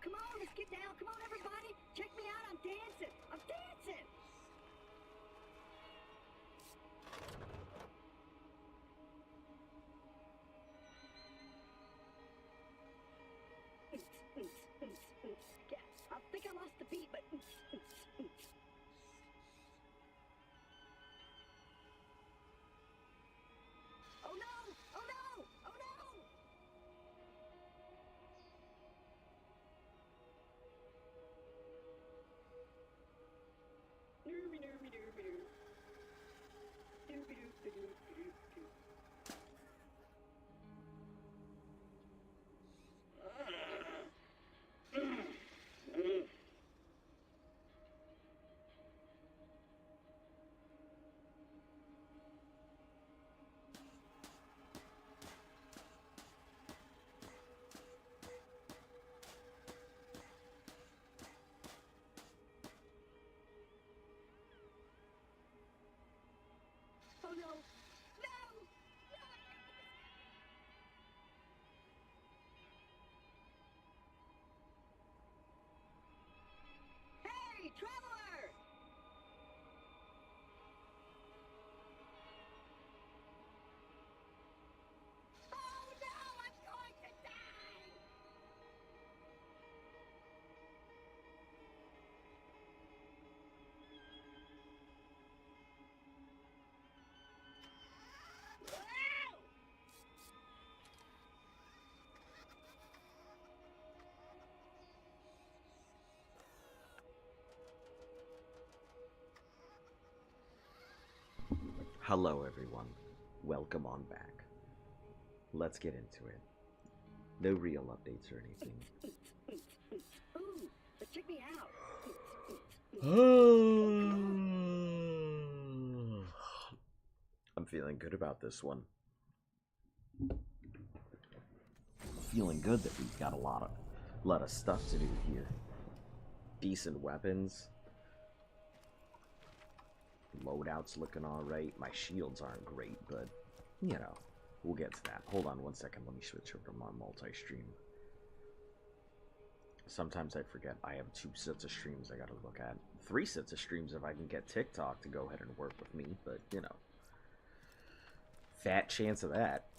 come on, let's get down. Come on, everybody. Check me out. I'm dancing. I'm dancing. Yeah, I think I lost the beat, but... Oh no! Oh no! Oh no! Doobie doobie doobie doo. Doobie doobie doobie doo doo. Oh no! No! Hey, traveler! Oh no! I'm going to die! Wow! Hello everyone, welcome on back. Let's get into it. No real updates or anything. Ooh, but check me out. I'm feeling good about this one. Feeling good that we've got a lot of stuff to do here. Decent weapons. Loadout's looking alright. My shields aren't great, but, you know, we'll get to that. Hold on one second, let me switch over to my multi-stream. Sometimes I forget I have 2 sets of streams I gotta look at. 3 sets of streams if I can get TikTok to go ahead and work with me, but, you know. Fat chance of that.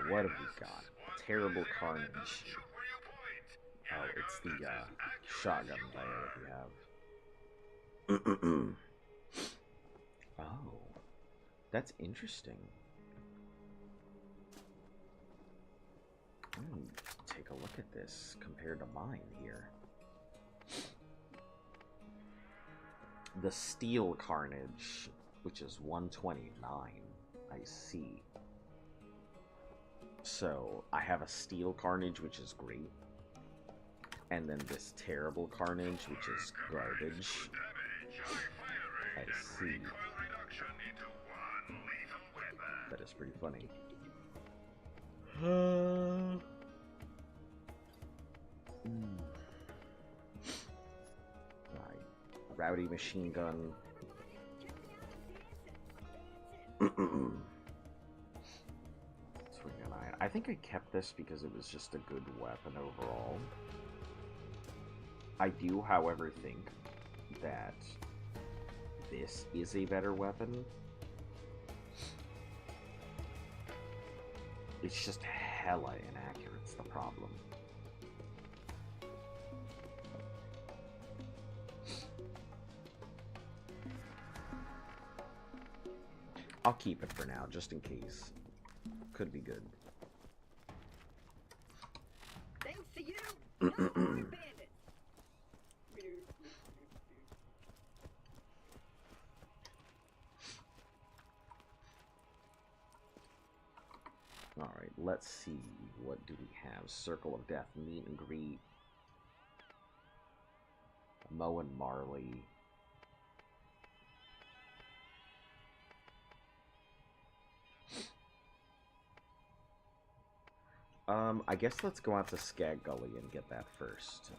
What have we got? Terrible Carnage. Oh, it's the shotgun player that we have. Oh, that's interesting. Take a look at this compared to mine here. The Steel Carnage, which is 129, I see. So, I have a Steel Carnage, which is great. And then this Terrible Carnage, which is garbage. I see. That is pretty funny. Alright. Rowdy Machine Gun. I think I kept this because it was just a good weapon overall. I do, however, think that this is a better weapon. It's just hella inaccurate's the problem. I'll keep it for now, just in case. Could be good. Thanks to you, no more bandits. Alright, let's see. What do we have? Circle of Death, Meet and Greet. Moe and Marley. I guess let's go out to Skag Gully and get that first.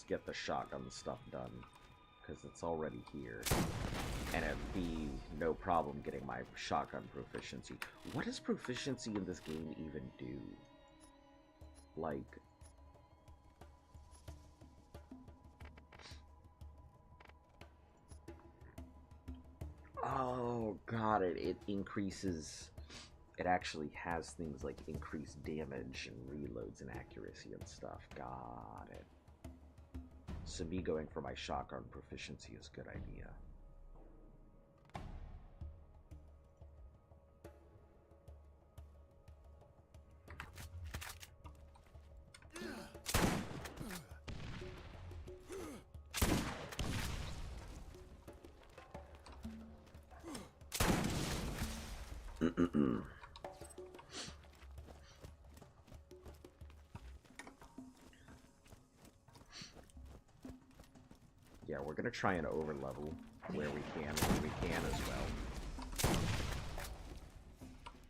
just get the shotgun stuff done, because it's already here. And it'd be no problem getting my shotgun proficiency. What does proficiency in this game even do? Like... Oh, got it. It increases... It actually has things like increased damage and reloads and accuracy and stuff. Got it. So me going for my shotgun proficiency is a good idea. Yeah, we're gonna try and overlevel where we can as well.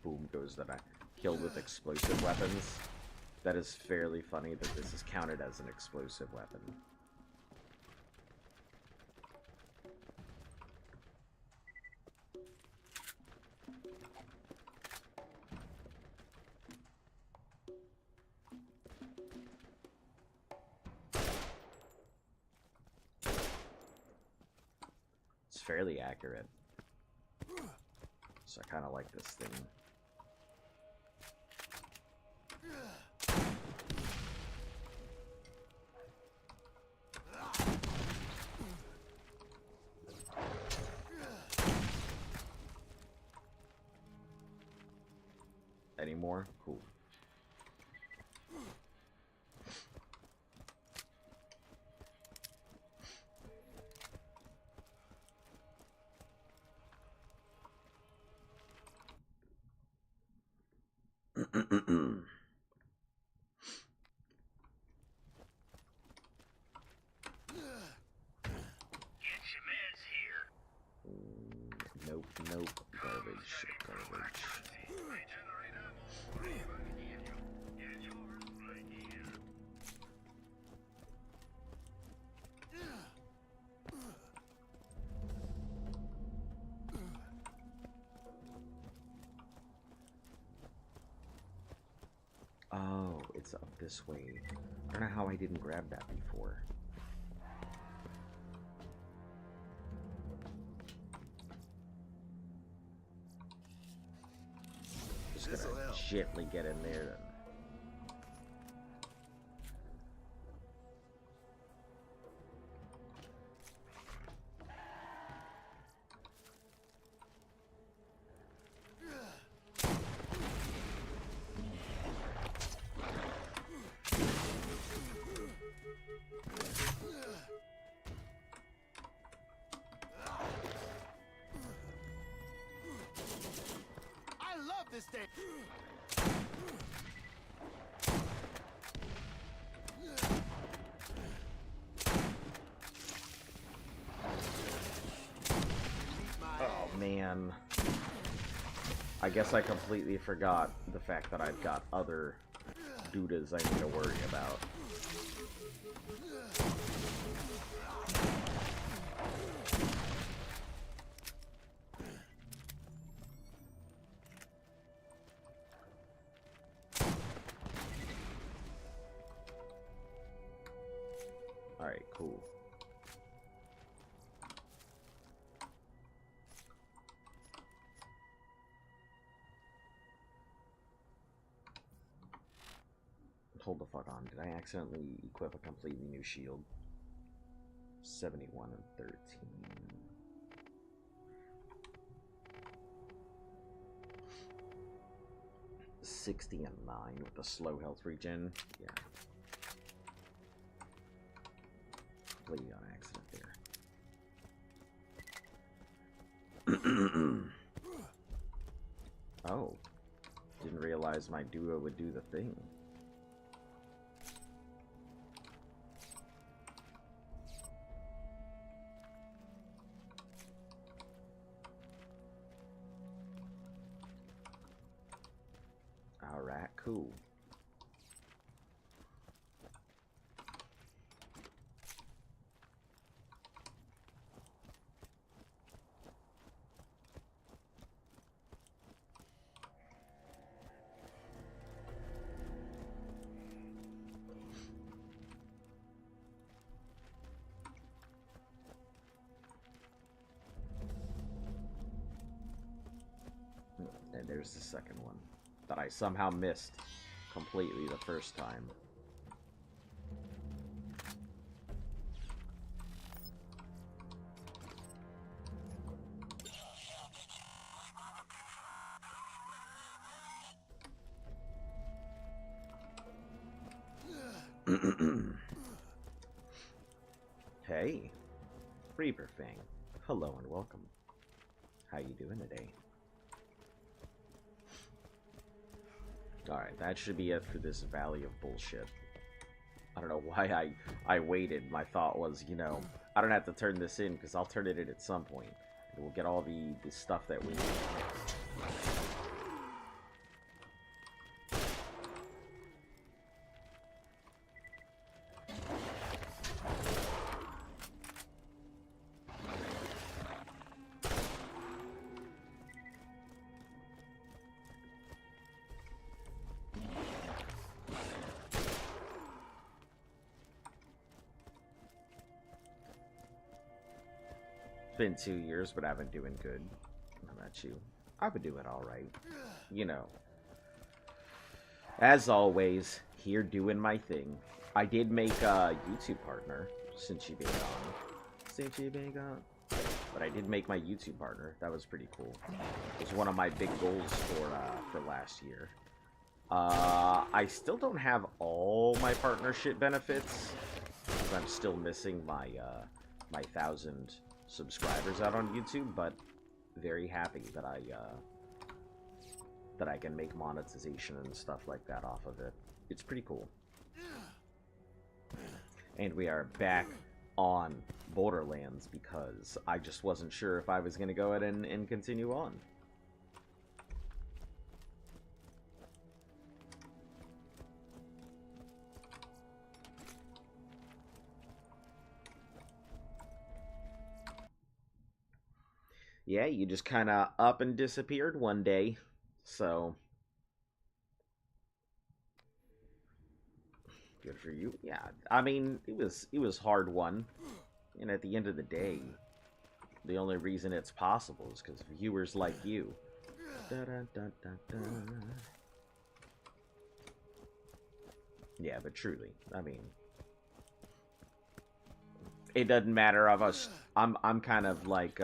Boom goes that I killed with explosive weapons. That is fairly funny that this is counted as an explosive weapon. Fairly accurate, so I kind of like this thing. Any more? Cool. Nope, nope, garbage, garbage. Oh, it's up this way. I don't know how I didn't grab that before. Just gonna gently get in there then. This day. Oh man, I guess I completely forgot the fact that I've got other dudas I need to worry about. Alright, cool. Hold the fuck on. Did I accidentally equip a completely new shield? 71 and 13. 60 and 9 with the slow health regen. Yeah. Completely on accident there. Oh. Didn't realize my duo would do the thing. Alright, cool. there's the second one that I somehow missed completely the first time. Hey, Reaper Fang. Hello and welcome. How you doing today? Alright, that should be it for this Valley of Bullshit. I don't know why I waited. My thought was, you know, I don't have to turn this in because I'll turn it in at some point. And we'll get all the stuff that we need. Been 2 years, but I've been doing good. How about you? I've been doing alright. You know. As always, here doing my thing. I did make a YouTube partner since you've been gone. Since you've been gone. But I did make my YouTube partner. That was pretty cool. It was one of my big goals for last year. I still don't have all my partnership benefits, because I'm still missing my my 1,000 subscribers out on YouTube, but very happy that I can make monetization and stuff like that off of it. It's pretty cool. And we are back on Borderlands because I just wasn't sure if I was going to go ahead and continue on. Yeah, you just kind of up and disappeared one day, so good for you. Yeah, I mean, it was hard won, and at the end of the day, the only reason it's possible is because viewers like you. Da, da, da, da, da. Yeah, but truly, I mean, it doesn't matter of us. I'm kind of like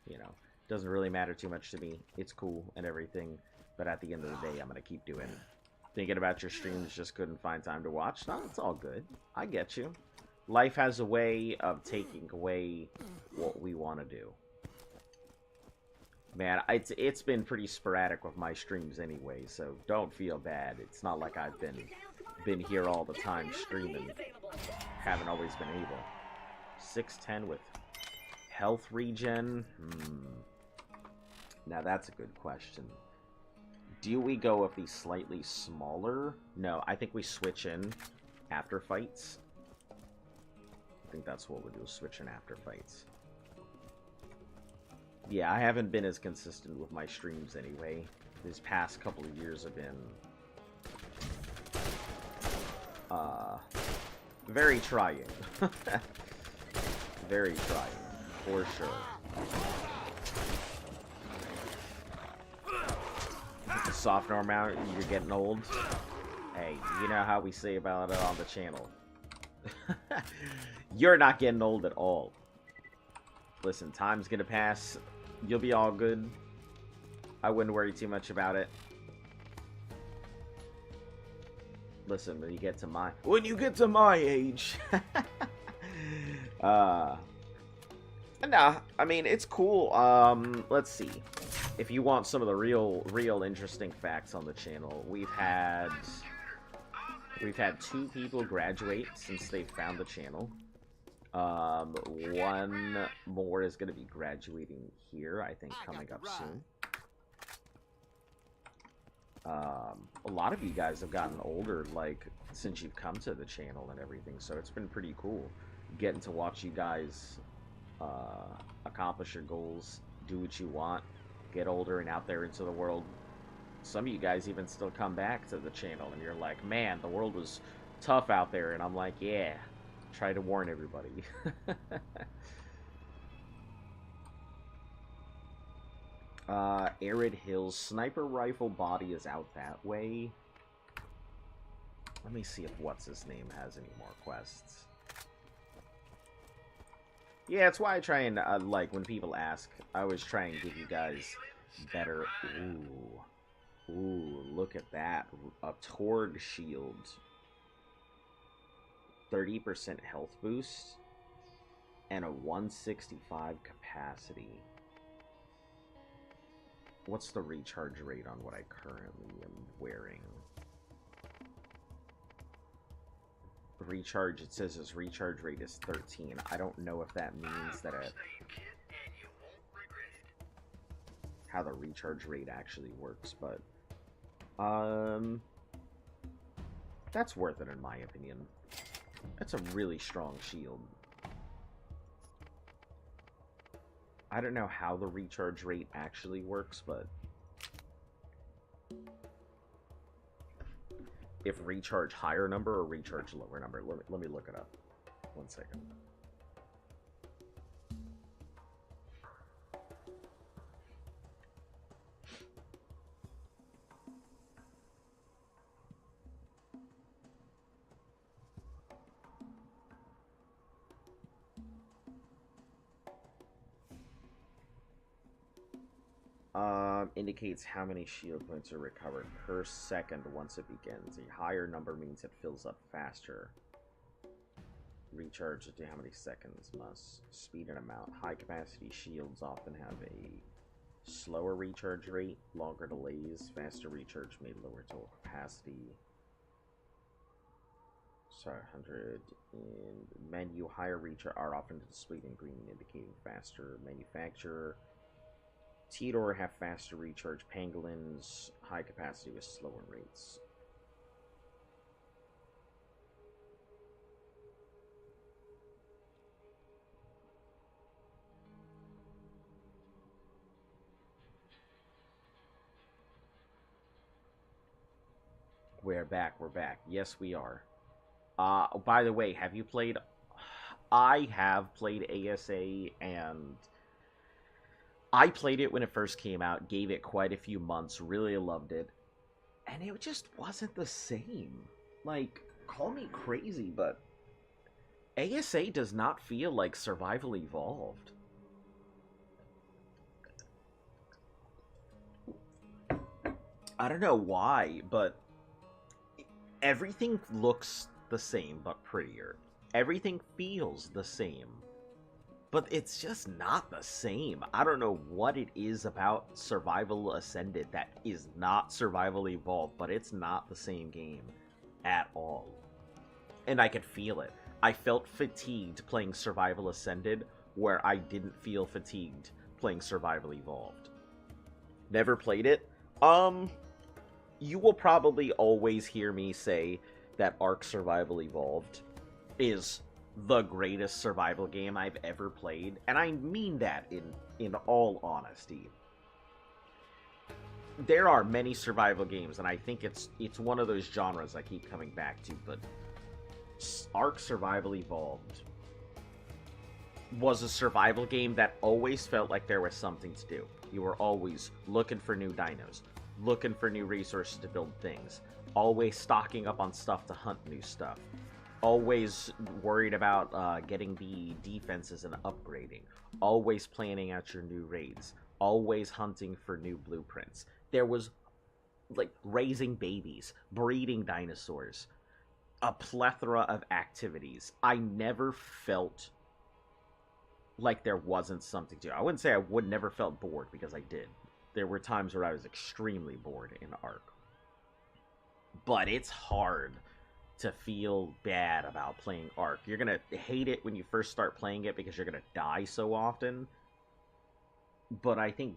you know, doesn't really matter too much to me. It's cool and everything, but at the end of the day, I'm gonna keep doing it. Thinking about your streams, just couldn't find time to watch. No, it's all good. I get you. Life has a way of taking away what we want to do. Man, it's been pretty sporadic with my streams anyway, so don't feel bad. It's not like I've been here all the time streaming. Haven't always been able. 610 with health regen? Now that's a good question. Do we go with the slightly smaller? No, I think we switch in after fights. I think that's what we'll do, switch in after fights. Yeah, I haven't been as consistent with my streams anyway. These past couple of years have been very trying. Very trying, for sure. Soft arm out, you're getting old. Hey, you know how we say about it on the channel. You're not getting old at all. Listen, time's gonna pass. You'll be all good. I wouldn't worry too much about it. Listen, when you get to my age. Nah, I mean, it's cool. Let's see. If you want some of the real interesting facts on the channel, we've had 2 people graduate since they found the channel. One more is going to be graduating here, I think, coming up soon. A lot of you guys have gotten older, like, since you've come to the channel and everything, so it's been pretty cool getting to watch you guys accomplish your goals, do what you want, get older and out there into the world. Some of you guys even still come back to the channel and you're like, man, the world was tough out there, and I'm like, yeah, try to warn everybody. Arid Hills. Sniper rifle body is out that way. Let me see if what's-his-name has any more quests. Yeah, that's why I try and, like, when people ask, I always try and give you guys better... Ooh. Ooh, look at that. A Torg shield. 30% health boost. And a 165 capacity. What's the recharge rate on what I currently am wearing? Recharge, it says its recharge rate is 13. I don't know if that means that how the recharge rate actually works, but that's worth it in my opinion. That's a really strong shield. I don't know how the recharge rate actually works, but if recharge higher number or recharge lower number. Let me look it up. 1 second. Indicates how many shield points are recovered per second once it begins. A higher number means it fills up faster. Recharge to how many seconds must. Speed and amount. High capacity shields often have a slower recharge rate, longer delays, faster recharge may lower total capacity. Sorry, 100 in menu. Higher recharge are often displayed in green, indicating faster manufacturer. Tedor have faster recharge. Pangolins, high capacity with slower rates. We're back, we're back. Yes, we are. By the way, have you played... I have played ASA, and... I played it when it first came out, gave it quite a few months, really loved it, and it just wasn't the same. Like, call me crazy, but ASA does not feel like Survival Evolved. I don't know why, but everything looks the same, but prettier. Everything feels the same. But it's just not the same. I don't know what it is about Survival Ascended that is not Survival Evolved, but it's not the same game at all. And I could feel it. I felt fatigued playing Survival Ascended, where I didn't feel fatigued playing Survival Evolved. Never played it. You will probably always hear me say that Ark Survival Evolved is the greatest survival game I've ever played, and I mean that in all honesty. There are many survival games, and I think it's one of those genres I keep coming back to, but Ark Survival Evolved was a survival game that always felt like there was something to do. You were always looking for new dinos, looking for new resources to build things, always stocking up on stuff to hunt new stuff. Always worried about getting the defenses and upgrading. Always planning out your new raids. Always hunting for new blueprints. There was, like, raising babies, breeding dinosaurs, a plethora of activities. I never felt like there wasn't something to do. I wouldn't say I would never felt bored, because I did. There were times where I was extremely bored in Ark. But it's hard to feel bad about playing Ark. You're gonna hate it when you first start playing it because you're gonna die so often. But I think,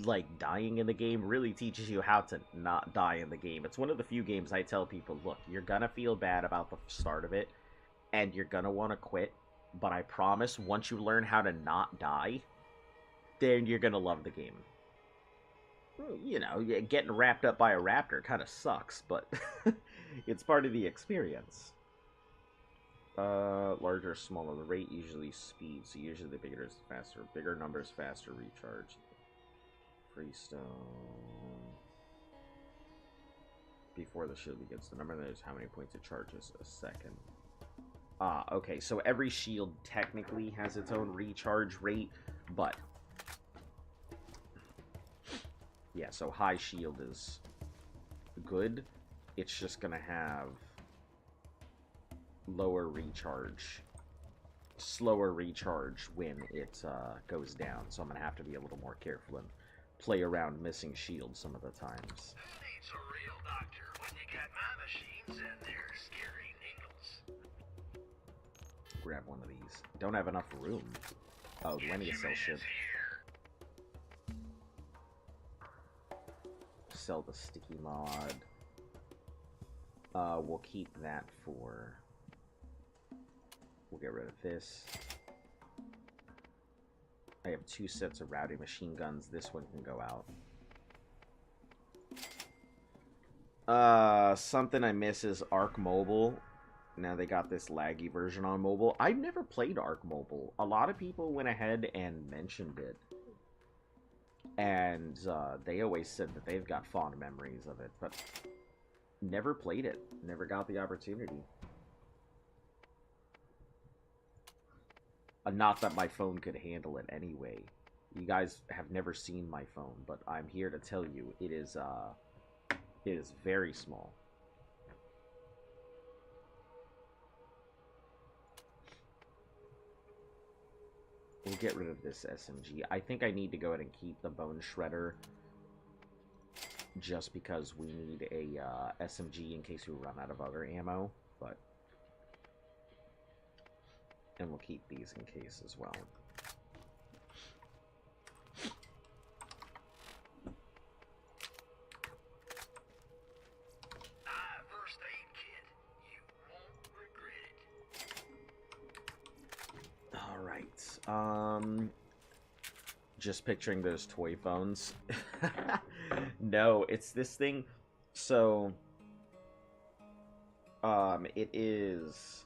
like, dying in the game really teaches you how to not die in the game. It's one of the few games I tell people, look, you're gonna feel bad about the start of it, and you're gonna want to quit, but I promise once you learn how to not die, then you're gonna love the game. You know, getting wrapped up by a raptor kind of sucks, but it's part of the experience. Larger, smaller. The rate usually speed, so usually the bigger is faster. Bigger numbers, faster recharge. Freestone. Before the shield begins, the number knows how many points it charges a second. Ah, okay, so every shield technically has its own recharge rate, but... yeah, so high shield is good. It's just gonna have lower recharge, slower recharge when it goes down. So I'm gonna have to be a little more careful and play around missing shields some of the times. Who needs a real doctor when you got my machines and their scary needles? Grab one of these. Don't have enough room. Oh, do I need to sell shit? Sell the sticky mod. We'll keep that for... we'll get rid of this. I have 2 sets of routing machine guns. This one can go out. Something I miss is Arc Mobile. Now they got this laggy version on mobile. I've never played Arc Mobile. A lot of people went ahead and mentioned it. And they always said that they've got fond memories of it. But never played it. Never got the opportunity. Not that my phone could handle it anyway. You guys have never seen my phone, but I'm here to tell you it is very small. We'll get rid of this SMG. I think I need to go ahead and keep the Bone Shredder just because we need a SMG in case we run out of other ammo, but... and we'll keep these in case as well. First aid kit. You won't regret it. Alright. Just picturing those toy phones. No, it's this thing. So, it is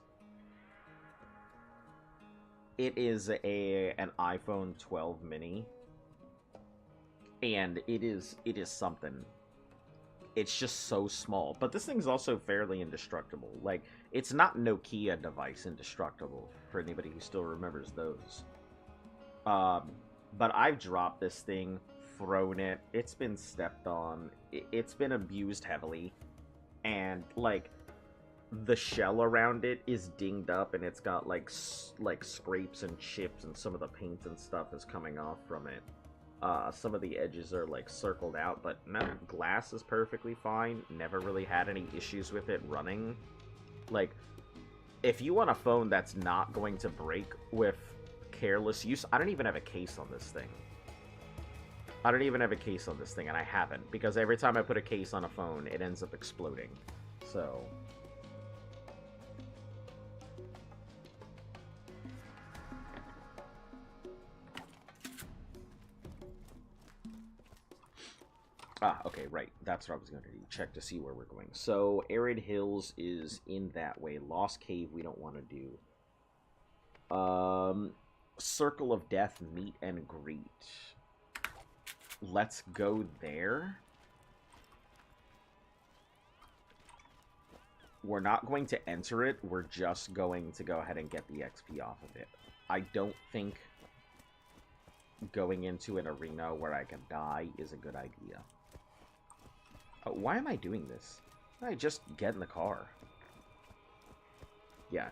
an iPhone 12 mini, and it is something. It's just so small, but this thing's also fairly indestructible. Like, it's not Nokia device indestructible for anybody who still remembers those. But I've dropped this thing, thrown it. It's been stepped on. It's been abused heavily, and like, the shell around it is dinged up, and it's got like scrapes and chips, and some of the paint and stuff is coming off from it. Some of the edges are like circled out, but no, glass is perfectly fine. Never really had any issues with it running. Like, if you want a phone that's not going to break with careless use, I don't even have a case on this thing. I don't even have a case on this thing, and I haven't, because every time I put a case on a phone, it ends up exploding. So... ah, okay, right. That's what I was going to do. Check to see where we're going. So, Arid Hills is in that way. Lost Cave we don't want to do. Circle of Death, Meet and Greet. Let's go there. We're not going to enter it. We're just going to go ahead and get the XP off of it. I don't think going into an arena where I can die is a good idea. Why am I doing this? I just get in the car. Yeah.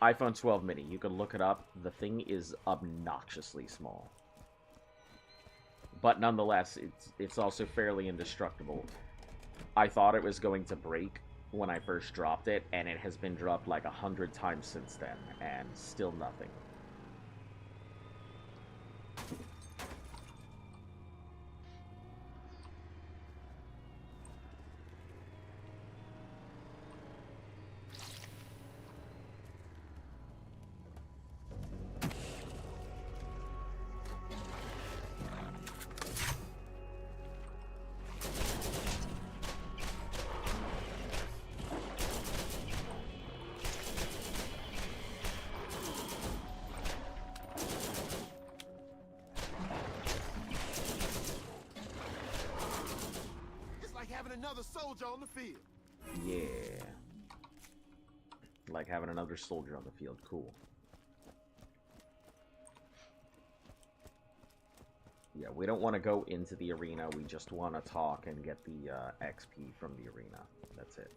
iPhone 12 mini. You can look it up. The thing is obnoxiously small. But nonetheless, it's also fairly indestructible. I thought it was going to break when I first dropped it, and it has been dropped like 100 times since then, and still nothing. another soldier on the field. Yeah. Like having another soldier on the field. Cool. Yeah, we don't want to go into the arena. We just want to talk and get the XP from the arena. That's it.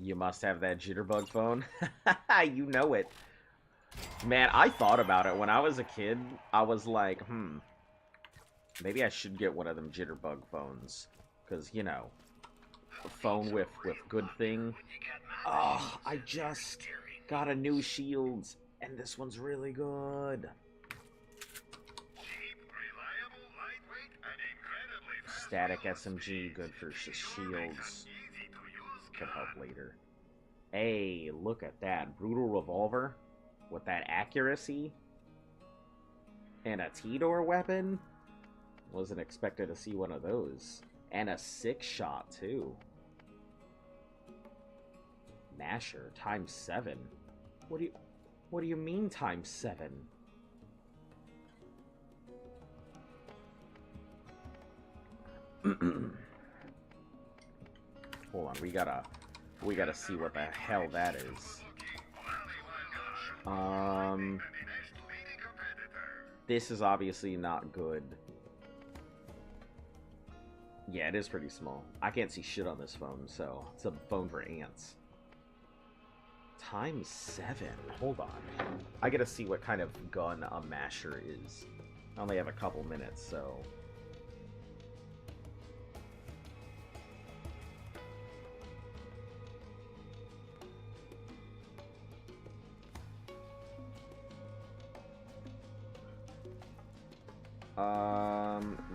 You must have that jitterbug phone. You know it. Man, I thought about it. When I was a kid, I was like, maybe I should get one of them jitterbug phones. Because, you know, a phone with good thing. Oh, I just got a new shield, and this one's really good. Static SMG, good for shields. Could help later. Hey, look at that. Brutal revolver with that accuracy. And a T-door weapon. Wasn't expected to see one of those. And a 6-shot, too. Masher, times 7. What do you mean times 7? Hold on, we gotta see what the hell that is. This is obviously not good. Yeah, it is pretty small. I can't see shit on this phone, so it's a phone for ants. Times 7. Hold on. I gotta see what kind of gun a masher is. I only have a couple minutes, so...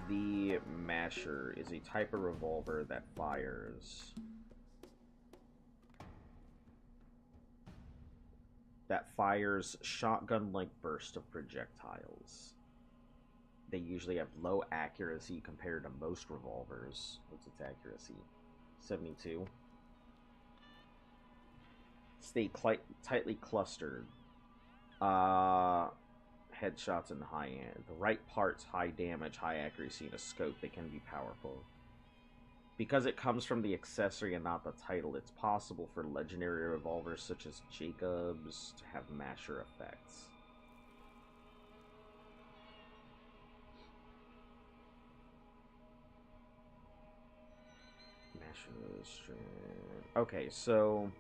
The masher is a type of revolver that fires... shotgun-like burst of projectiles. They usually have low accuracy compared to most revolvers. What's its accuracy? 72. Stay tightly clustered. Headshots in high end. The right parts, high damage, high accuracy, and a scope, they can be powerful. Because it comes from the accessory and not the title, it's possible for legendary revolvers such as Jacob's to have masher effects. Masher. Okay, so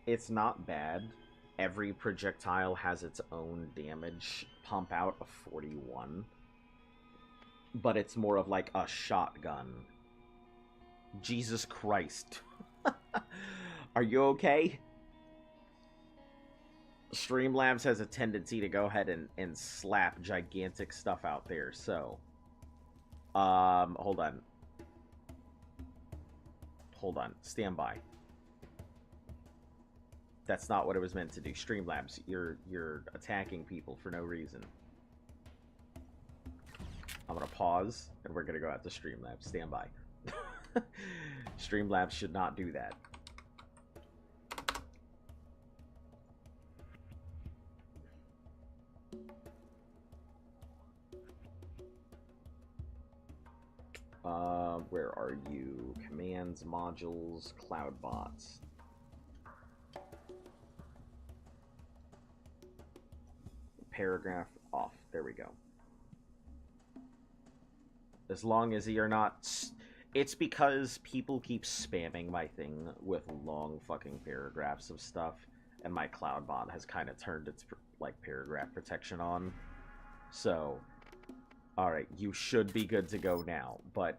it's not bad. Every projectile has its own damage pump out of 41. But it's more of like a shotgun. Jesus Christ. Are you okay? Streamlabs has a tendency to go ahead and slap gigantic stuff out there, so... hold on. Hold on. Stand by. That's not what it was meant to do. Streamlabs, you're attacking people for no reason. I'm gonna pause, and we're gonna go out to Streamlabs. Stand by. Streamlabs should not do that. Where are you? Commands, modules, cloud bots. Paragraph off. There we go. As long as you're not... It's because people keep spamming my thing with long fucking paragraphs of stuff, and my cloud bot has kind of turned its, like, paragraph protection on. So, alright, you should be good to go now, but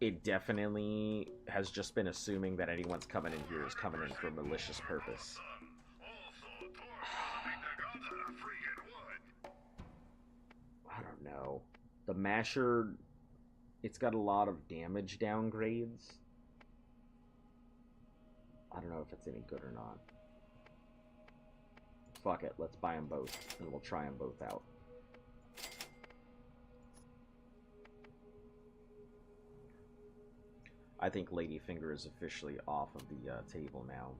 it definitely has just been assuming that anyone's coming in here is coming in for a malicious purpose. I don't know. The masher, it's got a lot of damage downgrades. I don't know if it's any good or not. Fuck it, let's buy them both, and we'll try them both out. I think Ladyfinger is officially off of the table now.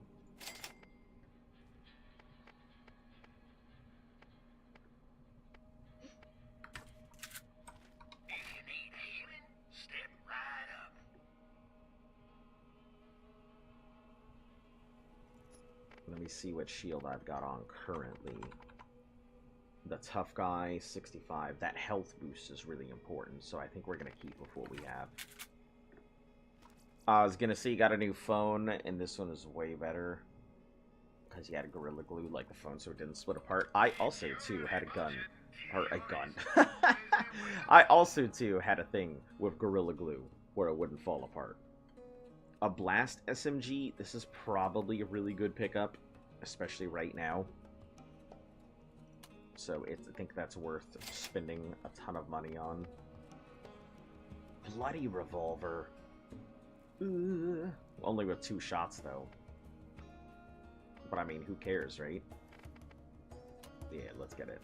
me see what shield I've got on currently. The tough guy, 65. That health boost is really important, so I think we're going to keep with what we have. I was going to say you got a new phone, and this one is way better. Because you had a Gorilla Glue like the phone so it didn't split apart. I also, too, had a gun. Or a gun. I also, too, had a thing with Gorilla Glue where it wouldn't fall apart. A Blast SMG, this is probably a really good pickup, especially right now. So I think that's worth spending a ton of money on. Bloody Revolver. Only with 2 shots, though. But I mean, who cares, right? Yeah, let's get it.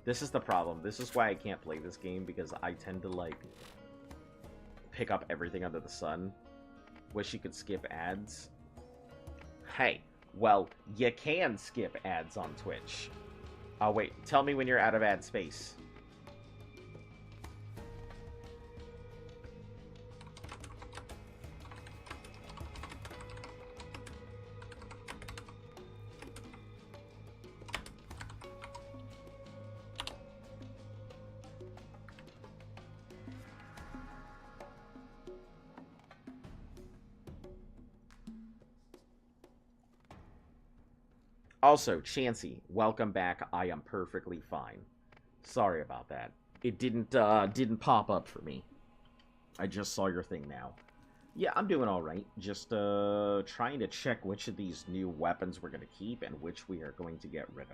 This is the problem. This is why I can't play this game, because I tend to, like, pick up everything under the sun. Wish you could skip ads. Hey, well, you can skip ads on Twitch. Oh, wait. Tell me when you're out of ad space. Also, Chansey, welcome back. I am perfectly fine. Sorry about that. It didn't pop up for me. I just saw your thing now. Yeah, I'm doing all right. Just trying to check which of these new weapons we're going to keep and which we are going to get rid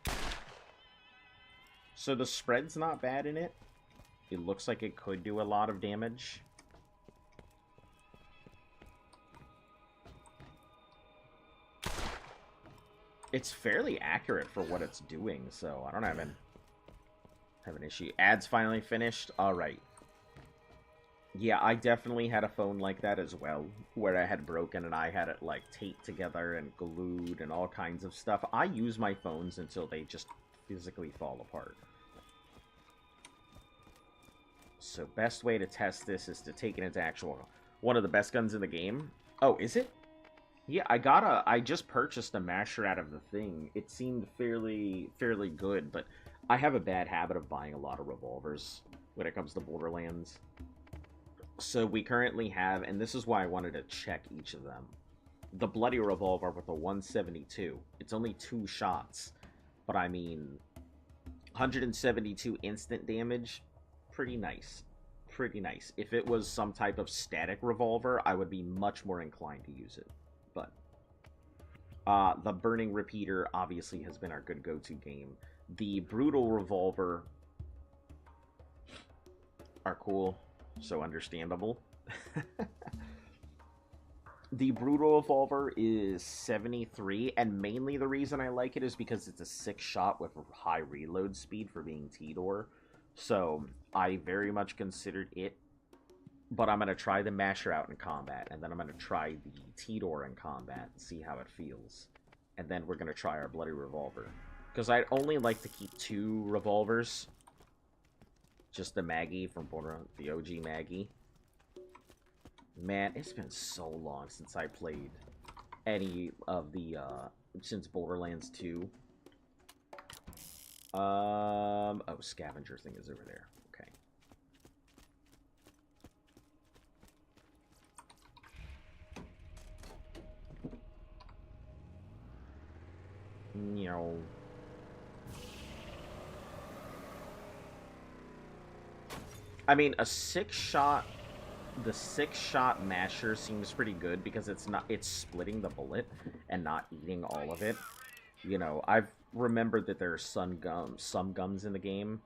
of. So the spread's not bad in it. It looks like it could do a lot of damage. It's fairly accurate for what it's doing, so I don't have an issue. Ads finally finished? Alright. Yeah, I definitely had a phone like that as well, where I had broken and I had it, like, taped together and glued and all kinds of stuff. I use my phones until they just physically fall apart. So best way to test this is to take it into actual... one of the best guns in the game. Oh, is it? Yeah, I just purchased a masher out of the thing. It seemed fairly good, but I have a bad habit of buying a lot of revolvers when it comes to Borderlands. So we currently have, and this is why I wanted to check each of them. The Bloody Revolver with a 172. It's only 2 shots, but I mean, 172 instant damage, pretty nice. Pretty nice. If it was some type of static revolver, I would be much more inclined to use it. But the Burning Repeater obviously has been our good go-to game. The Brutal Revolver are cool, so understandable. The Brutal Revolver is 73, and mainly the reason I like it is because it's a 6-shot with high reload speed for being T-Door. So I very much considered it. But I'm going to try the masher out in combat, and then I'm going to try the T-Door in combat and see how it feels. And then we're going to try our Bloody Revolver. Because I'd only like to keep 2 revolvers. Just the Maggie from Borderlands, the OG Maggie. Man, it's been so long since I played any of the, since Borderlands 2. Oh, scavenger thing is over there. Okay. No. I mean, a 6-shot, the 6-shot masher seems pretty good because it's splitting the bullet and not eating all of it. You know, I've remembered that there are some guns in the game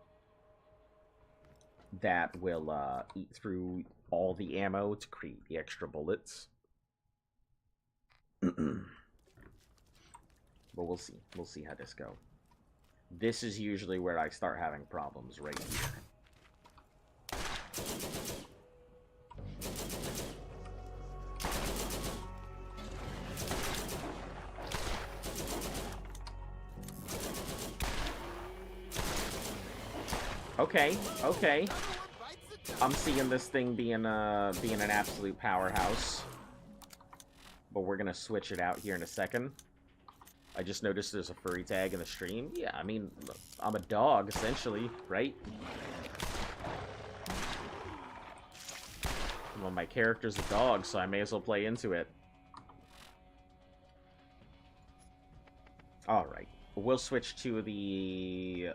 that will eat through all the ammo to create the extra bullets. But we'll see. We'll see how this goes. This is usually where I start having problems, right here. Okay, okay. I'm seeing this thing being an absolute powerhouse. But we're gonna switch it out here in a second. I just noticed there's a furry tag in the stream. Yeah, I mean, I'm a dog, essentially, right? Well, my character's a dog, so I may as well play into it. Alright. We'll switch to the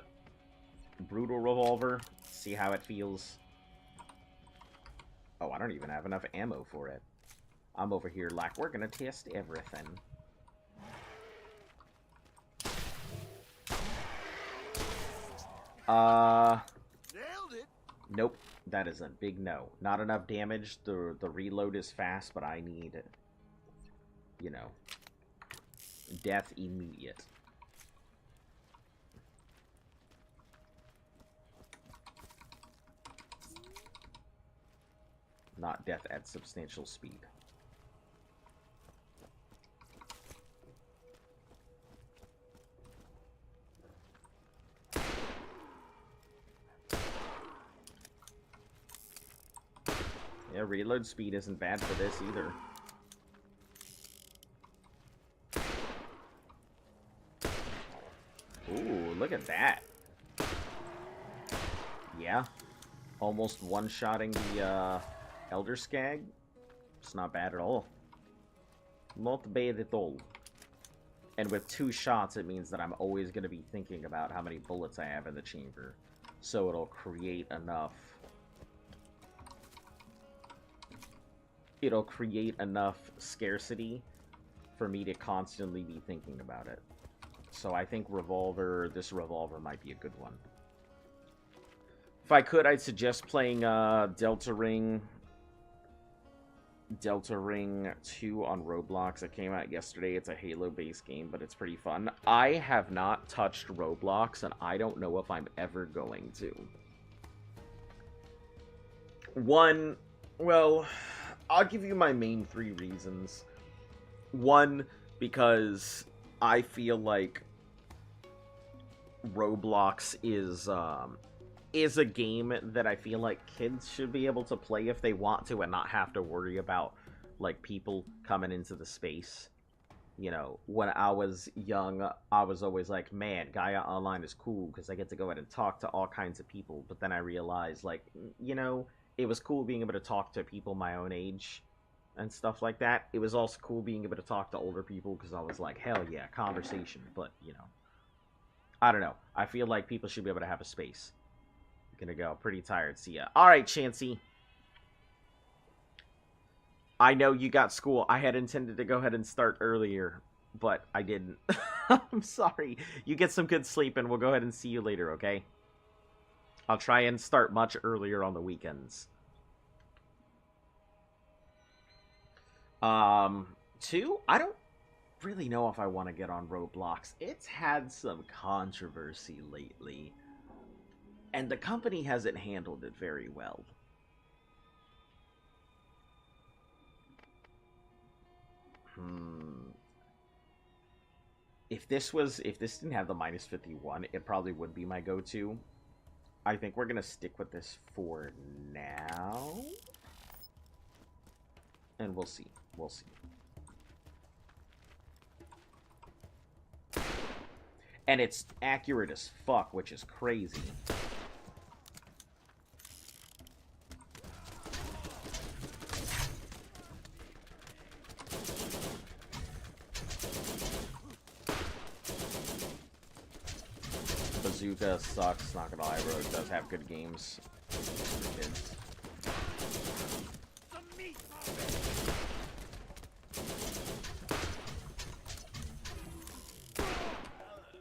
Brutal Revolver. See how it feels. Oh, I don't even have enough ammo for it. I'm over here like, we're gonna test everything. Nailed it. Nope. That is a big no. Not enough damage. The reload is fast, but I need, you know, death immediate. Not death at substantial speed. Yeah, reload speed isn't bad for this either. Ooh, look at that. Yeah. Almost one-shotting the, Elder Skag. It's not bad at all. Not bad at all. And with 2 shots, it means that I'm always going to be thinking about how many bullets I have in the chamber. So it'll create enough... It'll create enough scarcity for me to constantly be thinking about it. So I think this revolver might be a good one. If I could, I'd suggest playing Delta Ring 2 on Roblox. It came out yesterday. It's a Halo-based game, but it's pretty fun. I have not touched Roblox, and I don't know if I'm ever going to. One, well... I'll give you my main 3 reasons. 1, because I feel like Roblox is a game that I feel like kids should be able to play if they want to and not have to worry about, like, people coming into the space. You know, when I was young, I was always like, man, Gaia Online is cool because I get to go ahead and talk to all kinds of people. But then I realized, like, you know... It was cool being able to talk to people my own age and stuff like that. It was also cool being able to talk to older people because I was like, hell yeah, conversation. But, you know, I don't know. I feel like people should be able to have a space. I'm gonna go. Pretty tired. See ya. Alright, Chansey. I know you got school. I had intended to go ahead and start earlier, but I didn't. I'm sorry. You get some good sleep and we'll go ahead and see you later, okay? I'll try and start much earlier on the weekends. 2, I don't really know if I want to get on Roblox. It's had some controversy lately. And the company hasn't handled it very well. If this didn't have the -51, it probably would be my go-to. I think we're going to stick with this for now. And we'll see. We'll see. And it's accurate as fuck, which is crazy. Bazooka sucks, not gonna lie, bro. It does have good games for kids.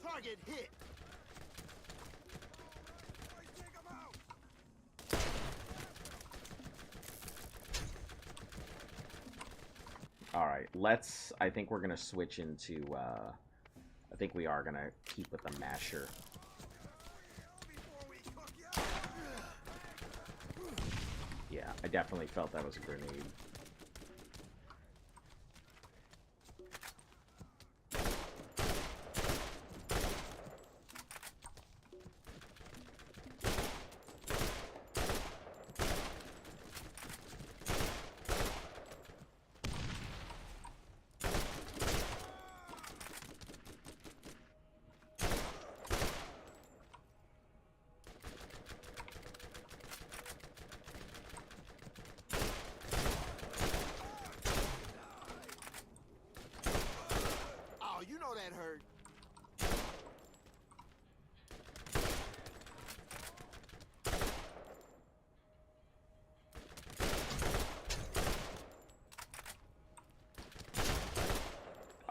Target hit. Alright, I think we're gonna switch into, I think we are gonna keep with the masher. Yeah, I definitely felt that was a grenade.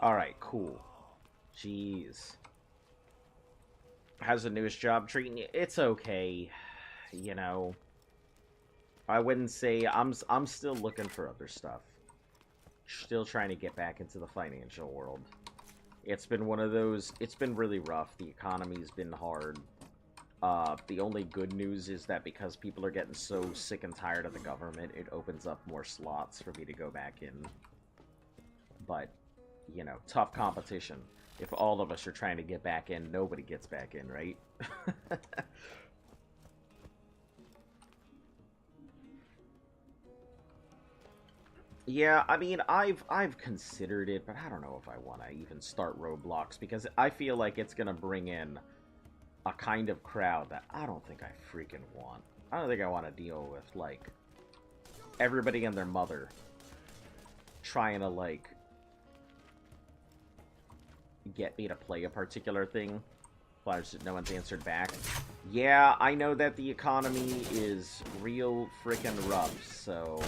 Alright, cool. Jeez. How's the newest job treating you? It's okay. You know, I wouldn't say I'm still looking for other stuff. Still trying to get back into the financial world. It's been one of those, it's been really rough. The economy's been hard. The only good news is that because people are getting so sick and tired of the government, it opens up more slots for me to go back in. But, you know, tough competition. If all of us are trying to get back in, nobody gets back in, right? Yeah, I mean, I've considered it, but I don't know if I want to even start Roblox, because I feel like it's going to bring in a kind of crowd that I don't think I freaking want. I don't think I want to deal with, like, everybody and their mother trying to, like, get me to play a particular thing. But no one's answered back. Yeah, I know that the economy is real freaking rough, so...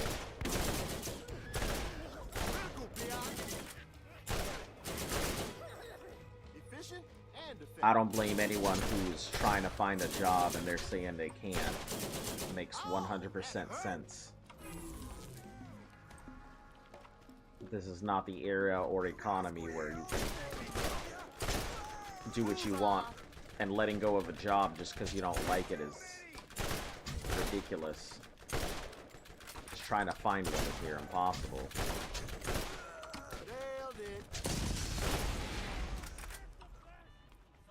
I don't blame anyone who's trying to find a job and they're saying they can't. It makes 100% sense. This is not the era or economy where you can do what you want, and letting go of a job just because you don't like it is ridiculous. Just trying to find one is near impossible.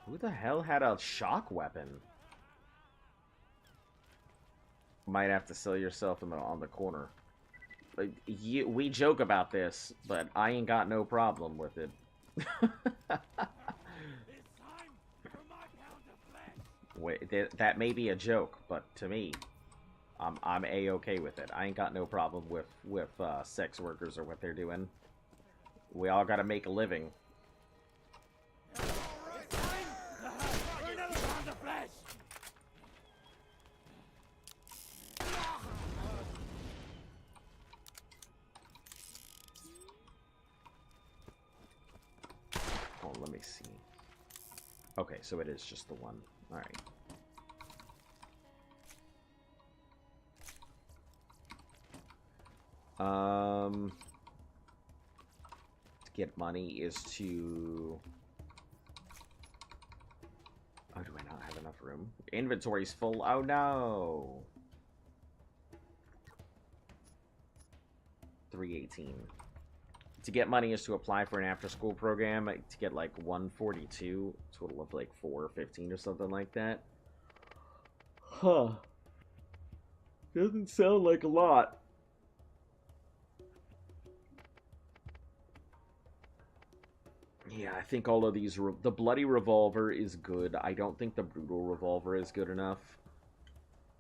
Who the hell had a shock weapon? Might have to sell yourself on the corner. Like, we joke about this, but I ain't got no problem with it. Wait, that may be a joke, but to me, I'm A-okay with it. I ain't got no problem with sex workers or what they're doing. We all gotta make a living. Oh, let me see. Okay, so it is just the one. All right. To get money is to... Oh, do I not have enough room? Inventory's full. Oh, no. 318. To get money is to apply for an after-school program to get, like, 142. Total of, like, 415 or something like that. Huh. Doesn't sound like a lot. Yeah, I think all of these... The bloody revolver is good. I don't think the brutal revolver is good enough.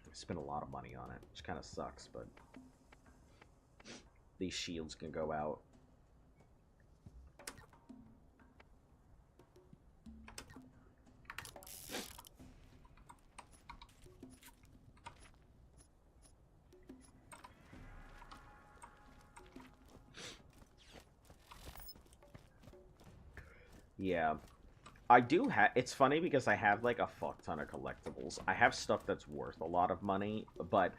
I spent a lot of money on it, which kind of sucks, but... These shields can go out. Yeah. I do have... It's funny because I have, like, a fuck ton of collectibles. I have stuff that's worth a lot of money, but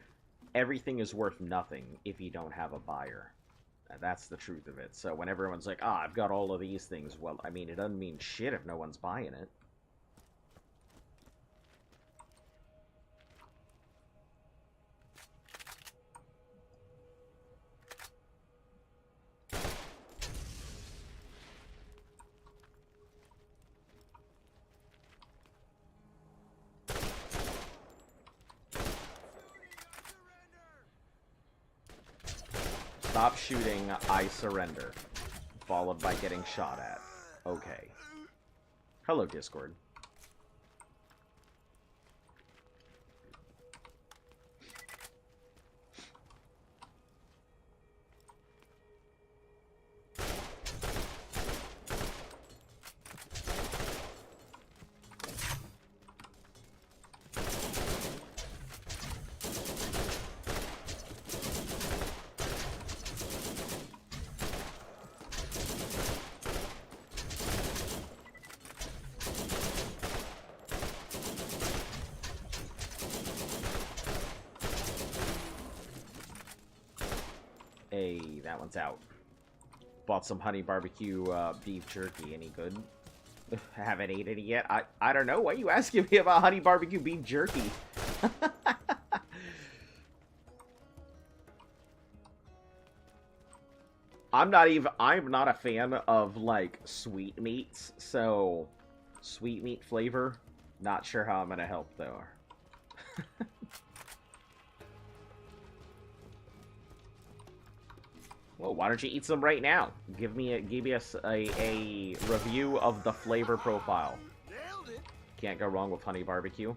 everything is worth nothing if you don't have a buyer. That's the truth of it. So when everyone's like, ah, I've got all of these things, well, I mean, it doesn't mean shit if no one's buying it. Stop shooting, I surrender. Followed by getting shot at. Okay. Hello, Discord. Hey, that one's out. Bought some honey barbecue beef jerky. Any good? Haven't ate any yet. I don't know. Why are you asking me about honey barbecue beef jerky? I'm not a fan of, like, sweetmeats, so sweetmeat flavor, not sure how I'm gonna help, though. Well, why don't you eat some right now? Give me a review of the flavor profile. Can't go wrong with honey barbecue.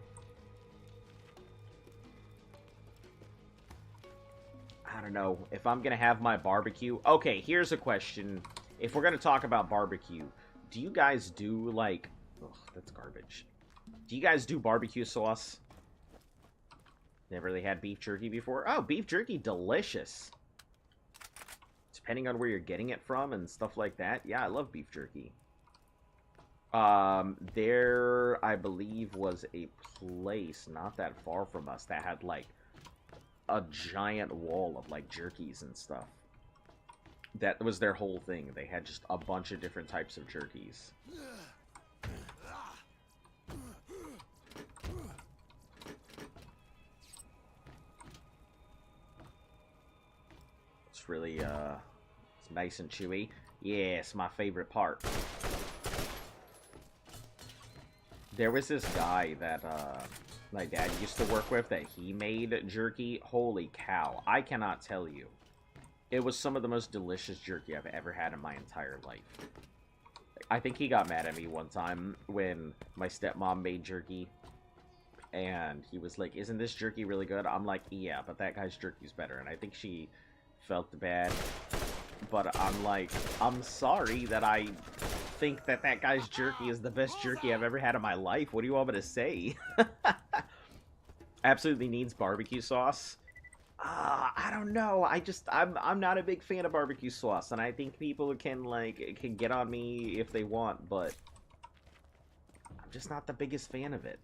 I don't know. If I'm gonna have my barbecue... Okay, here's a question. If we're gonna talk about barbecue, do you guys do, like... Ugh, that's garbage. Do you guys do barbecue sauce? Never really had beef jerky before? Oh, beef jerky, delicious. Depending on where you're getting it from and stuff like that. Yeah, I love beef jerky. There, I believe, was a place not that far from us that had, like, a giant wall of, like, jerkies and stuff. That was their whole thing. They had just a bunch of different types of jerkies. It's really, it's nice and chewy. Yeah, it's my favorite part. There was this guy that, my dad used to work with that he made jerky. Holy cow. I cannot tell you. It was some of the most delicious jerky I've ever had in my entire life. I think he got mad at me one time when my stepmom made jerky. And he was like, isn't this jerky really good? I'm like, yeah, but that guy's jerky's better. And I think she felt bad. But I'm like, I'm sorry that I think that that guy's jerky is the best jerky I've ever had in my life. What do you want me to say? Absolutely needs barbecue sauce. I don't know. I'm not a big fan of barbecue sauce, and I think people can get on me if they want, but I'm just not the biggest fan of it.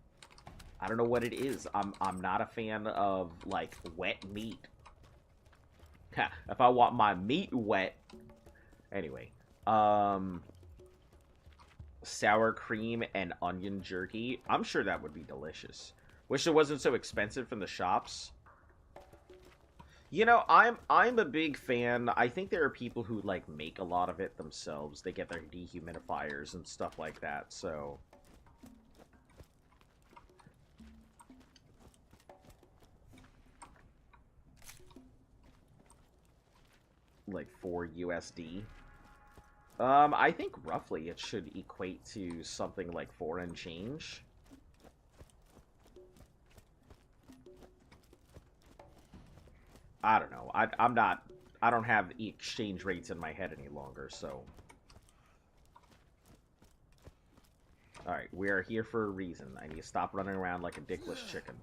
I don't know what it is. I'm not a fan of, like, wet meat. If I want my meat wet. Anyway, sour cream and onion jerky. I'm sure that would be delicious. Wish it wasn't so expensive from the shops. You know, I'm a big fan. I think there are people who, like, make a lot of it themselves. They get their dehumidifiers and stuff like that, so... Like, 4 USD. I think roughly it should equate to something like 4 and change. I don't know. I don't have the exchange rates in my head any longer, so. Alright, we are here for a reason. I need to stop running around like a dickless chicken.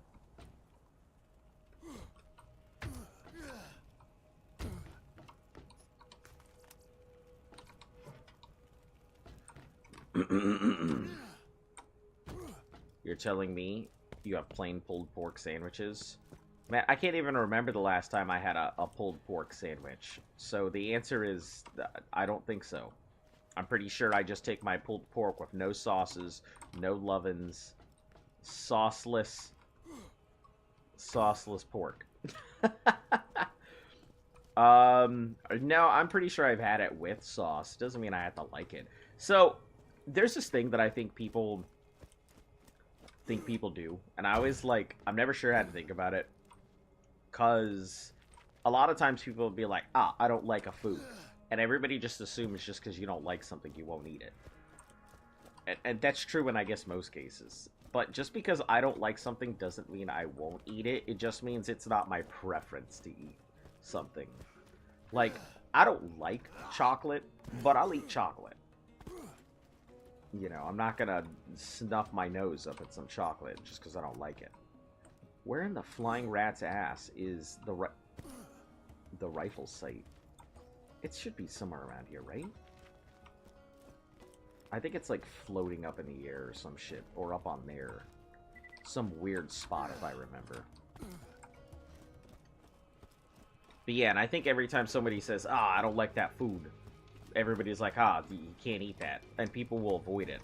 You're telling me you have plain pulled pork sandwiches? Man, I can't even remember the last time I had a pulled pork sandwich. So the answer is, I don't think so. I'm pretty sure I just take my pulled pork with no sauces, no lovin's, sauceless pork. No, I'm pretty sure I've had it with sauce. Doesn't mean I have to like it. So, there's this thing that I think people do, and I always, like, I'm never sure how to think about it, because a lot of times people will be like, I don't like a food, and everybody just assumes just because you don't like something, you won't eat it. And that's true in, I guess, most cases. But just because I don't like something doesn't mean I won't eat it. It just means it's not my preference to eat something. Like, I don't like chocolate, but I'll eat chocolate. You know, I'm not gonna snuff my nose up at some chocolate just because I don't like it. Where in the flying rat's ass is the rifle sight? It should be somewhere around here, right? I think it's like floating up in the air or some shit, or up on there. Some weird spot, if I remember. But yeah, and I think every time somebody says, I don't like that food, everybody's like, you can't eat that. And people will avoid it.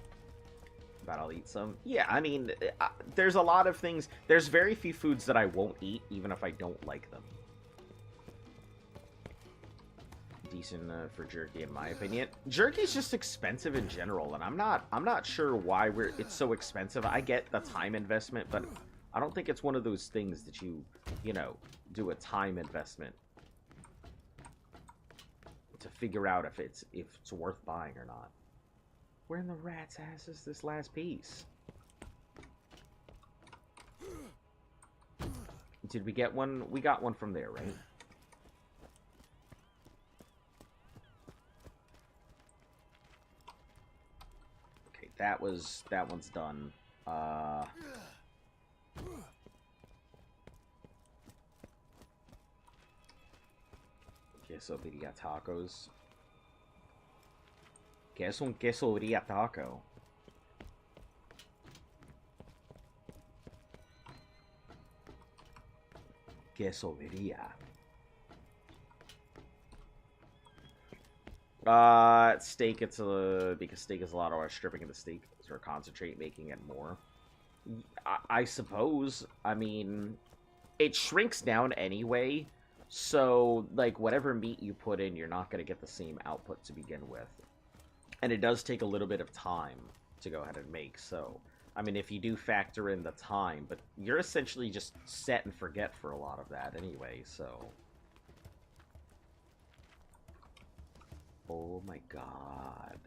But I'll eat some. Yeah, I mean, there's a lot of things. There's very few foods that I won't eat, even if I don't like them. Decent for jerky, in my opinion. Jerky's just expensive in general, and I'm not sure why it's so expensive. I get the time investment, but I don't think it's one of those things that you know, do a time investment to figure out if it's worth buying or not. Where in the rat's ass is this last piece? Did we get one? We got one from there, right? Okay, that one's done. Quesadilla tacos. ¿Qué es un quesadilla taco? Quesadilla. Steak, because steak is a lot of stripping of the steak, so concentrate making it more. I suppose. I mean, it shrinks down anyway, so, like, whatever meat you put in, you're not going to get the same output to begin with. And it does take a little bit of time to go ahead and make, so... I mean, if you do factor in the time, but you're essentially just set and forget for a lot of that anyway, so... Oh my god.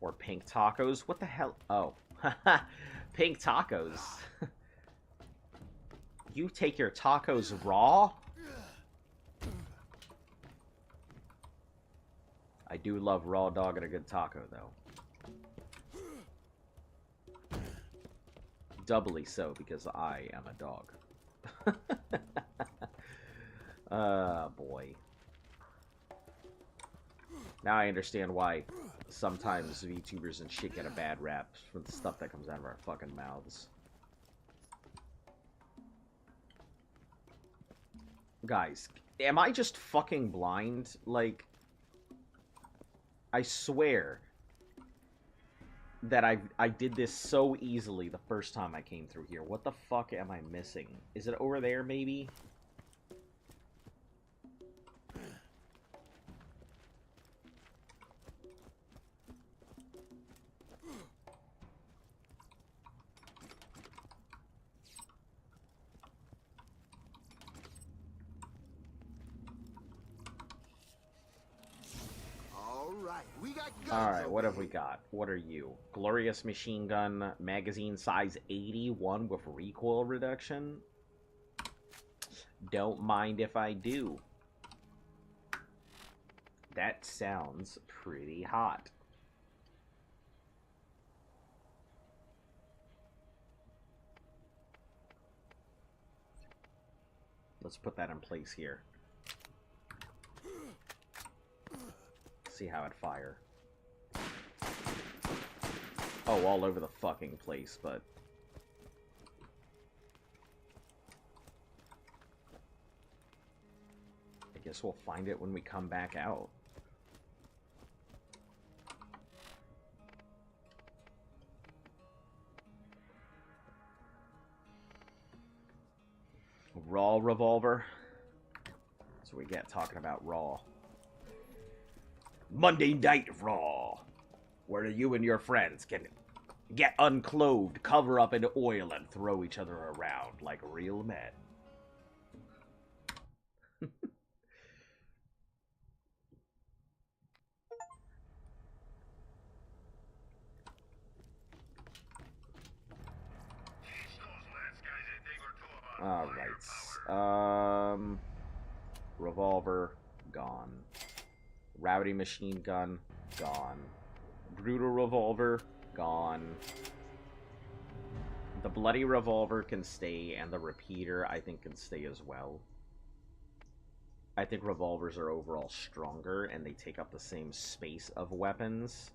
Or pink tacos? What the hell? Oh. Pink tacos. You take your tacos raw? I do love raw dog and a good taco, though. Doubly so, because I am a dog. Boy. Now I understand why sometimes VTubers and shit get a bad rap for the stuff that comes out of our fucking mouths. Guys, am I just fucking blind? Like... I swear that I did this so easily the first time I came through here. What the fuck am I missing? Is it over there, maybe? Alright, what have we got? What are you? Glorious machine gun, magazine size 81 with recoil reduction? Don't mind if I do. That sounds pretty hot. Let's put that in place here. See how it fire. Oh, all over the fucking place, but... I guess we'll find it when we come back out. Raw revolver. That's what we get talking about Raw. Monday Night Raw, where you and your friends can get unclothed, cover up in oil, and throw each other around like real men. Alright. Revolver, gone. Rowdy machine gun, gone. Brutal revolver, gone. The bloody revolver can stay, and the repeater, I think, can stay as well. I think revolvers are overall stronger, and they take up the same space of weapons.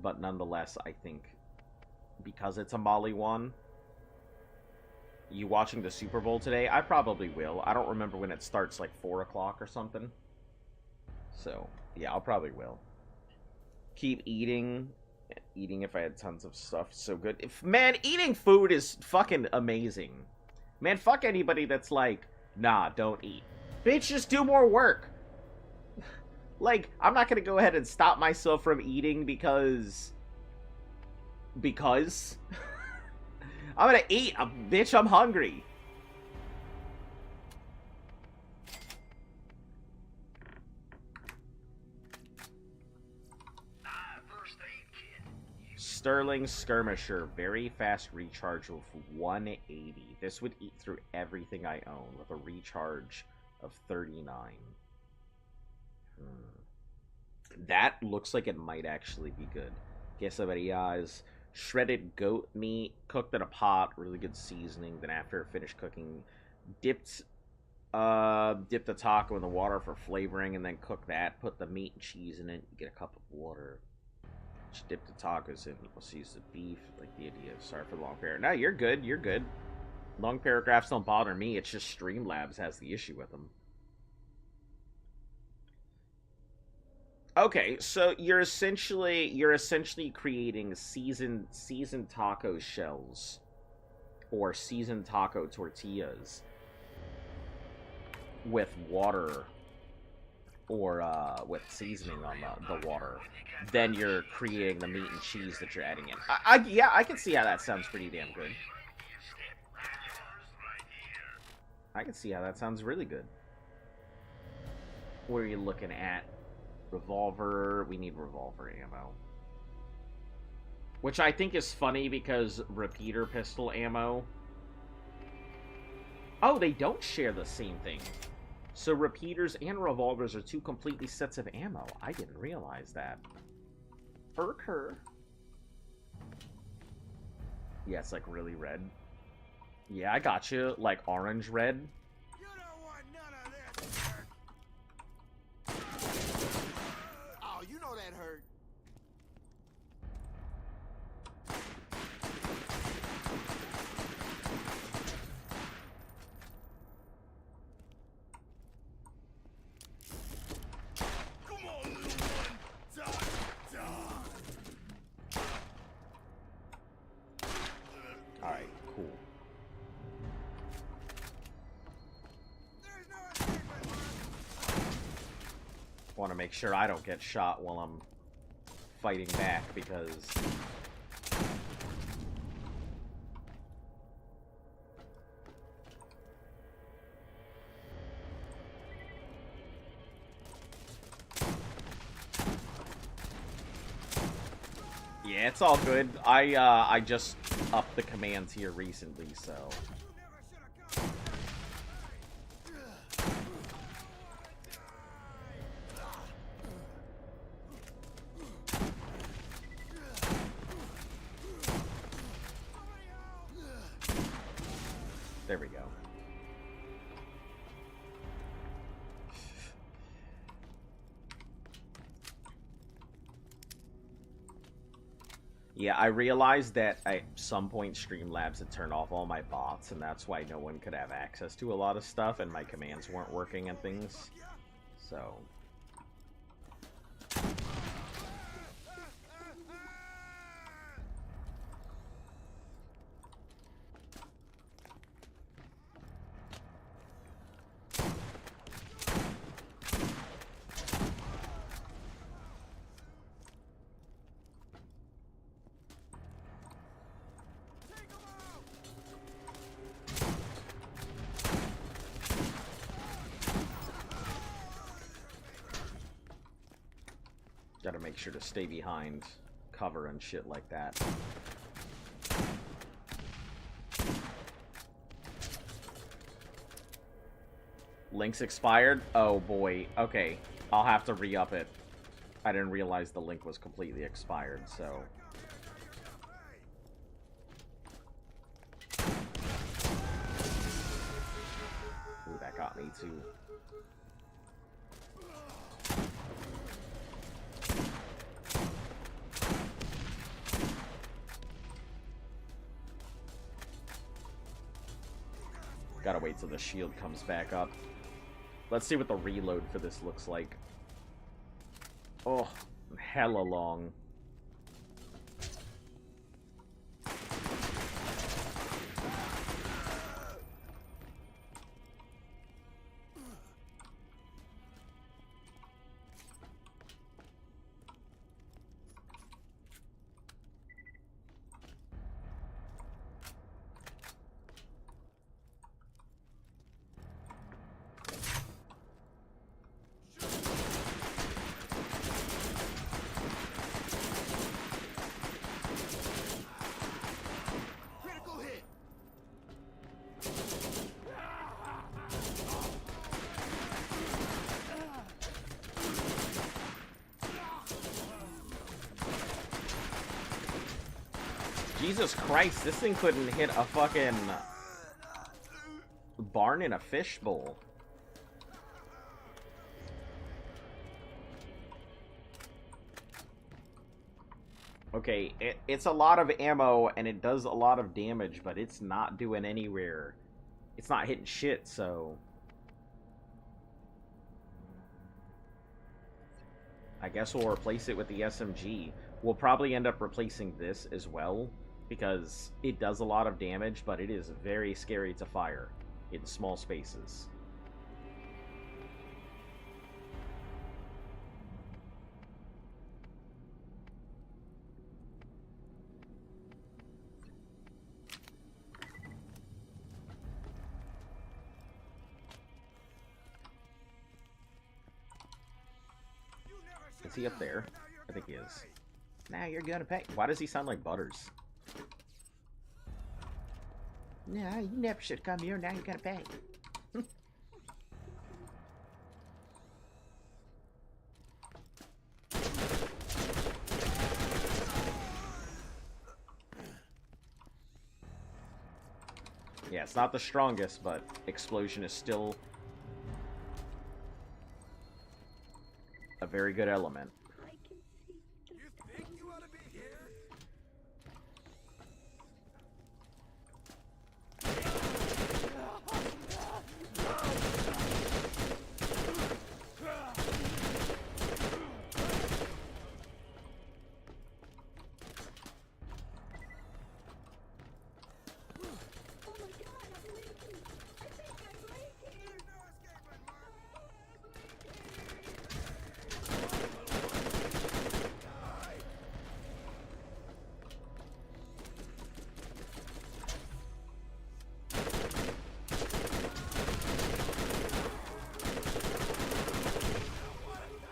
But nonetheless, I think, because it's a Molly 1, You watching the Super Bowl today? I probably will. I don't remember when it starts, like 4 o'clock or something. So, yeah, I'll probably will. Keep eating. Eating if I had tons of stuff. So good. Man, eating food is fucking amazing. Man, fuck anybody that's like, nah, don't eat. Bitch, just do more work. Like, I'm not gonna go ahead and stop myself from eating because... I'm gonna eat. Bitch, I'm hungry. First aid kit. Sterling Skirmisher. Very fast recharge with 180. This would eat through everything I own with a recharge of 39. That looks like it might actually be good. Quesadillas. Shredded goat meat, cooked in a pot, really good seasoning. Then after finished cooking, dipped the taco in the water for flavoring, and then cook that. Put the meat and cheese in it. You get a cup of water. Just dip the tacos in. Let's use the beef, like the idea. Sorry for the long paragraph. No, you're good. You're good. Long paragraphs don't bother me. It's just Streamlabs has the issue with them. Okay, so you're essentially creating seasoned taco shells or seasoned taco tortillas with water or with seasoning on the water. Then you're creating the meat and cheese that you're adding in. Yeah, I can see how that sounds pretty damn good. I can see how that sounds really good. What are you looking at? Revolver. We need revolver ammo. Which I think is funny because repeater pistol ammo... Oh, they don't share the same thing. So repeaters and revolvers are two completely sets of ammo. I didn't realize that. Furker. Yeah, it's like really red. Yeah, I got you. Like orange red. You don't want none of this. Oh, you know that hurt. Come on, little one. Die. Alright, cool. There's no escaping, man. Want to make sure I don't get shot while I'm fighting back because... Yeah, it's all good. I just upped the commands here recently, so... There we go. Yeah, I realized that at some point Streamlabs had turned off all my bots, and that's why no one could have access to a lot of stuff, and my commands weren't working and things. So... Gotta make sure to stay behind cover and shit like that. Link's expired? Oh boy. Okay. I'll have to re-up it. I didn't realize the link was completely expired, so... Ooh, that got me too. Gotta wait till the shield comes back up. Let's see what the reload for this looks like. Oh, hella long. Critical hit. Jesus Christ, this thing couldn't hit a fucking barn in a fishbowl. Okay, it's a lot of ammo and it does a lot of damage, but it's not doing anywhere. It's not hitting shit, so... I guess we'll replace it with the SMG. We'll probably end up replacing this as well, because it does a lot of damage, but it is very scary to fire in small spaces. Is he up there? I think he is. Now you're gonna pay. Why does he sound like Butters? No, you never should come here. Now you're gonna pay. Yeah, it's not the strongest, but explosion is still a very good element. I can see the You think you ought to be here? Oh my god, I'm leaking! I think I'm leaking! There's no escaping, Mark.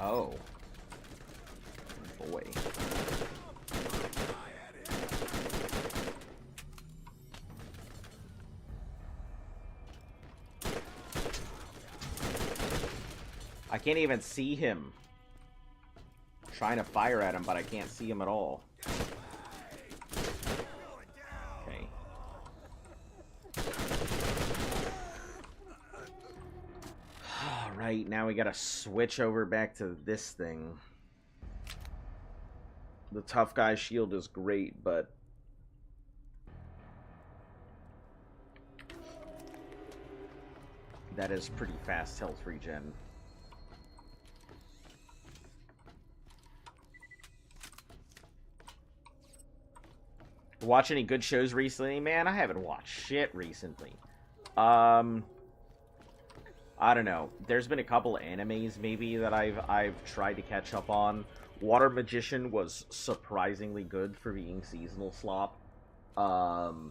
Oh. Boy. I can't even see him. I'm trying to fire at him, but I can't see him at all. Okay. Alright, now we gotta switch over back to this thing. The tough guy shield is great, but... that is pretty fast health regen. Watch any good shows recently? Man, I haven't watched shit recently. I don't know. There's been a couple of animes maybe that I've tried to catch up on. Water Magician was surprisingly good for being seasonal slop. What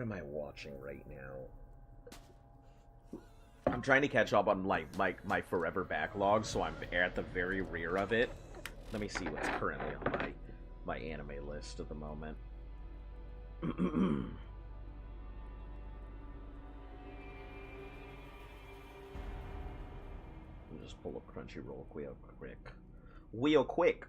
am I watching right now? I'm trying to catch up on like my forever backlog, so I'm at the very rear of it. Let me see what's currently on my anime list at the moment. I'll just pull up Crunchyroll real quick. Real quick!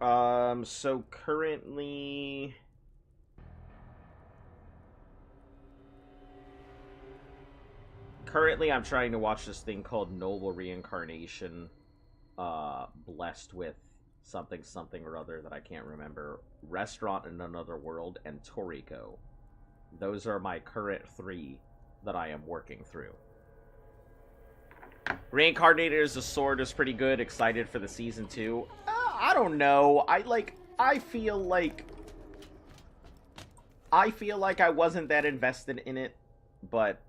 So currently... Currently, I'm trying to watch this thing called Noble Reincarnation, blessed with something or other that I can't remember, Restaurant in Another World, and Toriko. Those are my current 3 that I am working through. Reincarnated as a Sword is pretty good. Excited for the season 2. I don't know. I feel like I wasn't that invested in it, but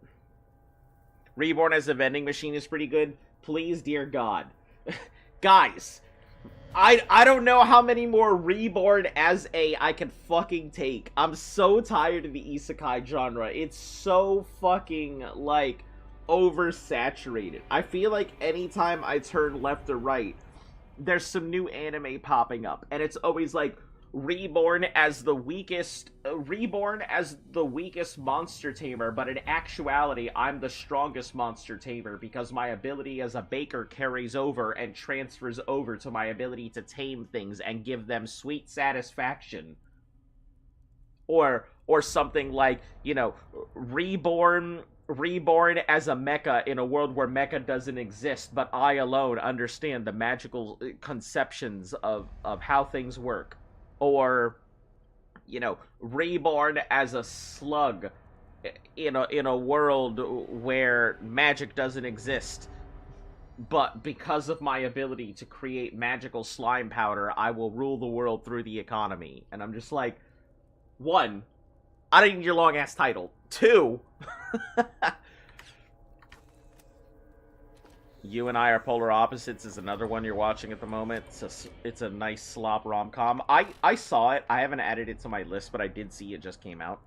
Reborn as a vending machine is pretty good. Please, dear God. Guys, I don't know how many more Reborn as a I can fucking take. I'm so tired of the isekai genre. It's so fucking, like, oversaturated. I feel like anytime I turn left or right, there's some new anime popping up, and it's always like reborn as the weakest monster tamer, but in actuality I'm the strongest monster tamer because my ability as a baker carries over and transfers over to my ability to tame things and give them sweet satisfaction. Or something like, you know, reborn as a mecha in a world where mecha doesn't exist, but I alone understand the magical conceptions of how things work. Or, you know, reborn as a slug in a world where magic doesn't exist, but because of my ability to create magical slime powder, I will rule the world through the economy. And I'm just like, 1, I don't need your long-ass title. 2, You and I Are Polar Opposites is another one you're watching at the moment. It's a nice slop rom-com. I saw it. I haven't added it to my list, but I did see it just came out.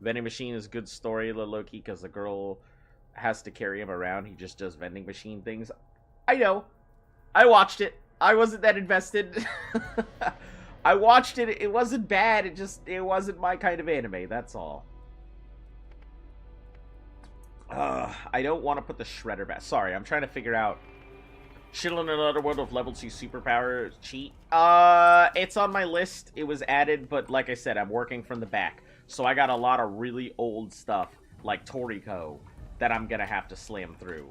Vending Machine is a good story, low-key, because the girl has to carry him around. He just does vending machine things. I know. I watched it. I wasn't that invested. I watched it. It wasn't bad. It wasn't my kind of anime. That's all. I don't want to put the Shredder back. Sorry, I'm trying to figure out. Shield in Another World of Level 2 Superpower cheat. It's on my list. It was added, but like I said, I'm working from the back. So I got a lot of really old stuff, like Toriko, that I'm gonna have to slam through.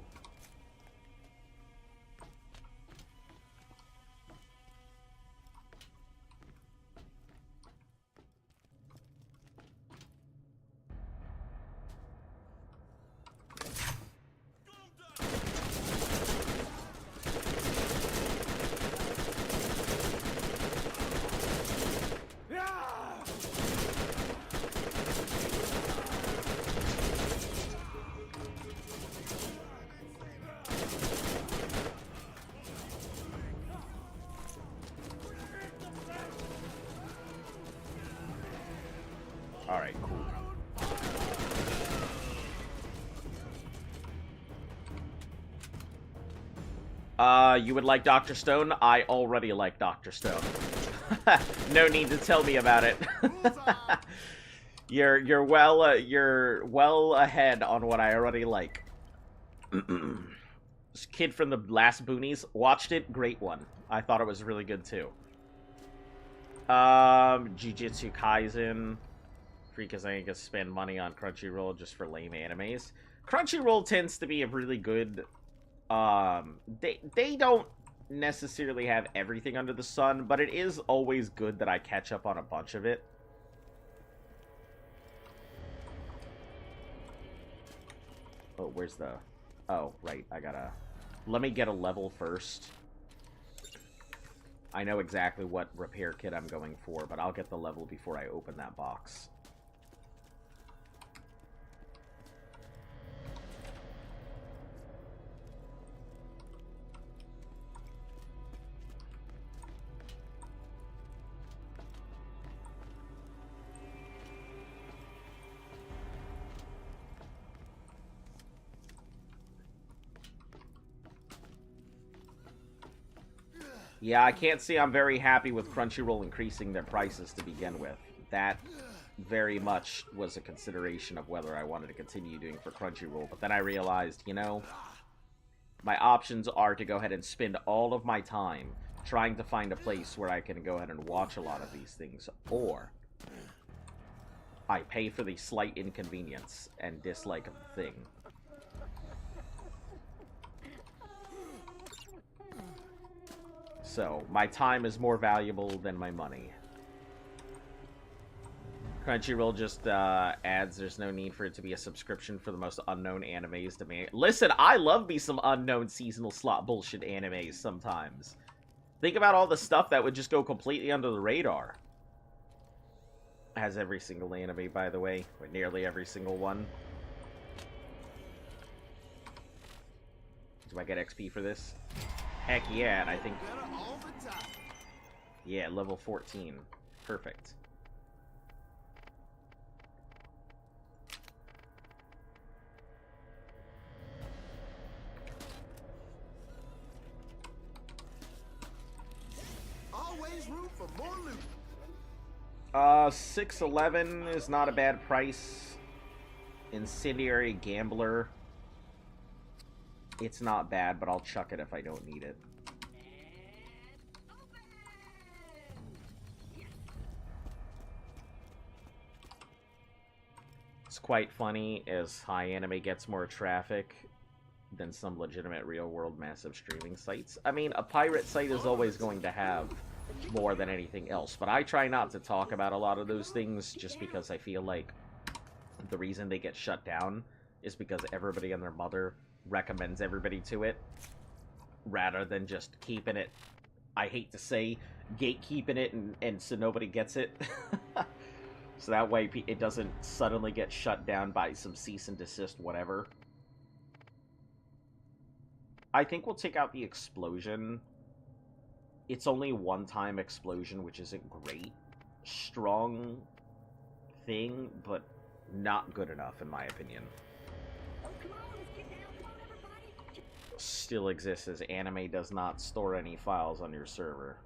Alright, cool. You would like Dr. Stone? I already like Dr. Stone. No need to tell me about it. You're well ahead on what I already like. This kid from the last Boonies watched it. Great one. I thought it was really good too. Jujutsu Kaisen. Because I can spend money on Crunchyroll just for lame animes. Crunchyroll tends to be a really good. They don't necessarily have everything under the sun, but it is always good that I catch up on a bunch of it. Oh, where's the... Oh, right, I gotta... Let me get a level first. I know exactly what repair kit I'm going for, but I'll get the level before I open that box. Yeah, I can't say I'm very happy with Crunchyroll increasing their prices to begin with. That very much was a consideration of whether I wanted to continue doing for Crunchyroll, but then I realized, you know, my options are to go ahead and spend all of my time trying to find a place where I can go ahead and watch a lot of these things, or I pay for the slight inconvenience and dislike of the thing. So, my time is more valuable than my money. Crunchyroll just adds there's no need for it to be a subscription for the most unknown animes to me. Listen, I love me some unknown seasonal slot bullshit animes sometimes. Think about all the stuff that would just go completely under the radar. Has every single anime, by the way. Or nearly every single one. Do I get XP for this? Heck yeah, and I think... Yeah, level 14. Perfect. Always room for more loot. 611 is not a bad price. Incendiary Gambler. It's not bad, but I'll chuck it if I don't need it. It's quite funny as high anime gets more traffic than some legitimate real-world massive streaming sites. I mean, a pirate site is always going to have more than anything else, but I try not to talk about a lot of those things just because I feel like the reason they get shut down is because everybody and their mother recommends everybody to it, rather than just keeping it, I hate to say, gatekeeping it and so nobody gets it. So that way it doesn't suddenly get shut down by some cease and desist whatever. I think we'll take out the explosion. It's only one-time explosion, which isn't great. Strong thing, but not good enough, in my opinion. Still exists as anime does not store any files on your server.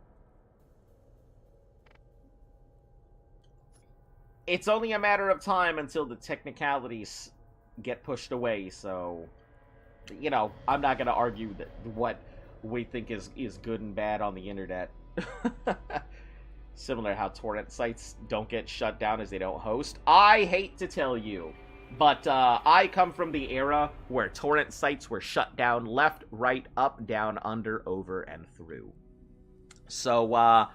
It's only a matter of time until the technicalities get pushed away, so... You know, I'm not going to argue that what we think is good and bad on the internet. Similar to how torrent sites don't get shut down as they don't host. I hate to tell you, but I come from the era where torrent sites were shut down left, right, up, down, under, over, and through. So,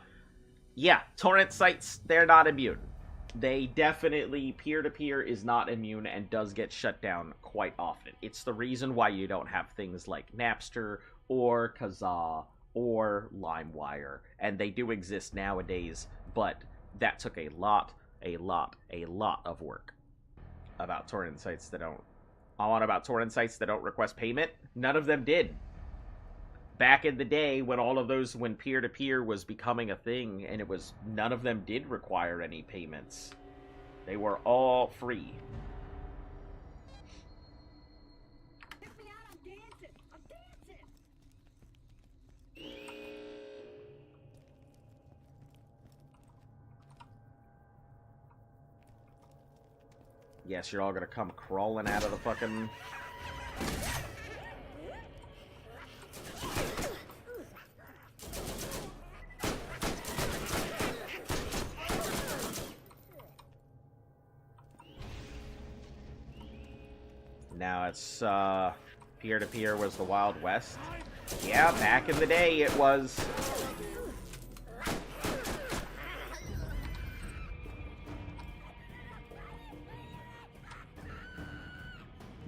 yeah, torrent sites, they're not immune. They definitely, peer-to-peer is not immune and does get shut down quite often. It's the reason why you don't have things like Napster or Kazaa or LimeWire. And they do exist nowadays, but that took a lot of work. About torrent sites that don't... about torrent sites that don't request payment? None of them did. Back in the day, when all of those, when peer-to-peer was becoming a thing, and it was, none of them did require any payments. They were all free. Check me out, I'm dancing! I'm dancing! Yes, you're all gonna come crawling out of the fucking... Now it's, peer-to-peer was the Wild West. Yeah, back in the day it was.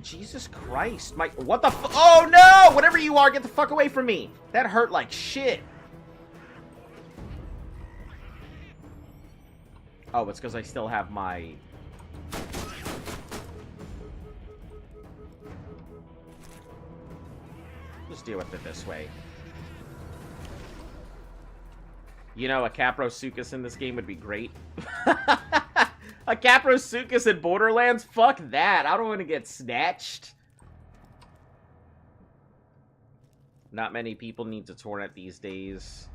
Jesus Christ, Mike, what the oh no! Whatever you are, get the fuck away from me! That hurt like shit. Oh, it's because I still have my... Just deal with it this way. You know, a Caprosuchus in this game would be great. A Caprosuchus in Borderlands? Fuck that. I don't want to get snatched. Not many people need to torrent these days.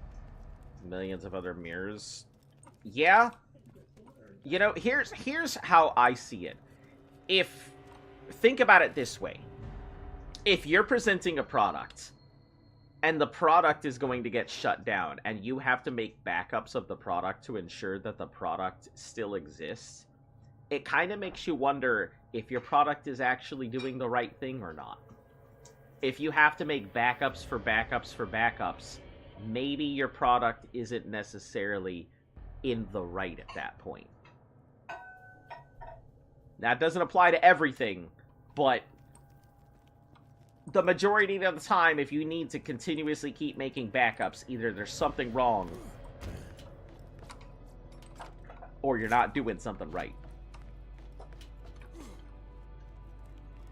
Millions of other mirrors. Yeah. You know, here's how I see it. Think about it this way. If you're presenting a product and the product is going to get shut down, and you have to make backups of the product to ensure that the product still exists, it kind of makes you wonder if your product is actually doing the right thing or not. If you have to make backups for backups for backups, maybe your product isn't necessarily in the right at that point. That doesn't apply to everything, but the majority of the time, if you need to continuously keep making backups, either there's something wrong, or you're not doing something right.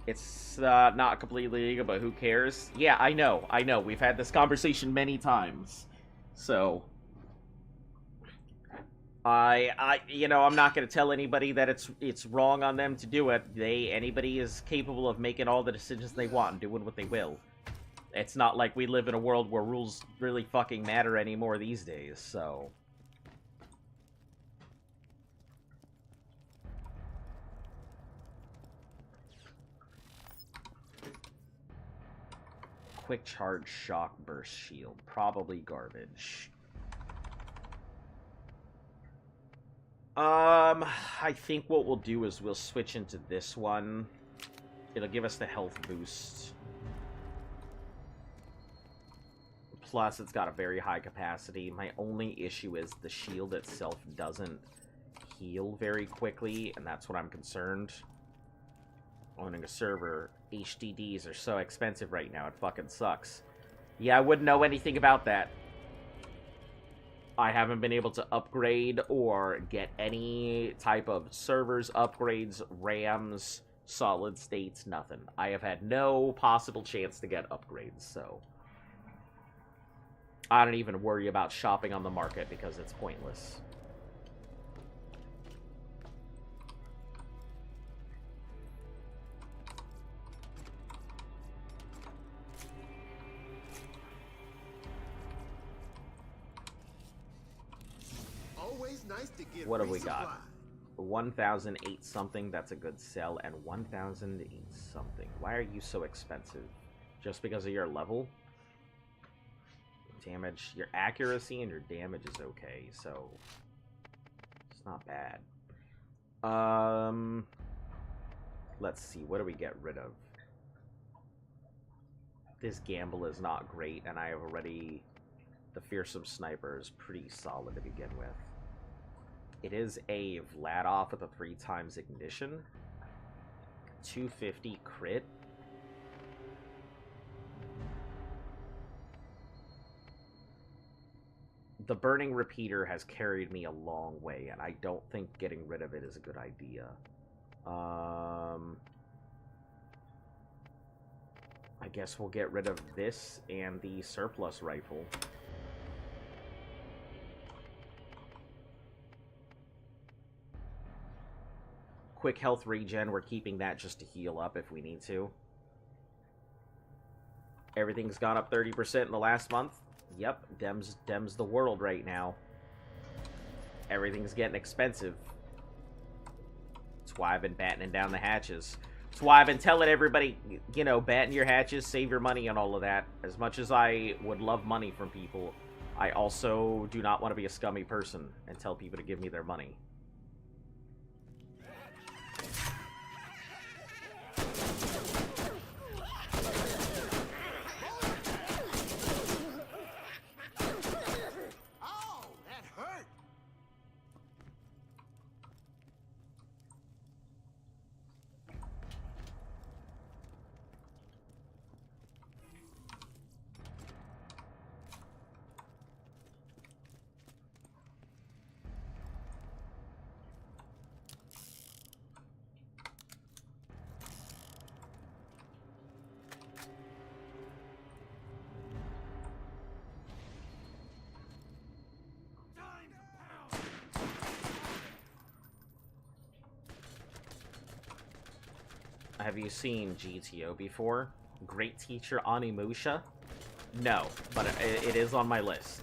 It's not completely legal, but who cares? Yeah, I know. We've had this conversation many times. So, I'm not going to tell anybody that it's wrong on them to do it. Anybody is capable of making all the decisions they want and doing what they will. It's not like we live in a world where rules really fucking matter anymore these days, so... Quick charge shock burst shield. Probably garbage. I think what we'll do is we'll switch into this one. It'll give us the health boost. Plus, it's got a very high capacity. My only issue is the shield itself doesn't heal very quickly, and that's what I'm concerned. Owning a server, HDDs are so expensive right now, it fucking sucks. Yeah, I wouldn't know anything about that. I haven't been able to upgrade or get any type of servers, upgrades, RAMs, solid states, nothing. I have had no possible chance to get upgrades, so... I don't even worry about shopping on the market because it's pointless. Always nice to get What have we resupply. got? 1,008 something, that's a good sell, and 1,008 something. Why are you so expensive? Just because of your level? Damage, your accuracy and your damage is okay, so it's not bad. Let's see, what do we get rid of? This gamble is not great, and I have already... The fearsome sniper is pretty solid to begin with. It is a Vladoff with a 3x ignition. 250 crit. The burning repeater has carried me a long way, and I don't think getting rid of it is a good idea. I guess we'll get rid of this and the surplus rifle. Quick health regen, we're keeping that just to heal up if we need to. Everything's gone up 30% in the last month. Yep, Dem's the world right now. Everything's getting expensive. That's why I've been battening down the hatches. That's why I've been telling everybody, you know, batten your hatches, save your money and all of that. As much as I would love money from people, I also do not want to be a scummy person and tell people to give me their money. Have you seen GTO before? Great teacher Onimusha? No, but it is on my list.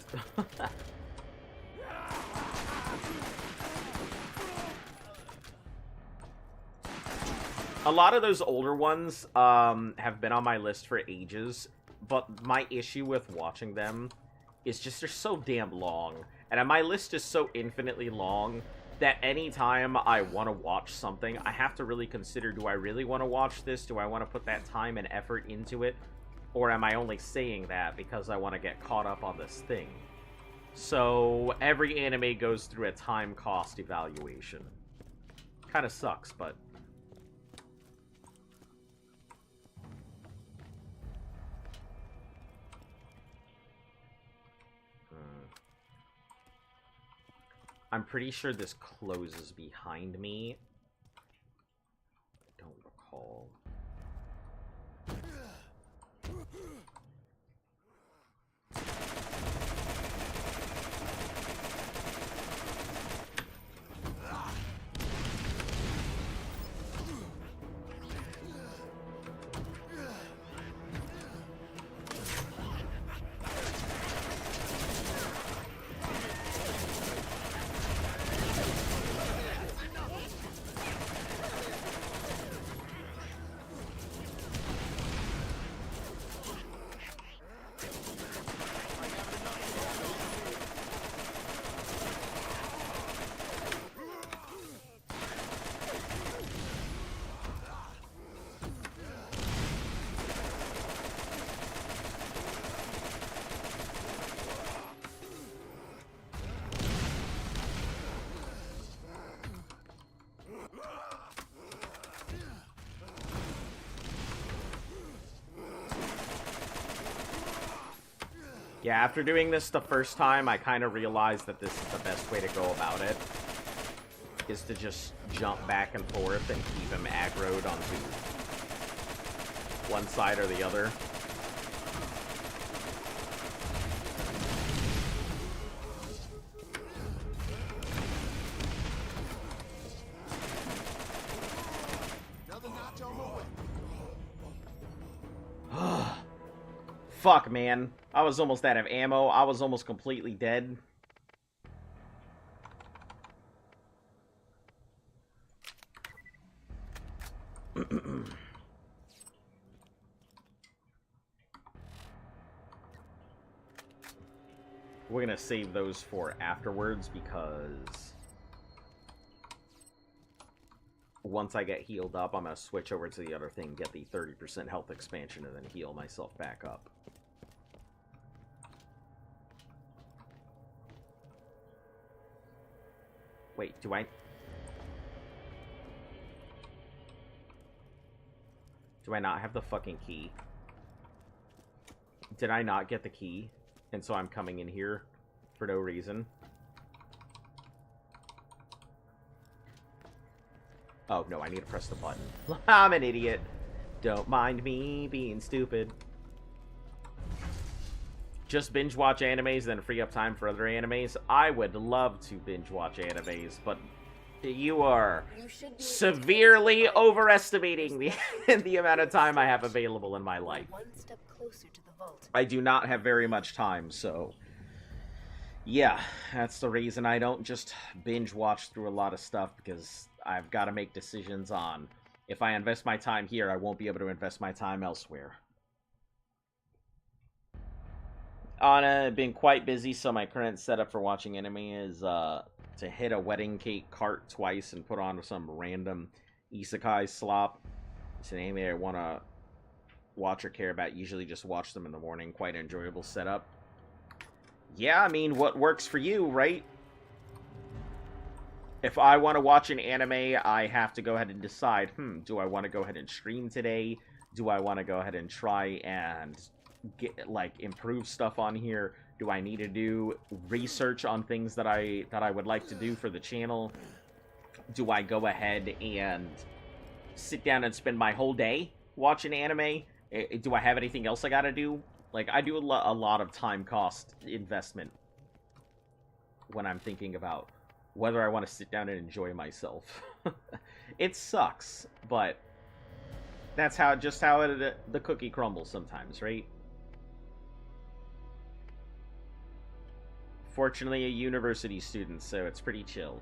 A lot of those older ones have been on my list for ages, but my issue with watching them is just they're so damn long. And my list is so infinitely long that anytime I want to watch something, I have to really consider, do I really want to watch this? Do I want to put that time and effort into it? Or am I only saying that because I want to get caught up on this thing? So every anime goes through a time cost evaluation. Kind of sucks, but... I'm pretty sure this closes behind me. I don't recall. Yeah, after doing this the first time, I kind of realized that this is the best way to go about it. Is to just jump back and forth and keep him aggroed onto one side or the other. Fuck, man. I was almost out of ammo. I was almost completely dead. We're gonna save those for afterwards because once I get healed up, I'm gonna switch over to the other thing, get the 30% health expansion, and then heal myself back up. Wait, do I not have the fucking key? Did I not get the key? And so I'm coming in here for no reason? Oh, no, I need to press the button. I'm an idiot. Don't mind me being stupid. Just binge watch animes, then free up time for other animes? I would love to binge watch animes, but you are severely overestimating the amount of time I have available in my life. One step closer to the vault. I do not have very much time, so yeah, that's the reason I don't just binge watch through a lot of stuff, because I've got to make decisions on if I invest my time here, I won't be able to invest my time elsewhere. I've been quite busy, so my current setup for watching anime is to hit a wedding cake cart twice and put on some random isekai slop. It's an anime I want to watch or care about. Usually just watch them in the morning. Quite enjoyable setup. Yeah, I mean, what works for you, right? If I want to watch an anime, I have to go ahead and decide, do I want to go ahead and stream today? Do I want to go ahead and try and get, like, improve stuff on here? Do I need to do research on things that I would like to do for the channel? Do I go ahead and sit down and spend my whole day watching anime? Do I have anything else I gotta do? Like, I do a lot of time cost investment when I'm thinking about whether I want to sit down and enjoy myself. It sucks, but that's how the cookie crumbles sometimes, right? Fortunately, a university student, so it's pretty chill.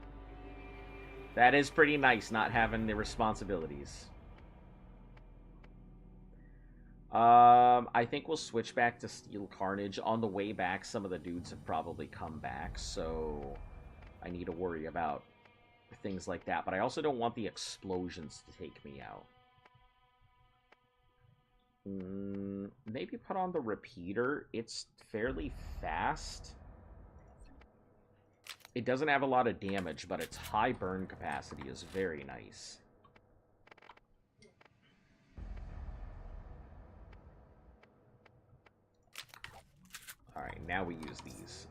That is pretty nice, not having the responsibilities. I think we'll switch back to Steel Carnage. On the way back, some of the dudes have probably come back, so I need to worry about things like that. But I also don't want the explosions to take me out. Maybe put on the repeater. It's fairly fast. It doesn't have a lot of damage, but its high burn capacity is very nice. Alright, now we use these.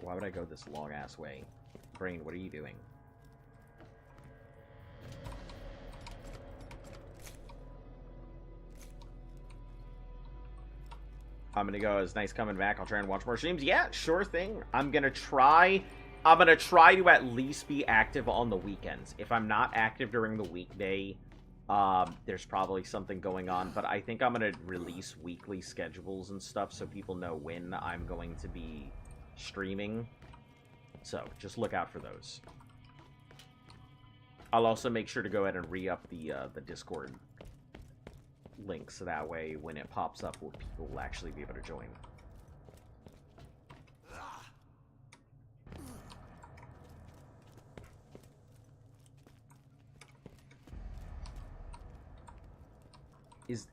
Why would I go this long-ass way? Brain, what are you doing? I'm gonna go, it's nice coming back. I'll try and watch more streams. Yeah, sure thing. I'm gonna try to at least be active on the weekends. If I'm not active during the weekday, there's probably something going on. But I think I'm gonna release weekly schedules and stuff so people know when I'm going to be streaming. So, just look out for those. I'll also make sure to go ahead and re-up the Discord link, so that way when it pops up, people will actually be able to join.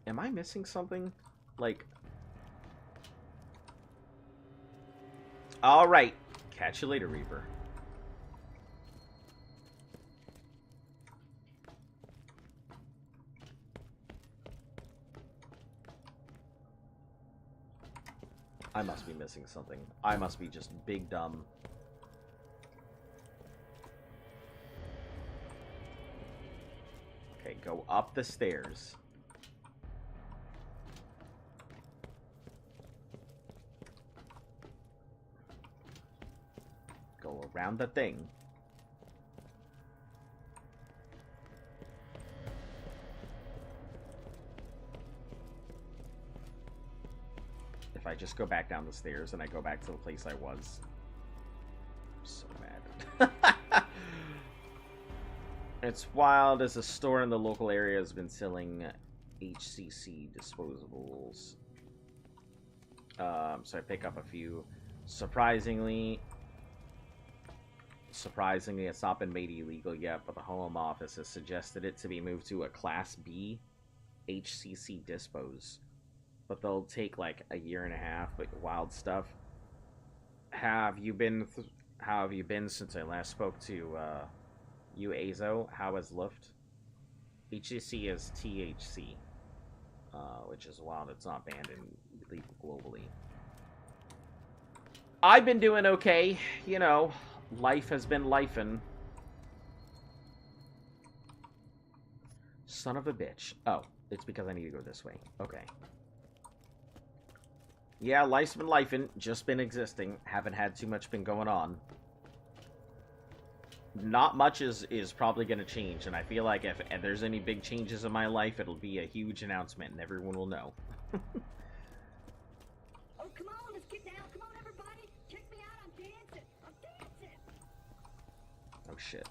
Am I missing something? Like... Alright. Catch you later, Reaper. I must be missing something. I must be just big dumb. Okay, go up the stairs. Go around the thing. If I just go back down the stairs and I go back to the place I was. I'm so mad. It's wild as a store in the local area has been selling HCC disposables. So I pick up a few. Surprisingly, it's not been made illegal yet, but the Home Office has suggested it to be moved to a Class B HCC dispos. But they'll take like a year and a half, like wild stuff. How have you been since I last spoke to you, Azo? How is Luft? HCC is THC, which is wild. It's not banned and legal globally. I've been doing okay, you know. Life has been lifin'. Son of a bitch. Oh, it's because I need to go this way. Okay. Yeah, life's been lifing, just been existing. Haven't had too much been going on. Not much is probably going to change, and I feel like if there's any big changes in my life, it'll be a huge announcement, and everyone will know. Oh, come on, let's get down. Come on, everybody. Check me out. I'm dancing. I'm dancing. Oh, shit.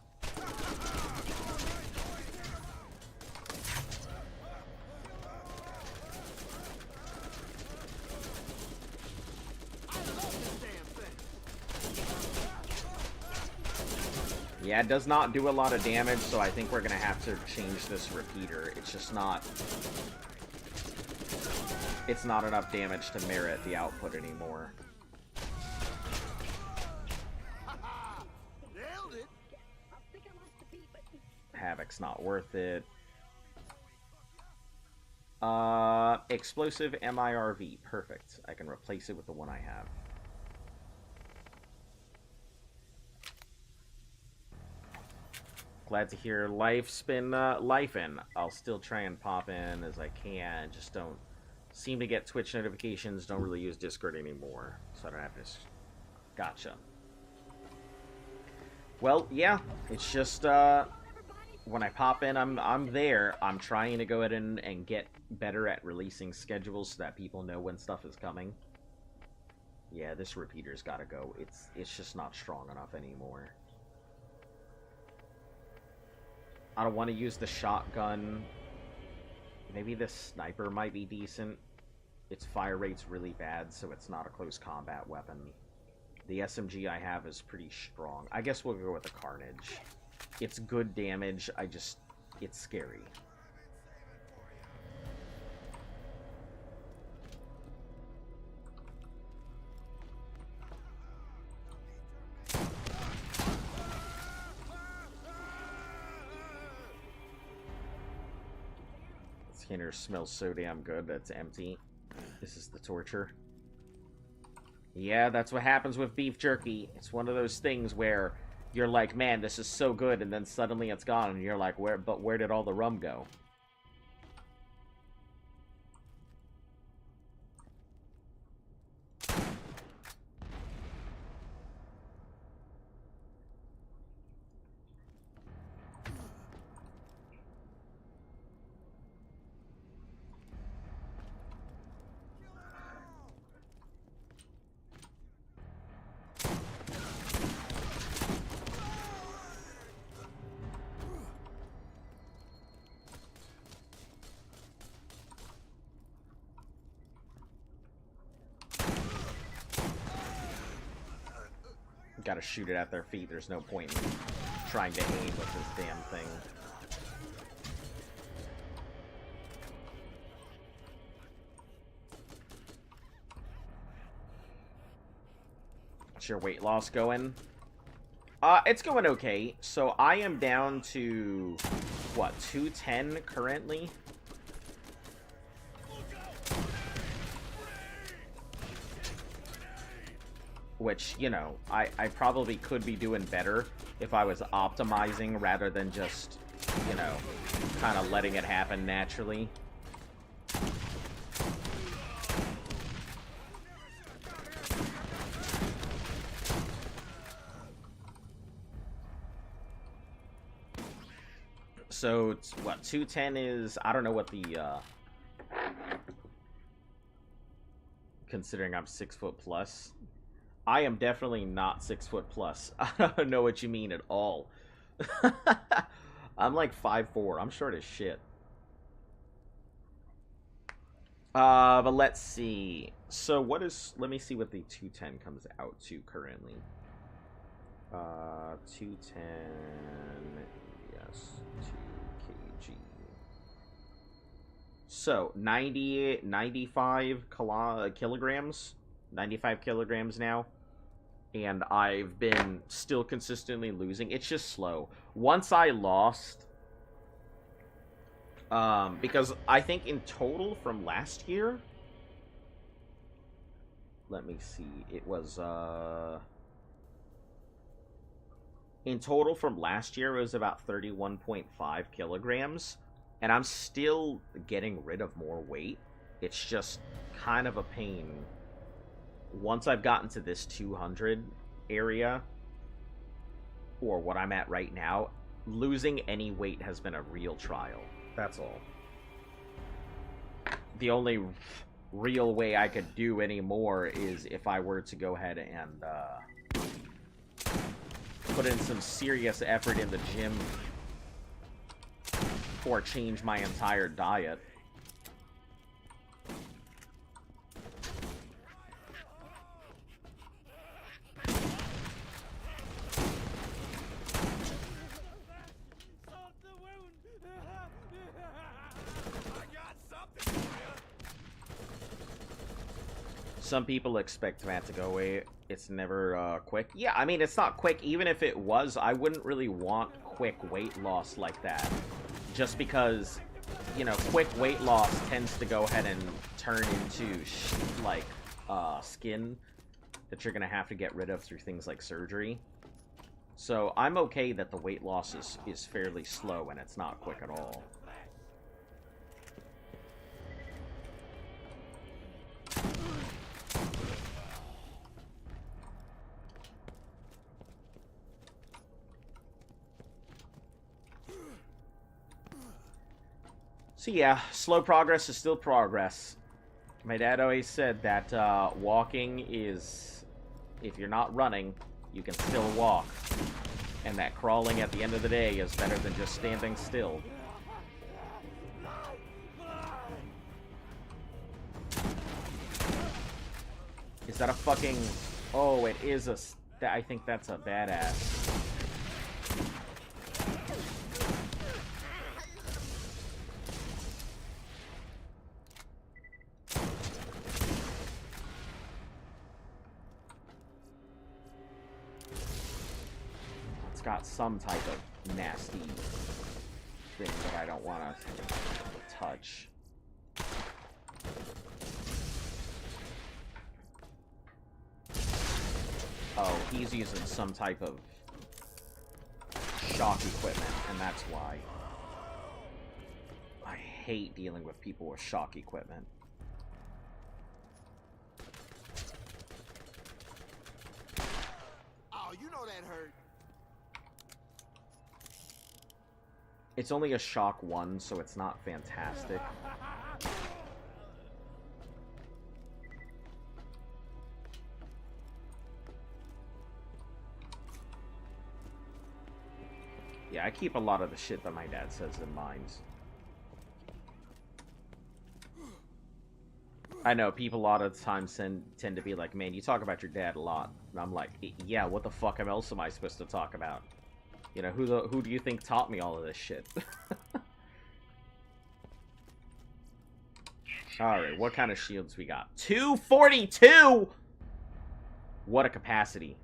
Yeah, it does not do a lot of damage, so I think we're going to have to change this repeater. It's just not... It's not enough damage to merit the output anymore. Nailed it. Havoc's not worth it. Explosive MIRV. Perfect. I can replace it with the one I have. Glad to hear life's been lifing. I'll still try and pop in as I can. Just don't seem to get Twitch notifications. Don't really use Discord anymore, so I don't have to. Gotcha. Well, yeah, it's just when I pop in, I'm there. I'm trying to go ahead and get better at releasing schedules so that people know when stuff is coming. Yeah, this repeater's got to go. It's just not strong enough anymore. I don't want to use the shotgun. Maybe the sniper might be decent. Its fire rate's really bad, so it's not a close combat weapon. The SMG I have is pretty strong. I guess we'll go with the Carnage. It's good damage, it's scary. Skinner smells so damn good that's empty. This is the torture. Yeah, that's what happens with beef jerky. It's one of those things where you're like, man, this is so good, and then suddenly it's gone, and you're like, where did all the rum go? Gotta shoot it at their feet. There's no point in trying to aim with this damn thing. What's your weight loss going? It's going okay. So I am down to, what, 210 currently? Which, you know, I probably could be doing better if I was optimizing rather than just, you know, kind of letting it happen naturally. So, it's, what, 210 is, I don't know what the, considering I'm 6 foot plus. I am definitely not 6 foot plus. I don't know what you mean at all. I'm like 5'4". I'm short as shit. But let's see. So what is... Let me see what the 210 comes out to currently. 210... Yes, 2 kg. So, 95 kilograms. 95 kilograms now. And I've been still consistently losing. It's just slow. Once I lost... because I think in total from last year... Let me see. It was, in total from last year, it was about 31.5 kilograms. And I'm still getting rid of more weight. It's just kind of a pain. Once I've gotten to this 200 area, or what I'm at right now, losing any weight has been a real trial. That's all. The only real way I could do any more is if I were to go ahead and put in some serious effort in the gym or change my entire diet. Some people expect that to go away. It's never quick. Yeah, I mean, it's not quick. Even if it was, I wouldn't really want quick weight loss like that. Just because, you know, quick weight loss tends to go ahead and turn into, skin that you're going to have to get rid of through things like surgery. So I'm okay that the weight loss is fairly slow and it's not quick at all. So yeah, slow progress is still progress. My dad always said that walking is, if you're not running, you can still walk. And that crawling at the end of the day is better than just standing still. Is that a fucking... Oh, it is a... I think that's a badass. It's got some type of nasty thing that I don't want to touch. Oh, he's using some type of shock equipment, and that's why. I hate dealing with people with shock equipment. Oh, you know that hurt. It's only a shock 1, so it's not fantastic. Yeah, I keep a lot of the shit that my dad says in mind. I know, people a lot of the times tend to be like, man, you talk about your dad a lot. And I'm like, yeah, what the fuck else am I supposed to talk about? You know, who do you think taught me all of this shit? Alright, what kind of shields we got? 242! What a capacity.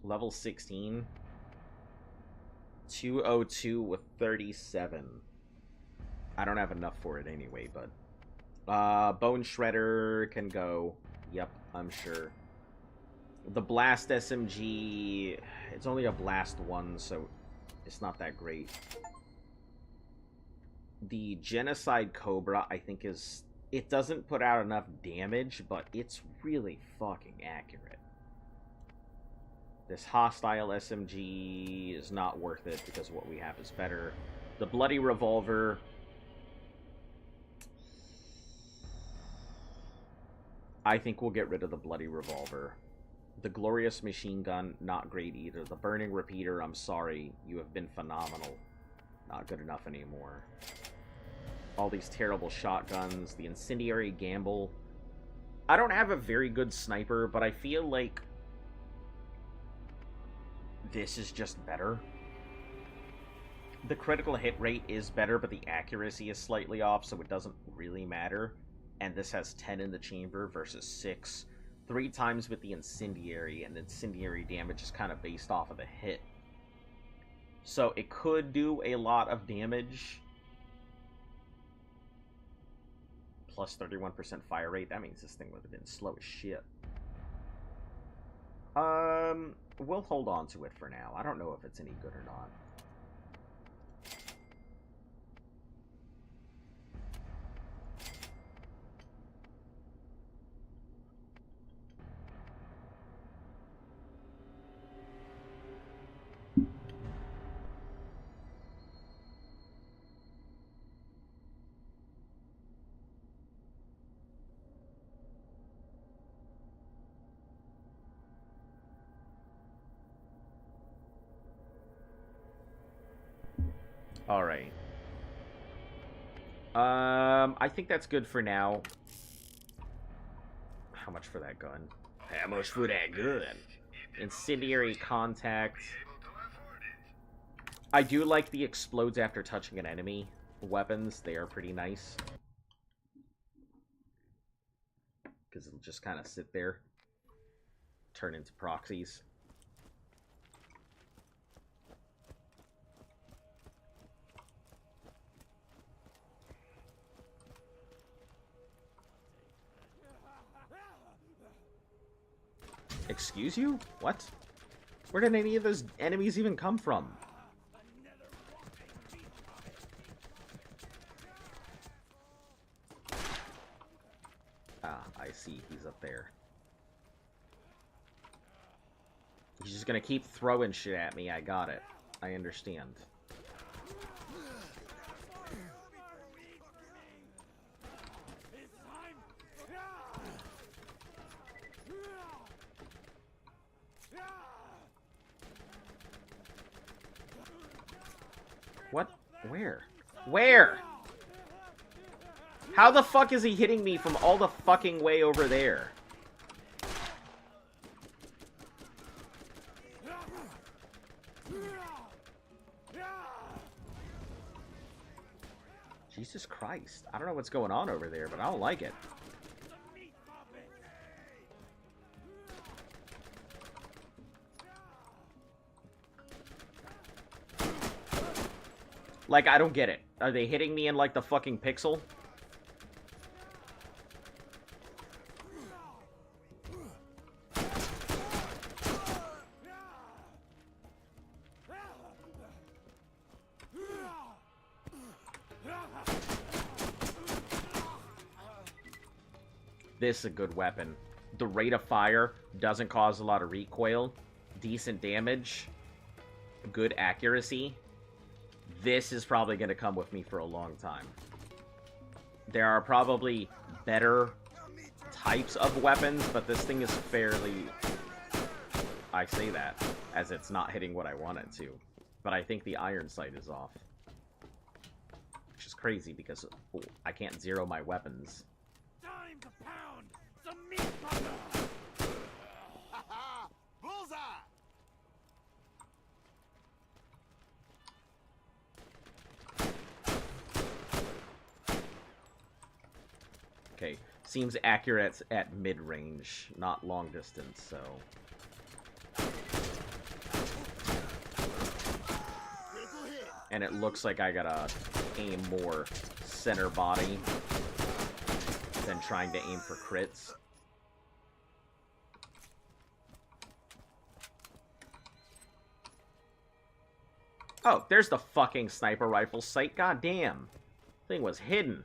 Level 16. 202 with 37. I don't have enough for it anyway, but... Bone Shredder can go. Yep, I'm sure. The Blast SMG... It's only a Blast 1, so it's not that great. The Genocide Cobra, I think, is... It doesn't put out enough damage, but it's really fucking accurate. This Hostile SMG is not worth it, because what we have is better. The Bloody Revolver... I think we'll get rid of the Bloody Revolver. The Glorious Machine Gun, not great either. The Burning Repeater, I'm sorry. You have been phenomenal. Not good enough anymore. All these terrible shotguns. The Incendiary Gamble. I don't have a very good sniper, but I feel like this is just better. The critical hit rate is better, but the accuracy is slightly off, so it doesn't really matter. And this has 10 in the chamber versus 6. 3 times with the Incendiary, and Incendiary damage is kind of based off of the hit. So it could do a lot of damage. Plus 31% fire rate. That means this thing would have been slow as shit. We'll hold on to it for now. I don't know if it's any good or not. Alright. I think that's good for now. How much for that gun? How much for that gun? Incendiary Contact. I do like the explodes after touching an enemy weapons. They are pretty nice. Because it'll just kind of sit there. Turn into proxies. Excuse you? What? Where did any of those enemies even come from? Ah, I see. He's up there. He's just gonna keep throwing shit at me. I got it. I understand. What? Where? Where? How the fuck is he hitting me from all the fucking way over there? Jesus Christ. I don't know what's going on over there, but I don't like it. Like, I don't get it. Are they hitting me in, like, the fucking pixel? This is a good weapon. The rate of fire doesn't cause a lot of recoil. Decent damage. Good accuracy. This is probably going to come with me for a long time. There are probably better types of weapons, but this thing is fairly... I say that as it's not hitting what I want it to. But I think the iron sight is off. Which is crazy because I can't zero my weapons. Time to pound some meat butter. Bullseye. Okay, seems accurate at mid-range, not long distance, so... And it looks like I gotta aim more center body than trying to aim for crits. Oh, there's the fucking sniper rifle sight. God damn. Thing was hidden.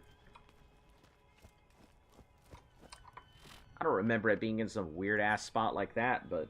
I don't remember it being in some weird-ass spot like that, but...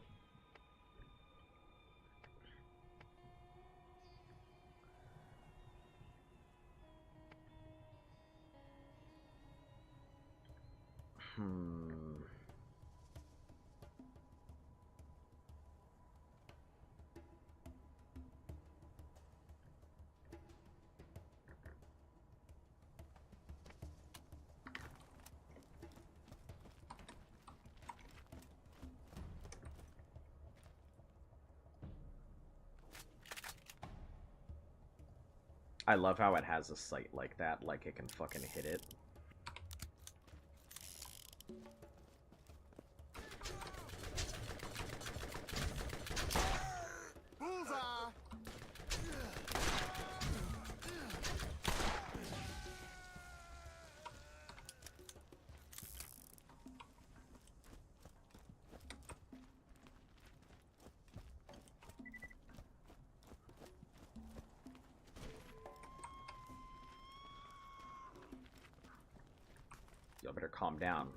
I love how it has a sight like that, like it can fucking hit it. Y'all better calm down.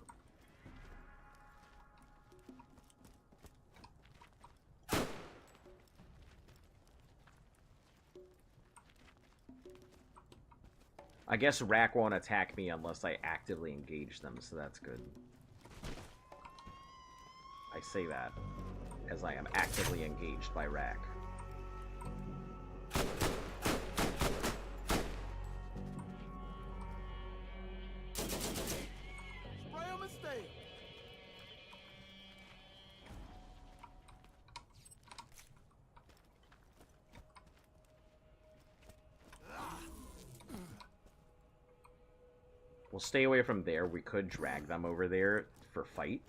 I guess Rack won't attack me unless I actively engage them, so that's good. I say that as I am actively engaged by Rack. We'll stay away from there. We could drag them over there for fight.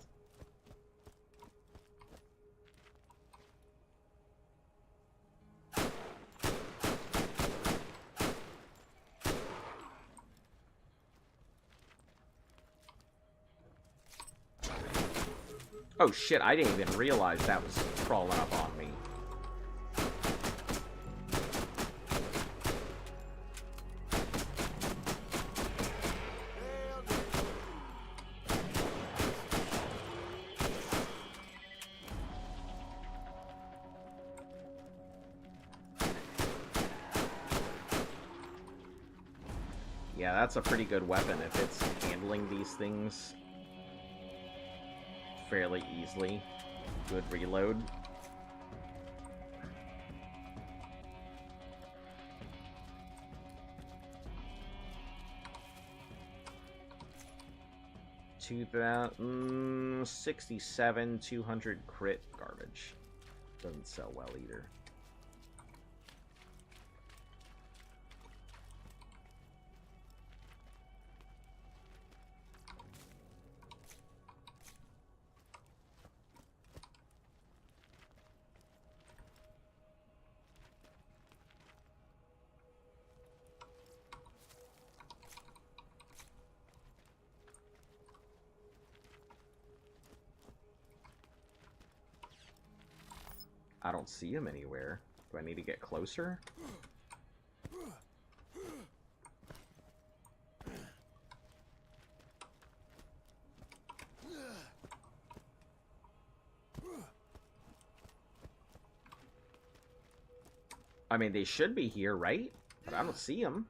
Oh shit, I didn't even realize that was crawling up on me. Yeah, that's a pretty good weapon if it's handling these things fairly easily. Good reload. $67, 200 crit garbage. Doesn't sell well either. I don't see him anywhere. Do I need to get closer? I mean, they should be here, right? But I don't see them.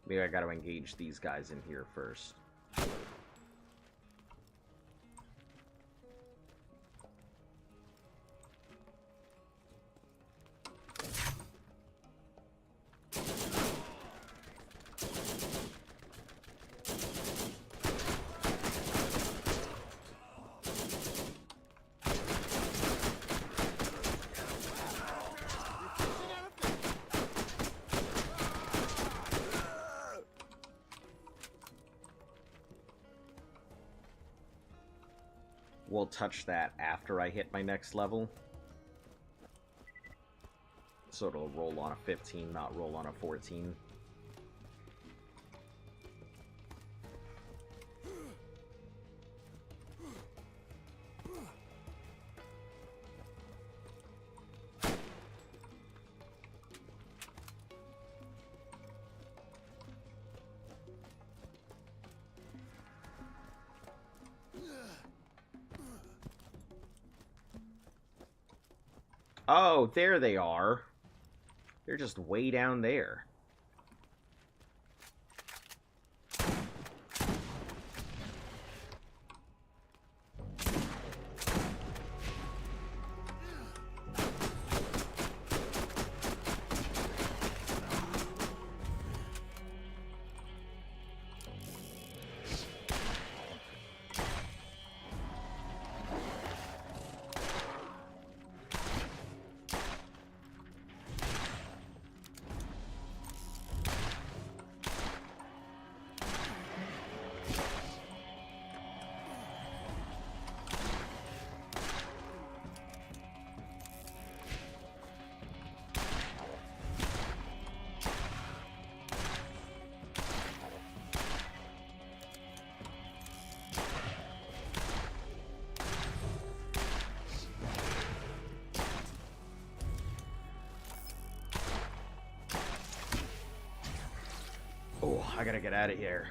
Maybe I gotta engage these guys in here first. We'll touch that after I hit my next level. So it'll roll on a 15, not roll on a 14. Oh, there they are. They're just way down there. Oh, I gotta get out of here.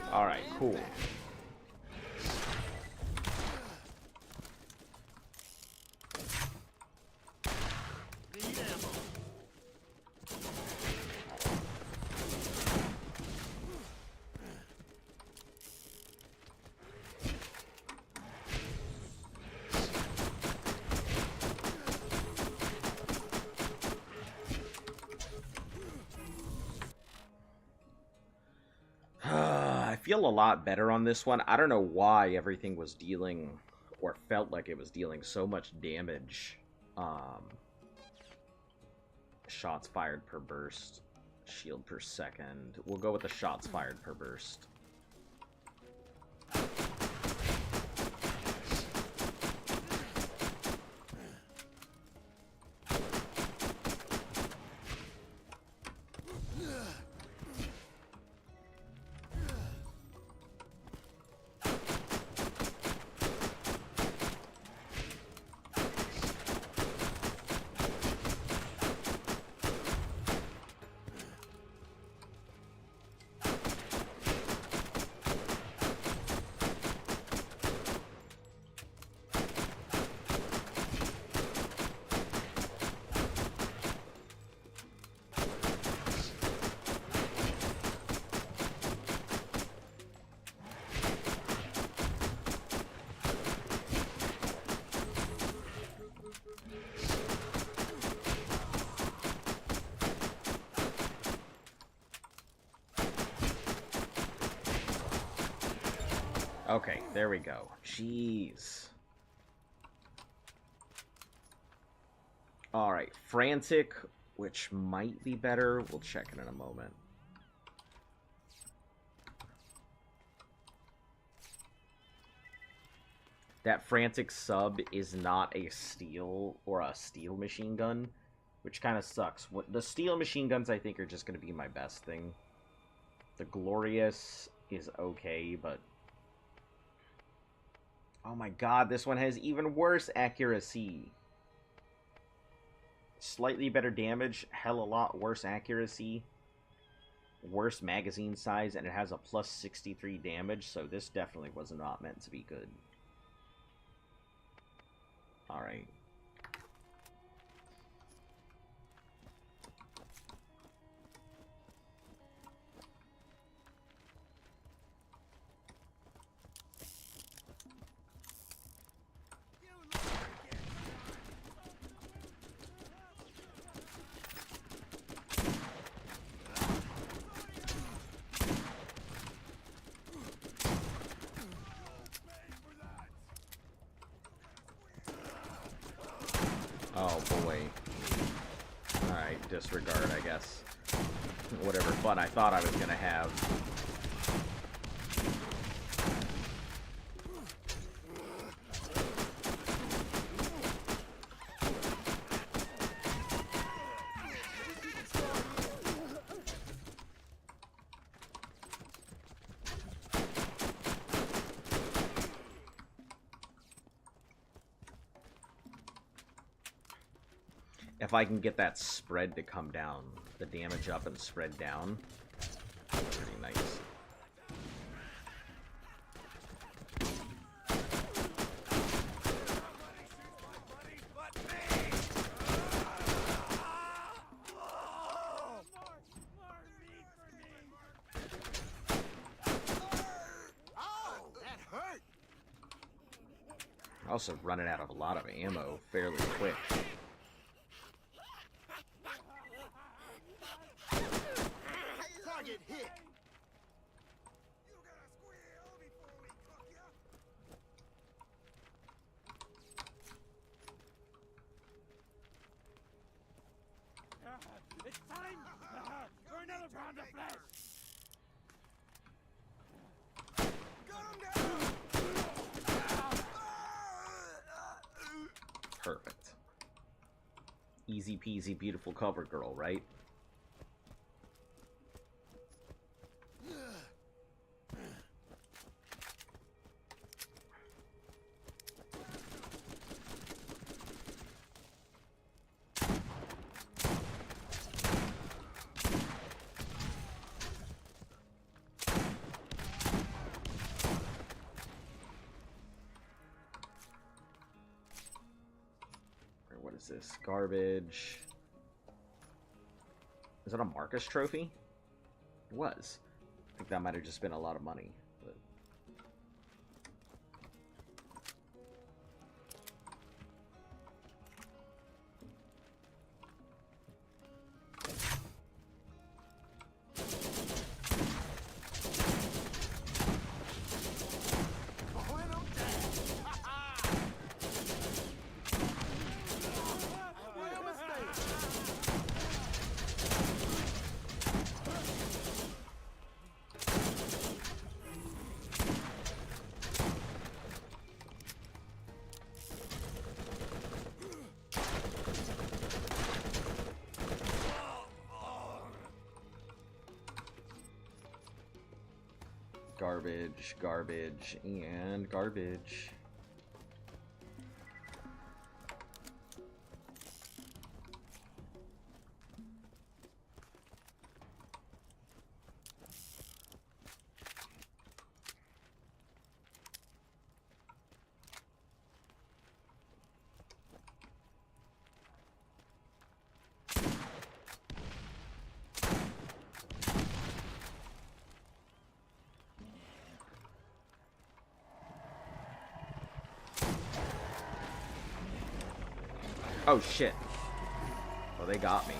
Alright, cool. I feel a lot better on this one. I don't know why everything was dealing, or felt like it was dealing so much damage. Shots fired per burst, shield per second. We'll go with the shots fired per burst. Okay, there we go. Jeez. Alright, Frantic, which might be better. We'll check it in a moment. That Frantic sub is not a steel or a steel machine gun, which kind of sucks. The steel machine guns, I think, are just going to be my best thing. The Glorious is okay, but... Oh my god, this one has even worse accuracy. Slightly better damage, hell a lot worse accuracy, worse magazine size, and it has a plus 63 damage, so this definitely was not meant to be good. Alright. Oh boy. Alright, disregard, I guess. Whatever fun I thought I was gonna have. If I can get that spread to come down, the damage up and spread down, pretty nice. Also running out of a lot of ammo fairly quick. Target hit. It's time for another pound of flesh. Perfect. Easy peasy, beautiful cover girl, right? What is this? Garbage. Is that a Marcus trophy? It was. I think that might have just been a lot of money. But... garbage, garbage, and garbage. Oh shit. Oh, they got me.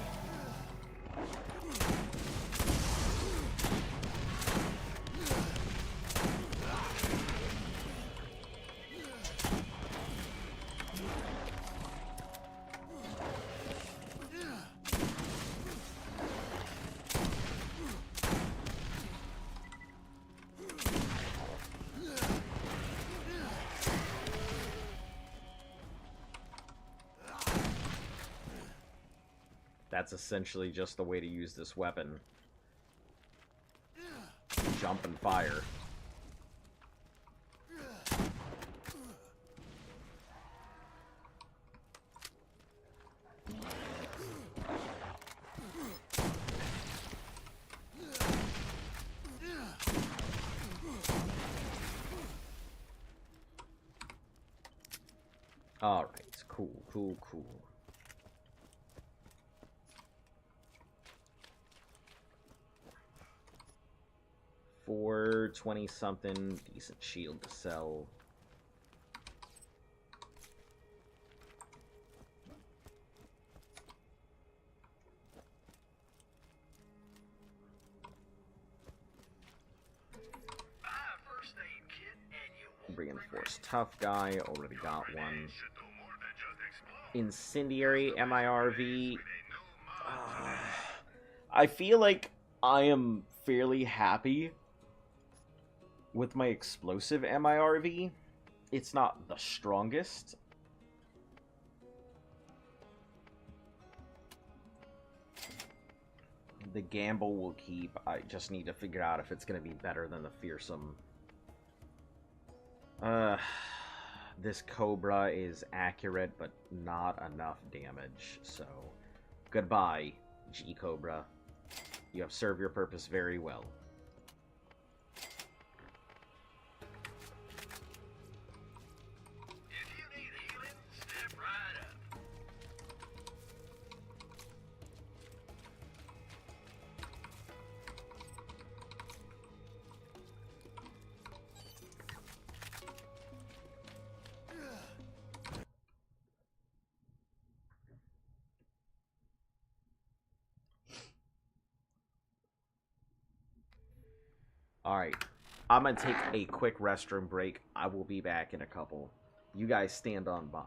That's essentially just the way to use this weapon. Jump and fire. Alright, cool, cool, cool. 420 something, decent shield to sell. Reinforced tough guy, already got one. Incendiary MIRV. I feel like I am fairly happy with my explosive MIRV. It's not the strongest. The gamble will keep. I just need to figure out if it's going to be better than the fearsome. This Cobra is accurate, but not enough damage. So, goodbye, G Cobra. You have served your purpose very well. If you need healing, step right up. Alright, I'm gonna take a quick restroom break. I will be back in a couple. You guys stand on by.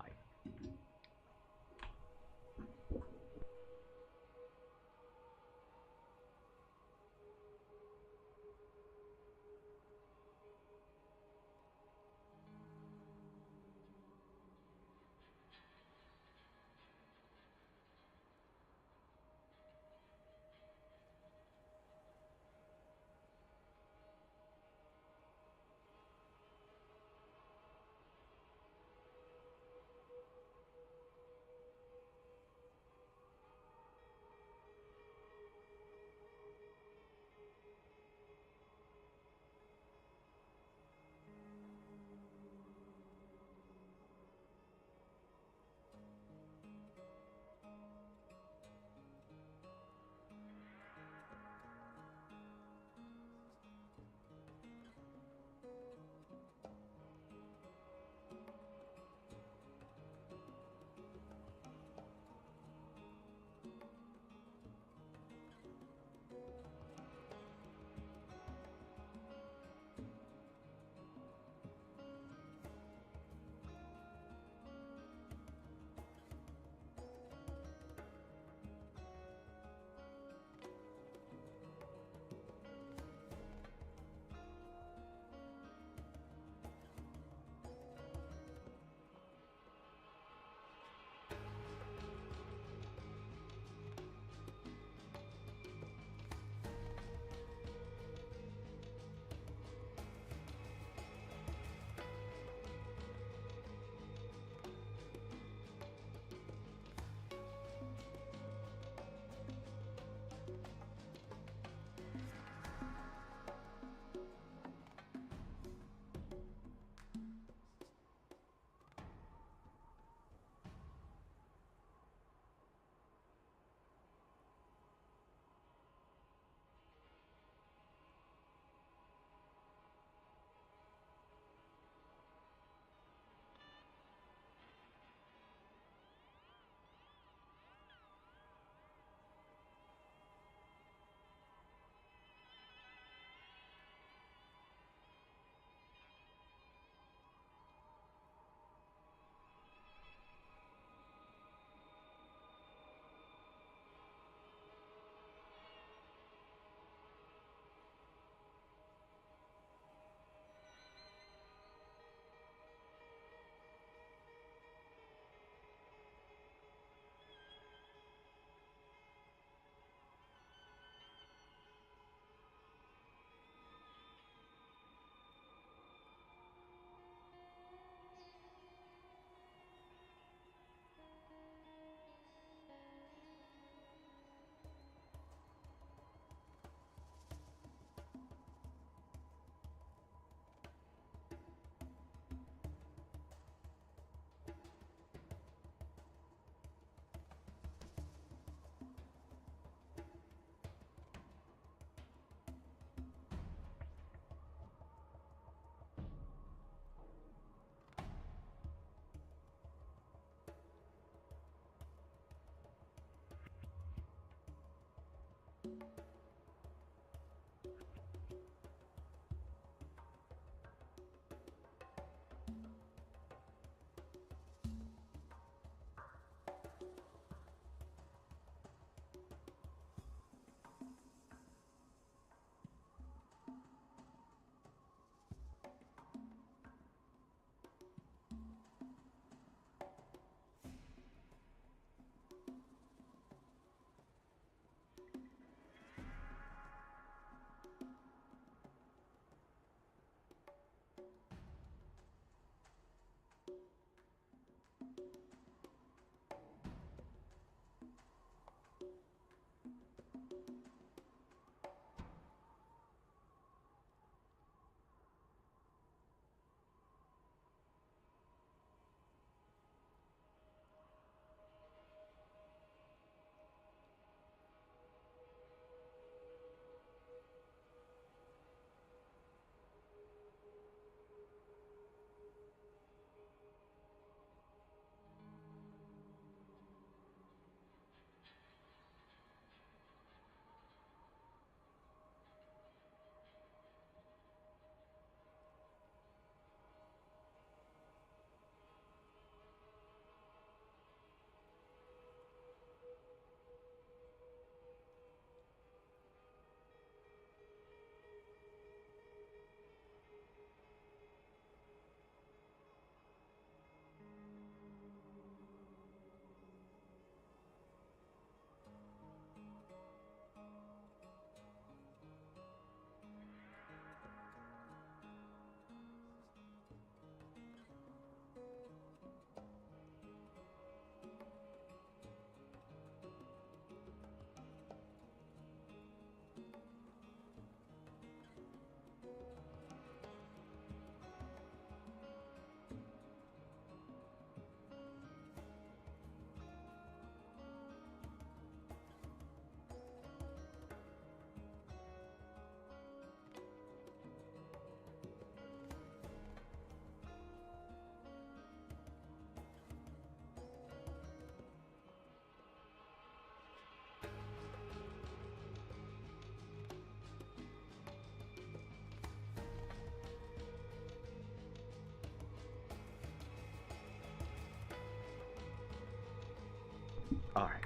Alright,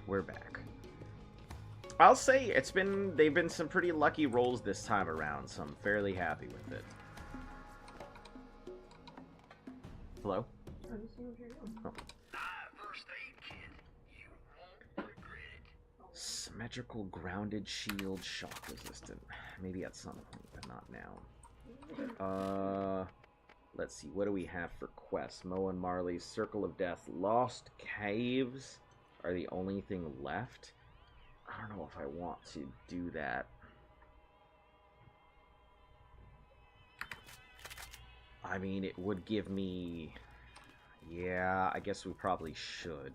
we're back. I'll say they've been some pretty lucky rolls this time around, so I'm fairly happy with it. Hello? Oh. First aid kit. You won't regret it. Symmetrical grounded shield, shock resistant. Maybe at some point, but not now. Let's see, what do we have for quests? Mo and Marley's Circle of Death. Lost Caves are the only thing left. I don't know if I want to do that. I mean, it would give me... Yeah, I guess we probably should.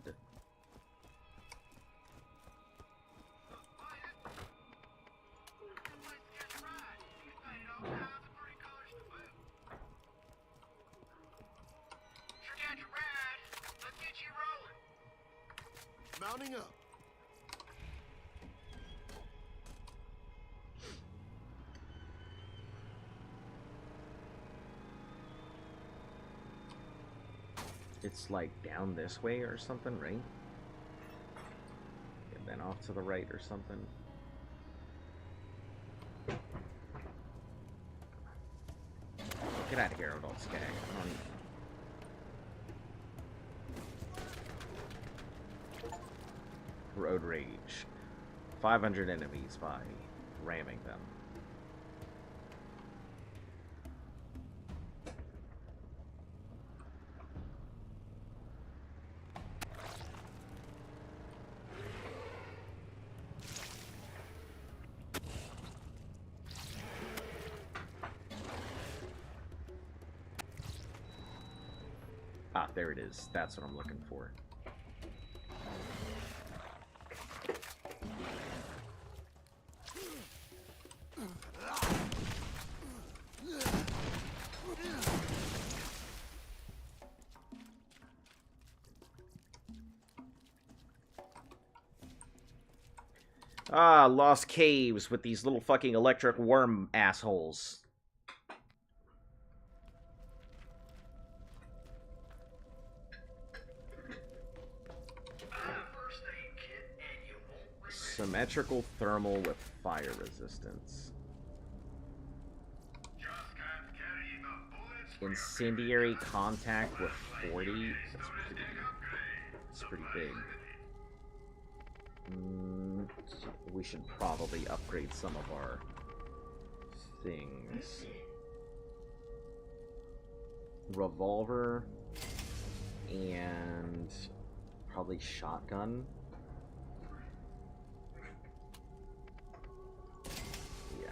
Mounting up. It's like down this way or something, right? And then off to the right or something. Get out of here, adult skag. I don't even... Road Rage. 500 enemies by ramming them. Ah, there it is. That's what I'm looking for. Ah, lost caves with these little fucking electric worm assholes. First aid kit, and you won't regret it. Symmetrical thermal with fire resistance. Just can't carry the bullets for your Incendiary favorite gun. contact with Like 40. you That's noticed pretty, an upgrade. that's pretty Supply big. limited. We should probably upgrade some of our things. Revolver and probably shotgun. Yeah.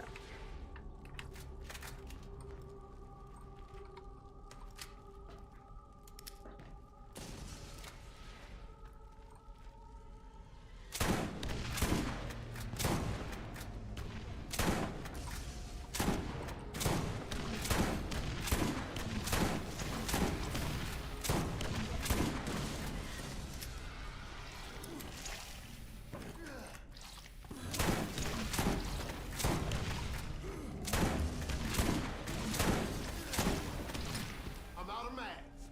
I'm out of mags.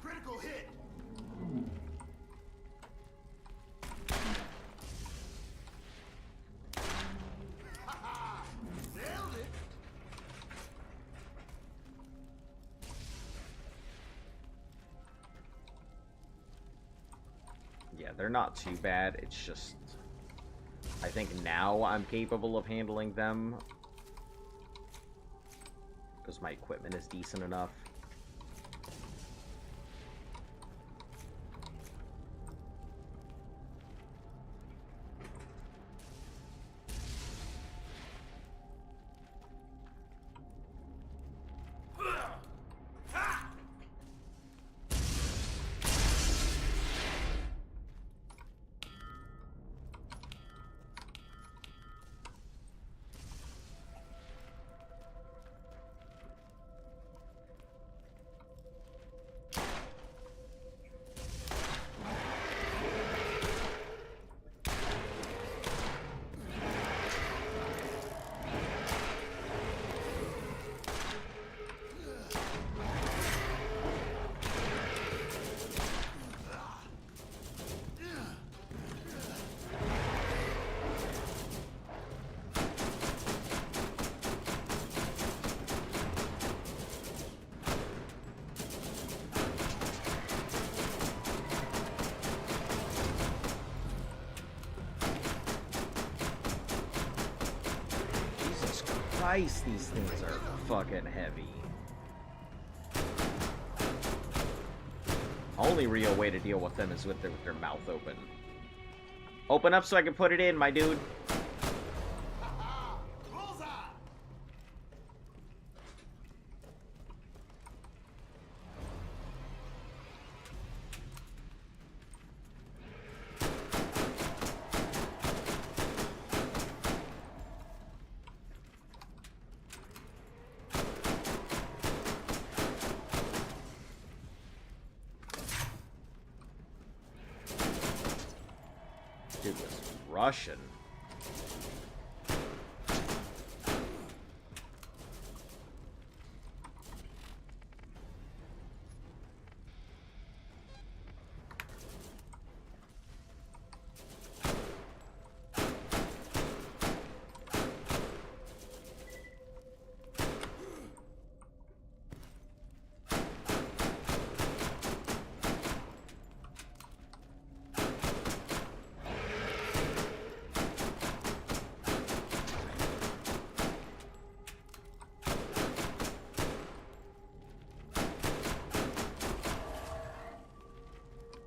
Critical hit. Nailed it. Yeah, they're not too bad. It's just, I think now I'm capable of handling them because my equipment is decent enough. Jesus Christ, these things are fucking heavy. Only real way to deal with them is with their mouth open. Open up so I can put it in, my dude. Bullseye. Dude was Russian.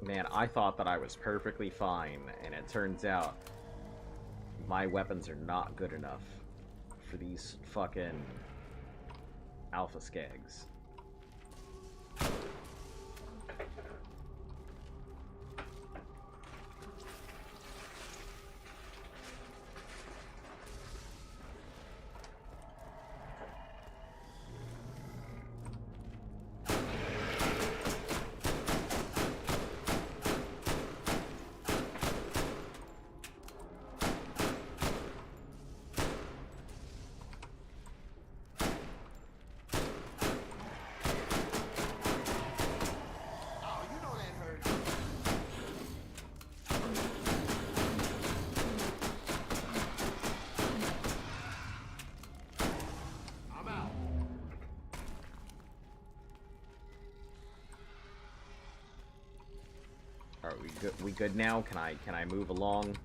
Man, I thought that I was perfectly fine, and it turns out my weapons are not good enough for these fucking alpha skags. We good now? Can I move along?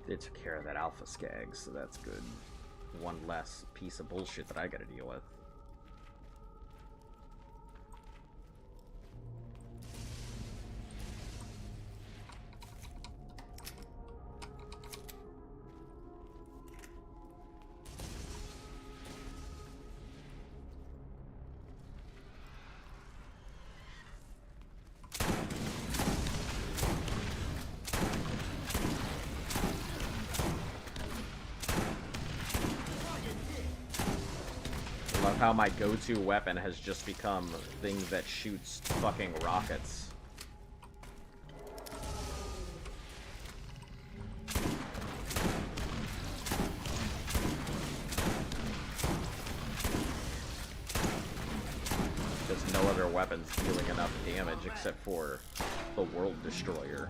They took care of that alpha skag, so that's good. One less piece of bullshit that I gotta deal with. How my go-to weapon has just become things that shoots fucking rockets. Because no other weapon's dealing enough damage except for the World Destroyer.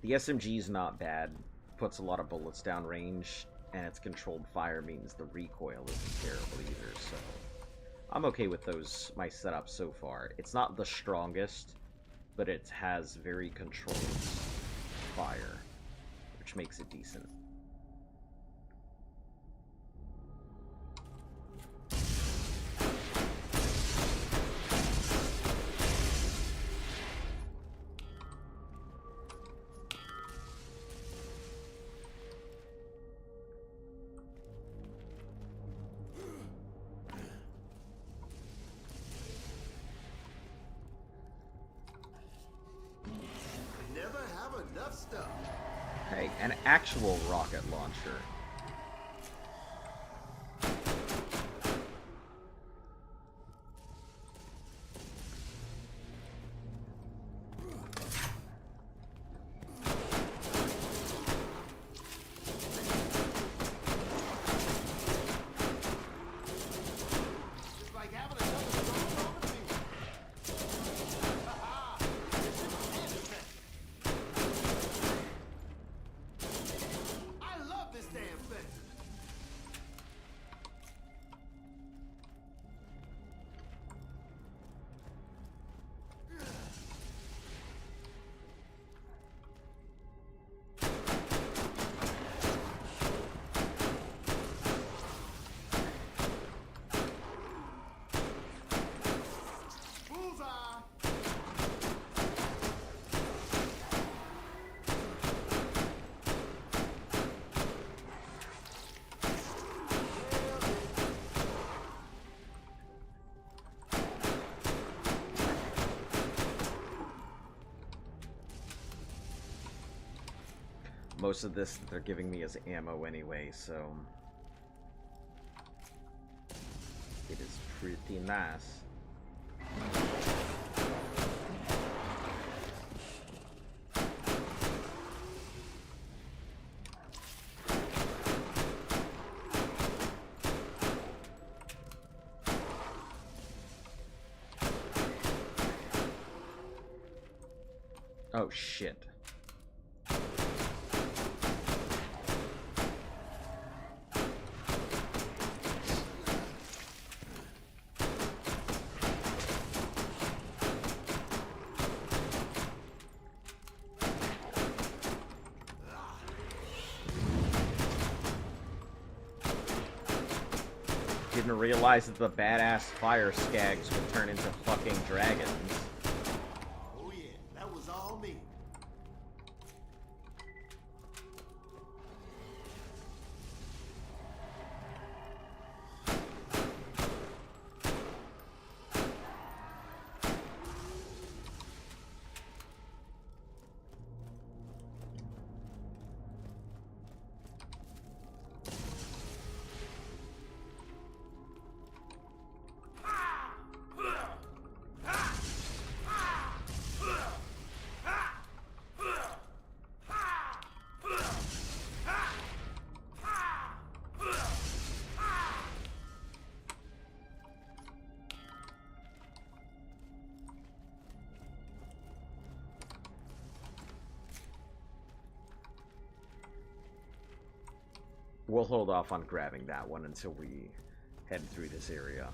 The SMG's not bad, puts a lot of bullets down range, and its controlled fire means the recoil isn't terrible either, so I'm okay with those, my setup so far. It's not the strongest, but it has very controlled fire, which makes it decent. Hey, an actual rocket launcher. I love this damn Most of this that they're giving me is ammo anyway, so it is pretty nice. Oh shit. Didn't realize that the badass fire skags would turn into fucking dragons. Oh yeah, that was all me. We'll hold off on grabbing that one until we head through this area.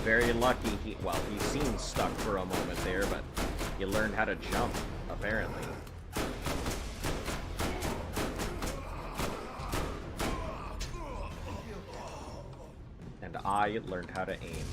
Very lucky he seemed stuck for a moment there, but he learned how to jump, apparently. And I learned how to aim.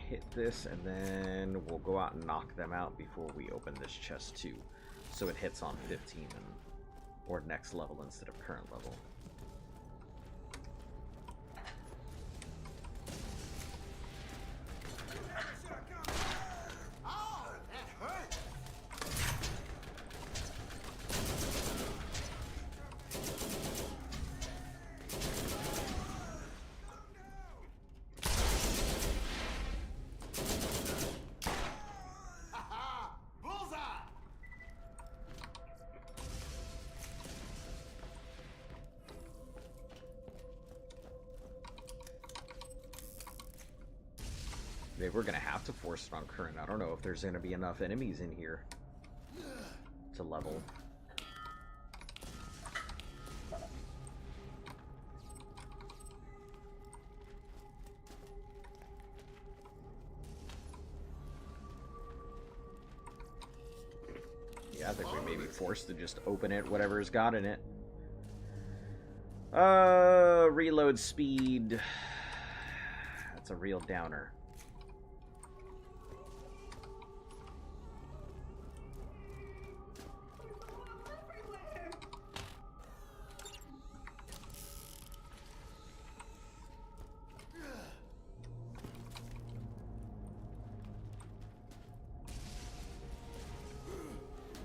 hit this, and then we'll go out and knock them out before we open this chest too. So it hits on 15 and, or next level instead of current level. We're gonna have to force it on current. I don't know if there's gonna be enough enemies in here to level. Yeah, I think we may be forced to just open it, whatever's got in it. Reload speed. That's a real downer.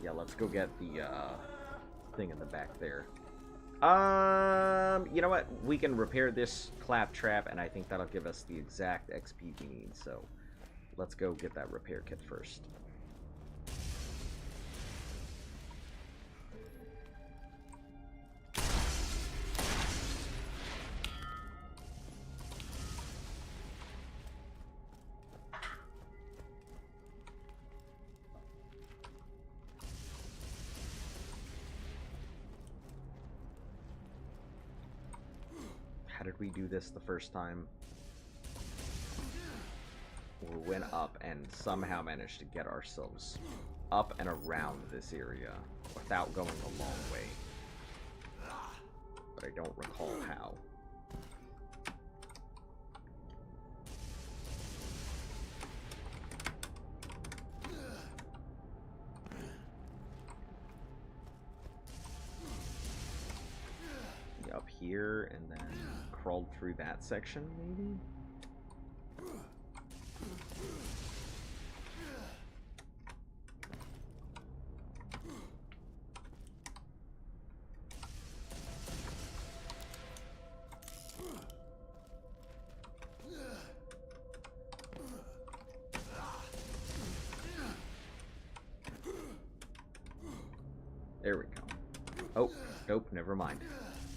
Yeah, let's go get the thing in the back there. You know what? We can repair this claptrap, and I think that'll give us the exact XP we need. So let's go get that repair kit first. How did we do this the first time? We went up and somehow managed to get ourselves up and around this area without going a long way. But I don't recall how. Up here and then crawled through that section, maybe? There we go. Oh, nope, never mind.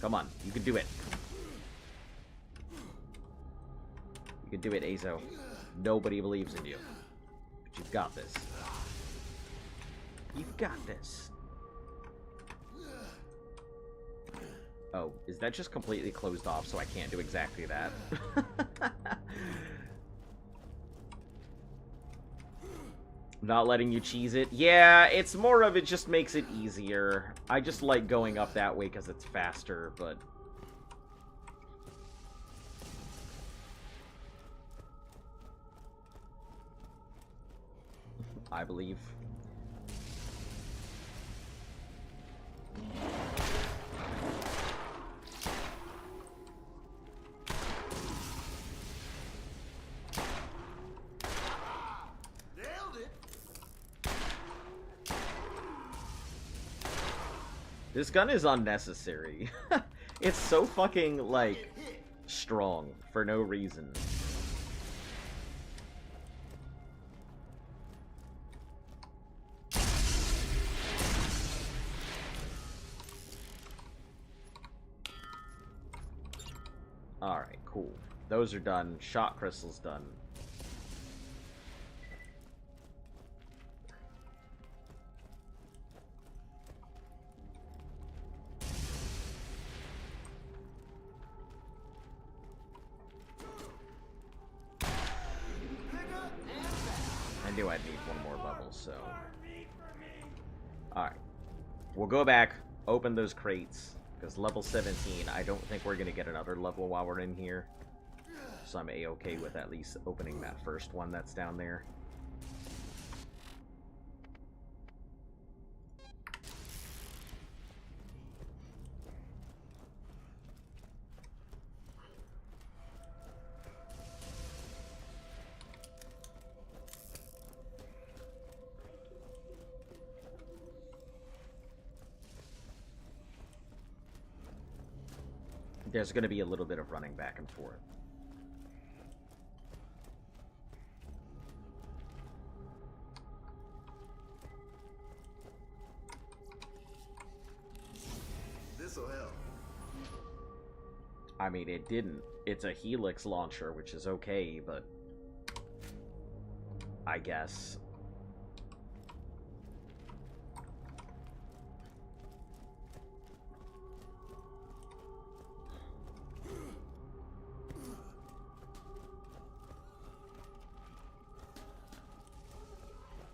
Come on, you can do it. You can do it, Azo. Nobody believes in you. But you've got this. You've got this. Oh, is that just completely closed off so I can't do exactly that? Not letting you cheese it? Yeah, it's more of it just makes it easier. I just like going up that way because it's faster, but... I believe. This gun is unnecessary. It's so fucking, like, strong for no reason. Alright, cool. Those are done. Shot crystal's done. I knew I'd need one more level, so... Alright. We'll go back, open those crates, because level 17, I don't think we're going to get another level while we're in here. so I'm a-okay with at least opening that first one that's down there. There's going to be a little bit of running back and forth. This'll help. I mean, it didn't. It's a Helix launcher, which is okay, but I guess.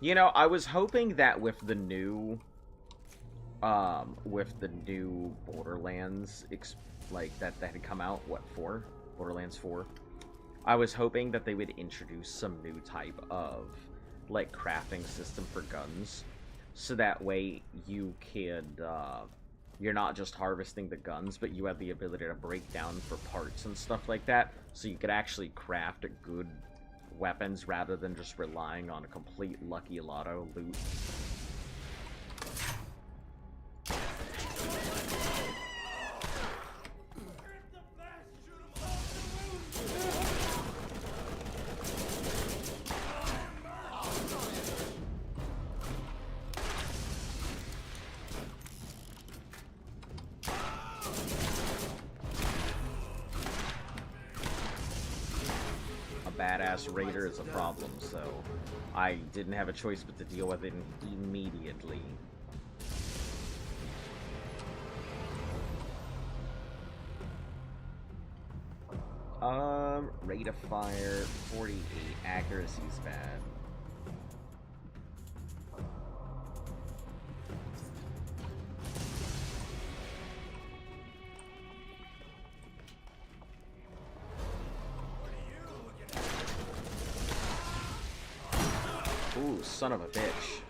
You know, I was hoping that with the new Borderlands, like, that had come out, what, 4? Borderlands 4? I was hoping that they would introduce some new type of, like, crafting system for guns, so that way you could, you're not just harvesting the guns, but you have the ability to break down for parts and stuff like that, so you could actually craft good weapons rather than just relying on a complete lucky lotto loot. Badass raider is a problem, so I didn't have a choice but to deal with it immediately. Rate of fire 48, accuracy's bad. Ooh, son of a bitch.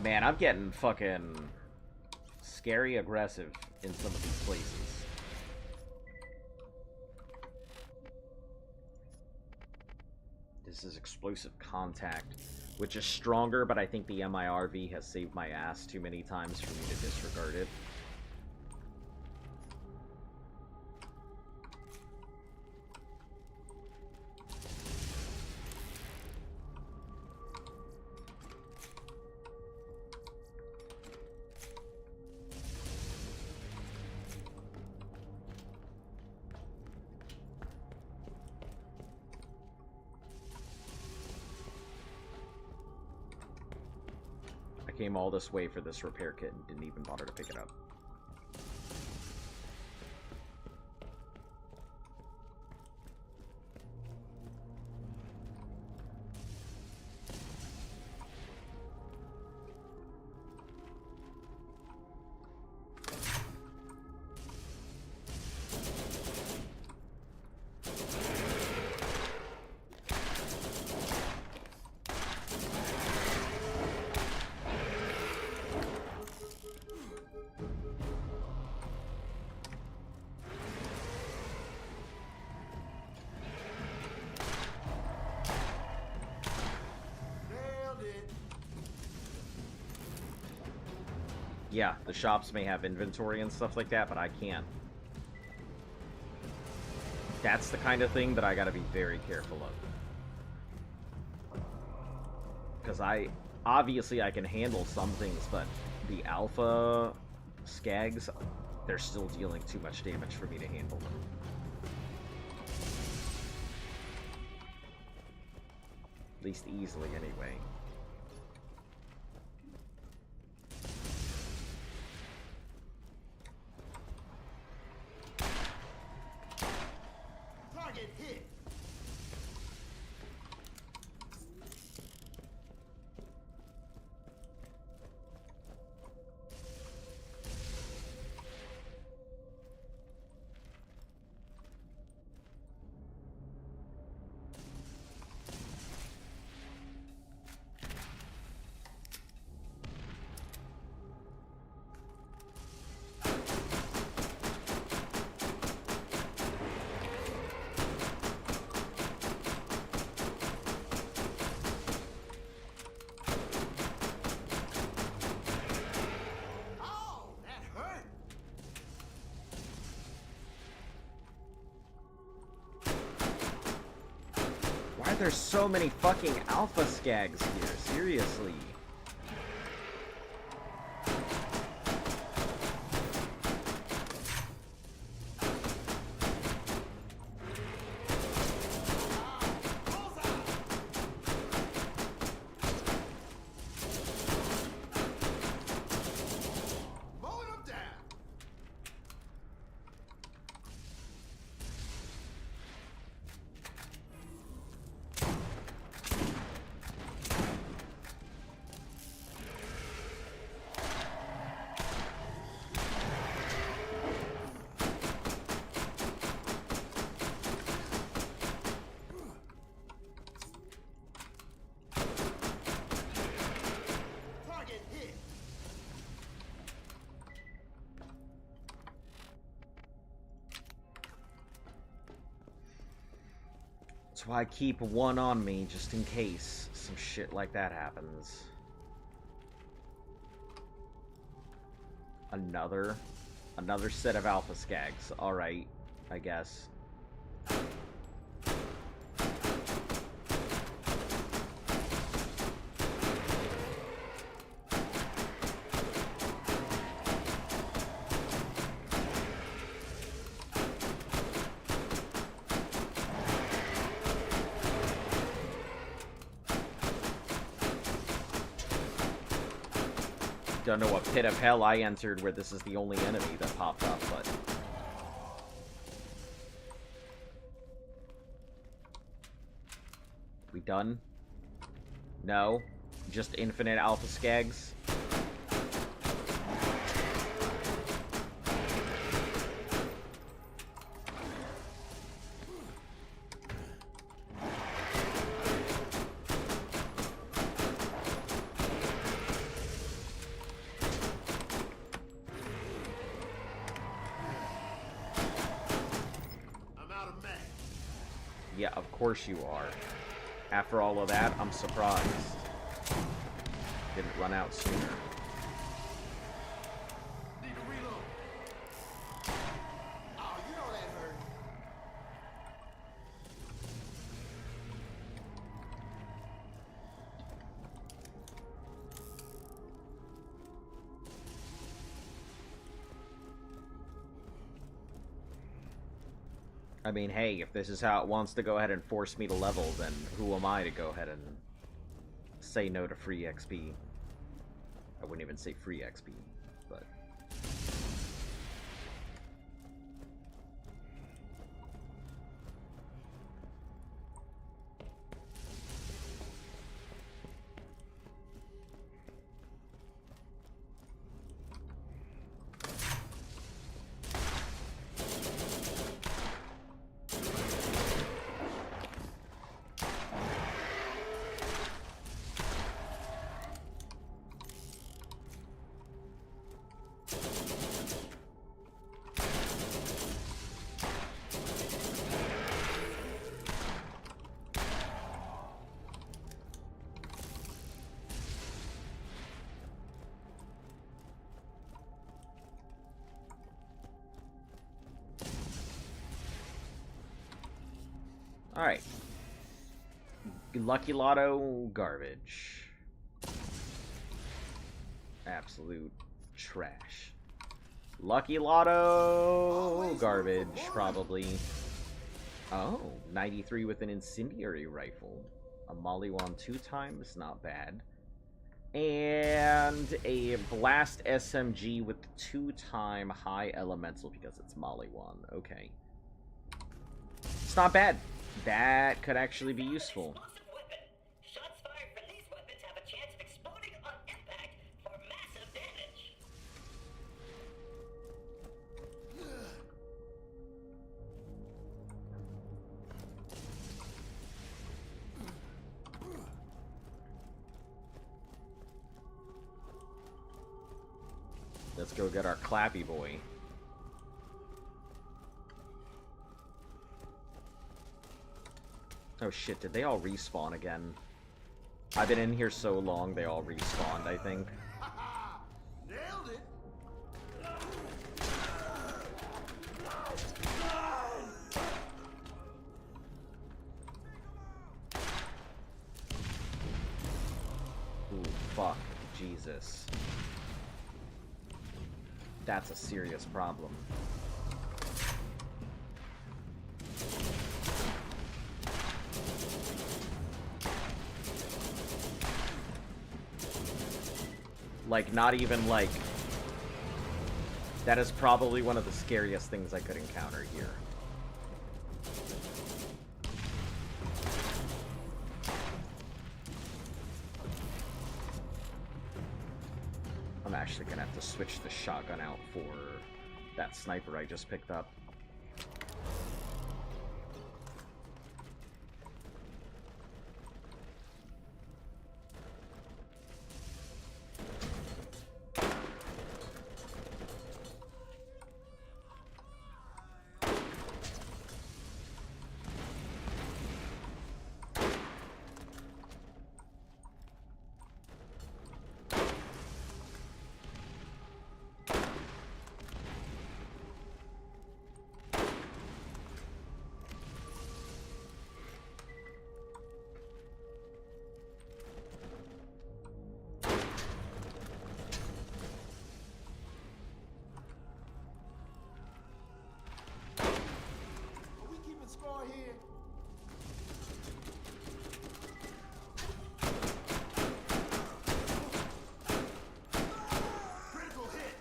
Man, I'm getting fucking scary aggressive in some of these places. This is explosive contact, which is stronger, but I think the MIRV has saved my ass too many times for me to disregard it. Came all this way for this repair kit and didn't even bother to pick it up. yeah, the shops may have inventory and stuff like that, but I can't. That's the kind of thing that I gotta be very careful of. Because obviously I can handle some things, but the alpha skags, they're still dealing too much damage for me to handle them. At least easily, anyway. Target hit. There's so many fucking alpha skags here, seriously. That's why I keep one on me, just in case some shit like that happens. Another set of alpha skags. Alright, I guess. Don't know what pit of hell I entered where this is the only enemy that popped up, but... We done? No? Just infinite alpha skags? Yeah, of course you are. After all of that, I'm surprised. Didn't run out sooner. Need to reload. Oh, you know that hurt. I mean, hey, if this is how it wants to go ahead and force me to level, then who am I to go ahead and say no to free XP? I wouldn't even say free XP, but... Alright. Lucky Lotto, garbage. Absolute trash. Lucky Lotto, garbage, probably. Oh, 93 with an incendiary rifle. A Molly wand 2 times, not bad. And a blast SMG with 2-time high elemental because it's Molly wand. Okay. It's not bad. That could actually be useful. Shots fired from these weapons have a chance of exploding on impact for massive damage. Let's go get our Clappy Boy. Oh shit, did they all respawn again? I've been in here so long, they all respawned, I think. Nailed it. Ooh, fuck. Jesus. That's a serious problem. Like, not even, like... That is probably one of the scariest things I could encounter here. I'm actually gonna have to switch the shotgun out for that sniper I just picked up. Are we keeping score here? Critical hit.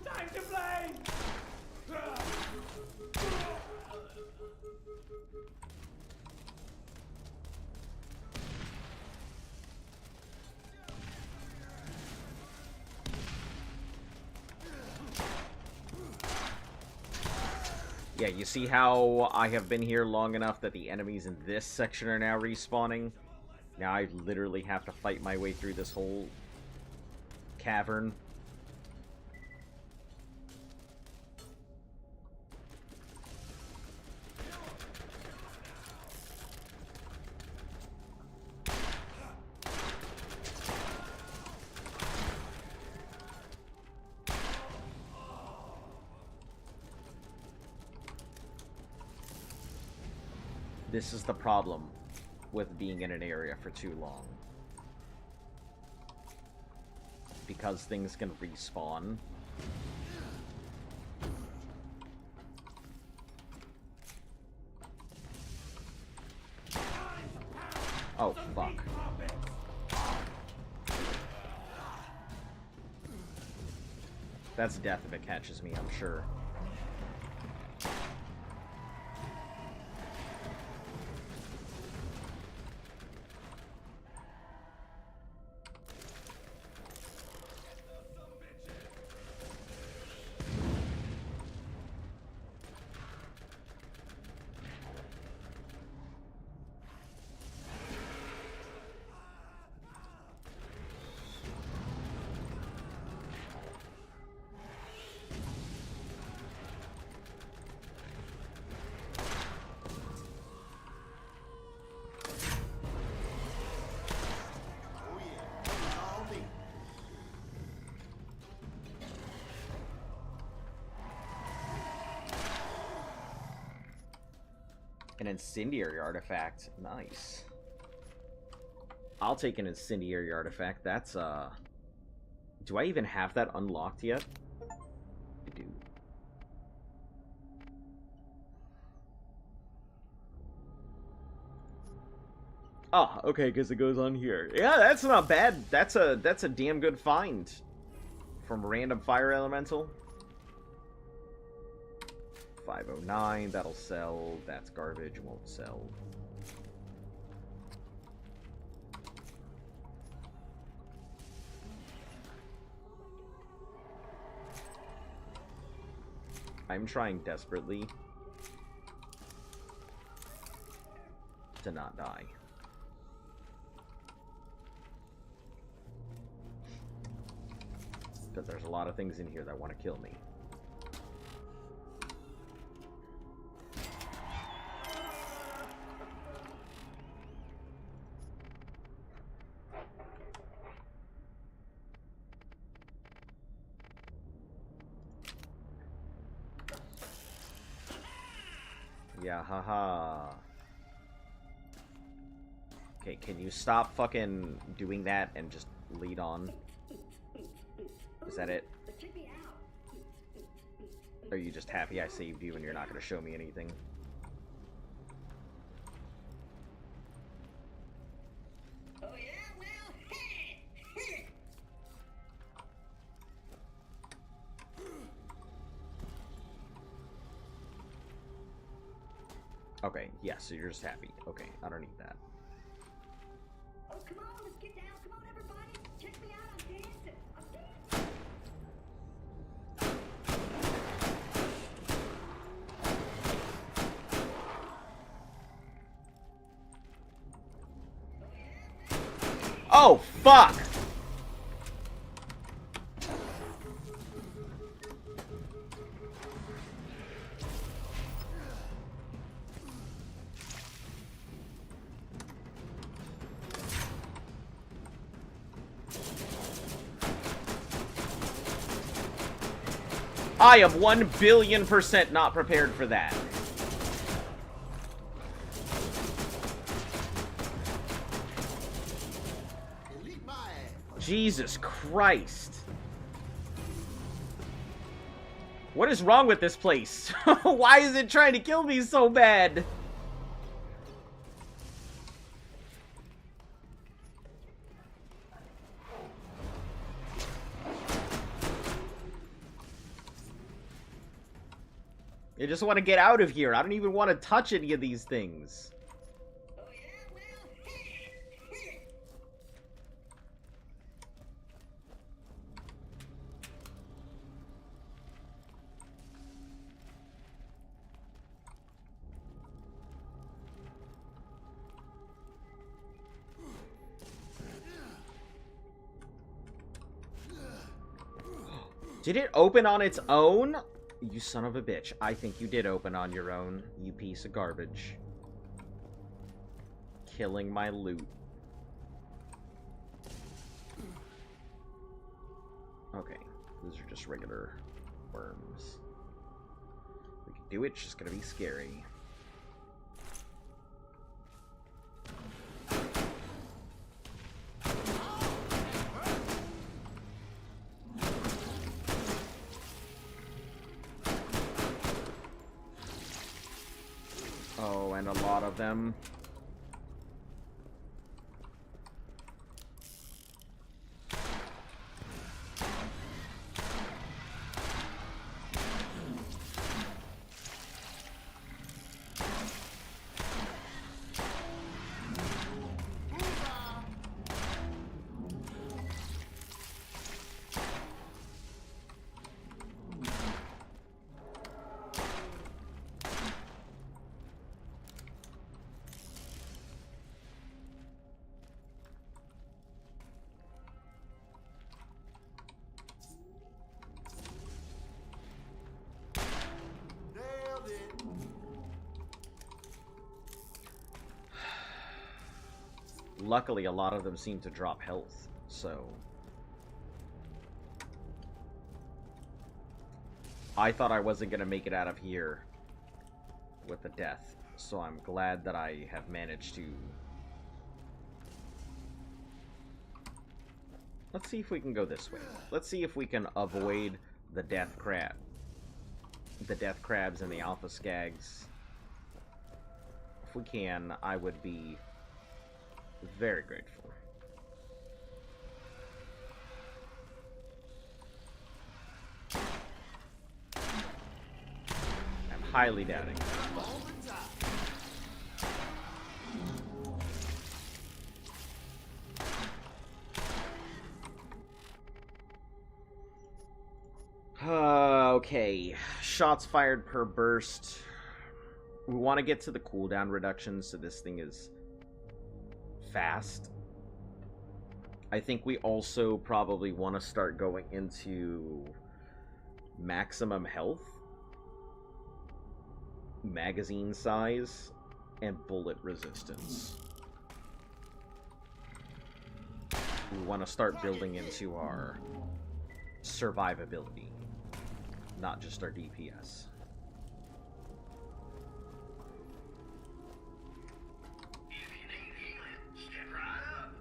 Time to play! Yeah, you see how I have been here long enough that the enemies in this section are now respawning? Now I literally have to fight my way through this whole cavern. This is the problem with being in an area for too long. Because things can respawn. Oh, fuck. That's death if it catches me, I'm sure. An incendiary artifact. Nice. I'll take an incendiary artifact. That's, do I even have that unlocked yet? I do. Oh, okay, because it goes on here. Yeah, that's not bad. That's a damn good find. From random fire elemental. 509, that'll sell. That's garbage, won't sell. I'm trying desperately to not die. Because there's a lot of things in here that want to kill me. Yeah, haha. Okay, can you stop fucking doing that and just lead on? Is that it? Check me out. Are you just happy I saved you and you're not going to show me anything? Oh yeah, well, hey. Okay, yeah, so you're just happy. Okay, I don't need that. Oh come on, let's get down. Come on, everybody. Check me out. I'm dancing. I'm dancing. Oh, fuck! I am 1,000,000,000% not prepared for that. Elite my ass. Jesus Christ. What is wrong with this place? Why is it trying to kill me so bad? I just want to get out of here. I don't even want to touch any of these things. Oh yeah, well, hey. Did it open on its own? You son of a bitch. I think you did open on your own, you piece of garbage. Killing my loot. Okay, these are just regular worms. We can do it, it's just gonna be scary. Oh, and a lot of them. Nailed it. Luckily, a lot of them seem to drop health, so... I thought I wasn't gonna make it out of here with the death, So I'm glad that I have managed to... Let's see if we can go this way. Let's see if we can avoid the death crab. The death crabs and the alpha skags. If we can, I would be very grateful. I'm highly doubting that, but... Okay, shots fired per burst. We want to get to the cooldown reduction, so this thing is fast. I think we also probably want to start going into maximum health, magazine size, and bullet resistance. We want to start building into our survivability, not just our DPS. If you need healing, step right up.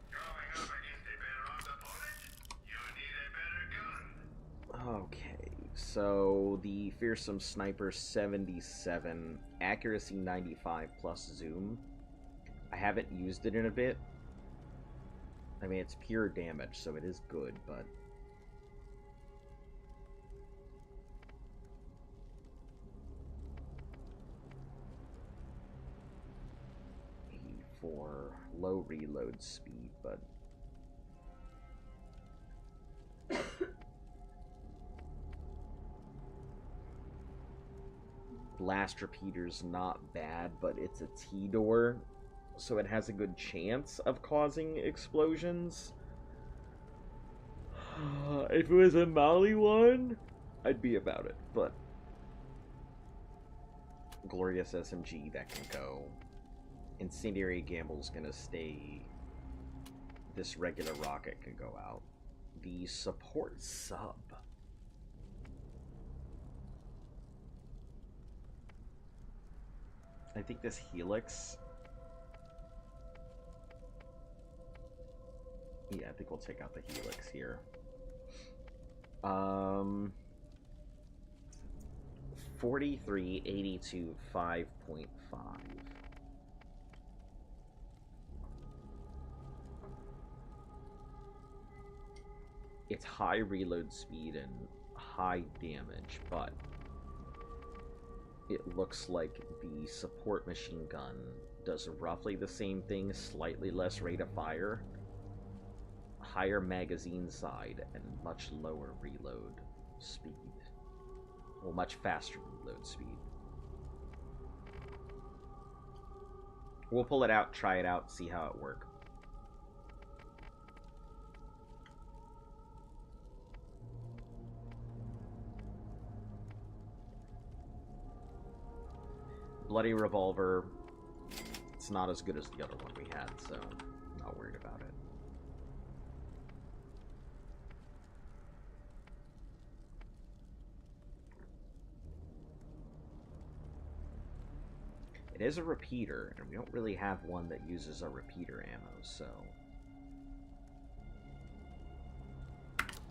Going up against a better armed opponent, you need a better gun. Okay, so the Fearsome Sniper 77, accuracy 95 plus zoom. I haven't used it in a bit. I mean, it's pure damage, so it is good, but... for low reload speed, but... Blast repeater's not bad, but it's a T-door, so it has a good chance of causing explosions. If it was a Molly one, I'd be about it, but... Glorious SMG, that can go. Incendiary Gamble's gonna stay. This regular rocket can go out. The support sub. I think this Helix... Yeah, I think we'll take out the Helix here. 43, 82, 5.5. It's high reload speed and high damage, but it looks like the support machine gun does roughly the same thing, slightly less rate of fire, higher magazine side, and much lower reload speed. Well, much faster reload speed. We'll pull it out, try it out, see how it works. Bloody Revolver, it's not as good as the other one we had, so I'm not worried about it. It is a repeater, and we don't really have one that uses a repeater ammo, so...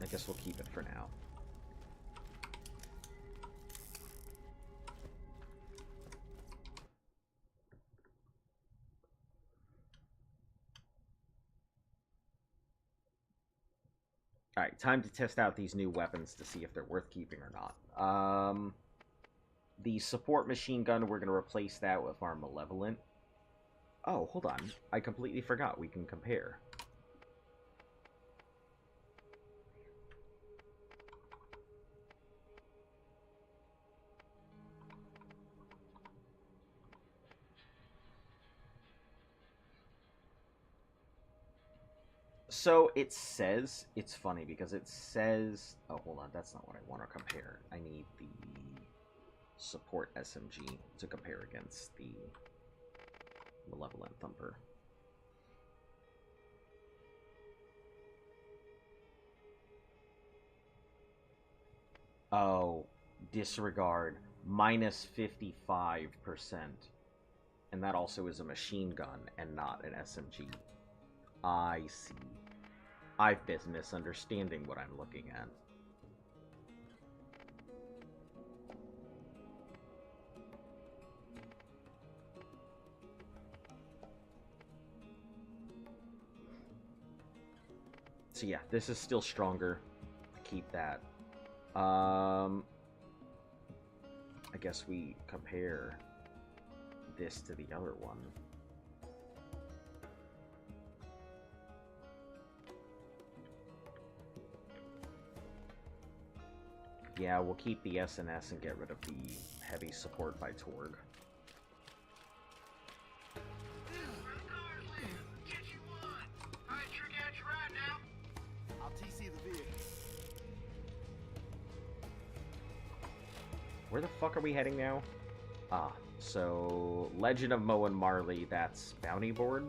I guess we'll keep it for now. Alright, time to test out these new weapons to see if they're worth keeping or not. The support machine gun, we're going to replace that with our Malevolent. Oh, hold on. I completely forgot. We can compare. So it says, it's funny because it says, oh, hold on, that's not what I want to compare. I need the support SMG to compare against the Malevolent Thumper. Oh, disregard, minus 55%. And that also is a machine gun and not an SMG. I see. I've been misunderstanding what I'm looking at. So yeah, this is still stronger. Keep that. I guess we compare this to the other one. Yeah, we'll keep the SNS and get rid of the heavy support by Torg. I'll TC the vehicle. Where the fuck are we heading now? Ah, so Legend of Moe and Marley, that's Bounty Board.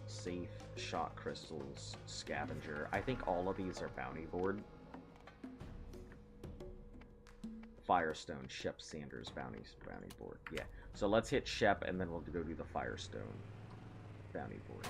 Safe, Shot Crystals, Scavenger. I think all of these are Bounty Board. Firestone, Shep Sanders, Bounty Board. Yeah, so let's hit Shep and then we'll go do the Firestone Bounty Board.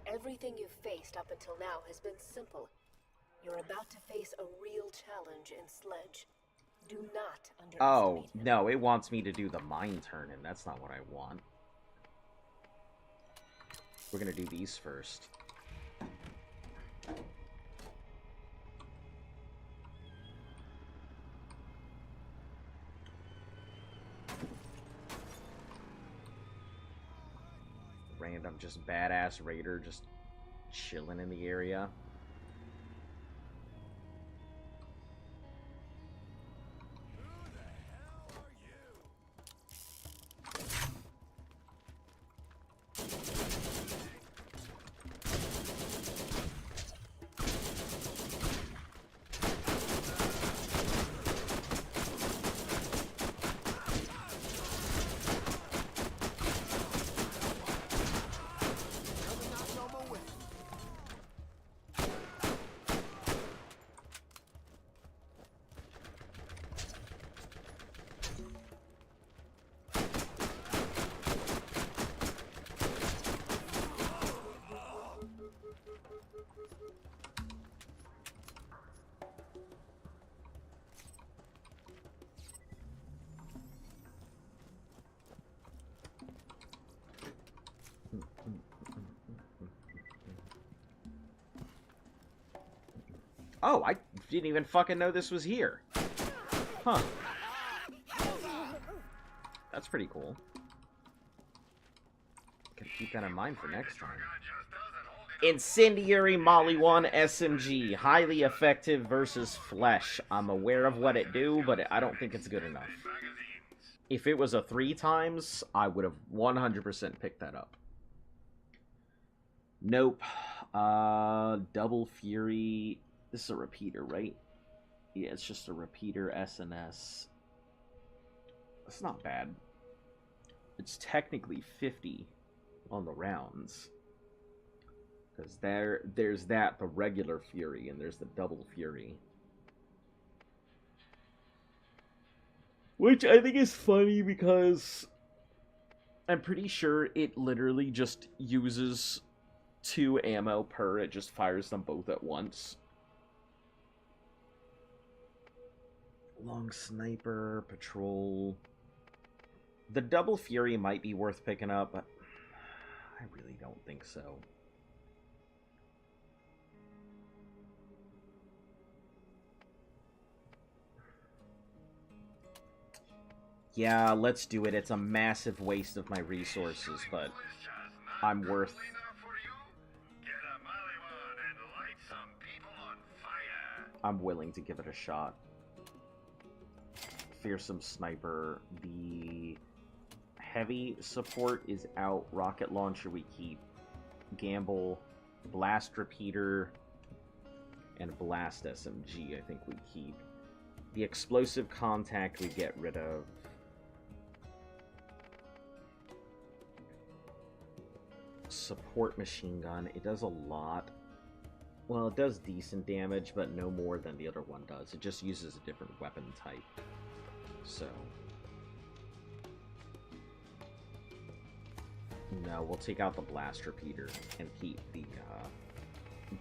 Everything you've faced up until now has been simple. You're about to face a real challenge in Sledge. Do not underestimate Oh, him. no, it wants me to do the mine turn, and that's not what I want. We're gonna do these first. Random, just badass raider just chilling in the area. Oh, I didn't even fucking know this was here. Huh. That's pretty cool. Gotta keep that in mind for next time. Incendiary Molly 1 SMG. Highly effective versus Flesh. I'm aware of what it do, but I don't think it's good enough. If it was a 3 times, I would have 100% picked that up. Nope. Double Fury. This is a repeater, right? Yeah, it's just a repeater SNS. That's not bad. It's technically 50 on the rounds. Because there's that, the regular Fury, and there's the double Fury. Which I think is funny because I'm pretty sure it literally just uses 2 ammo per. It just fires them both at once. Long Sniper, Patrol. The double Fury might be worth picking up, but I really don't think so. Yeah, let's do it. It's a massive waste of my resources, but I'm worth... I'm willing to give it a shot. Fearsome Sniper. The heavy support is out. Rocket launcher we keep. Gamble, Blast Repeater, and Blast SMG, I think we keep. The Explosive Contact we get rid of. Support Machine Gun, it does a lot. Well, it does decent damage, but no more than the other one does. It just uses a different weapon type. So... no, we'll take out the Blast Repeater and keep the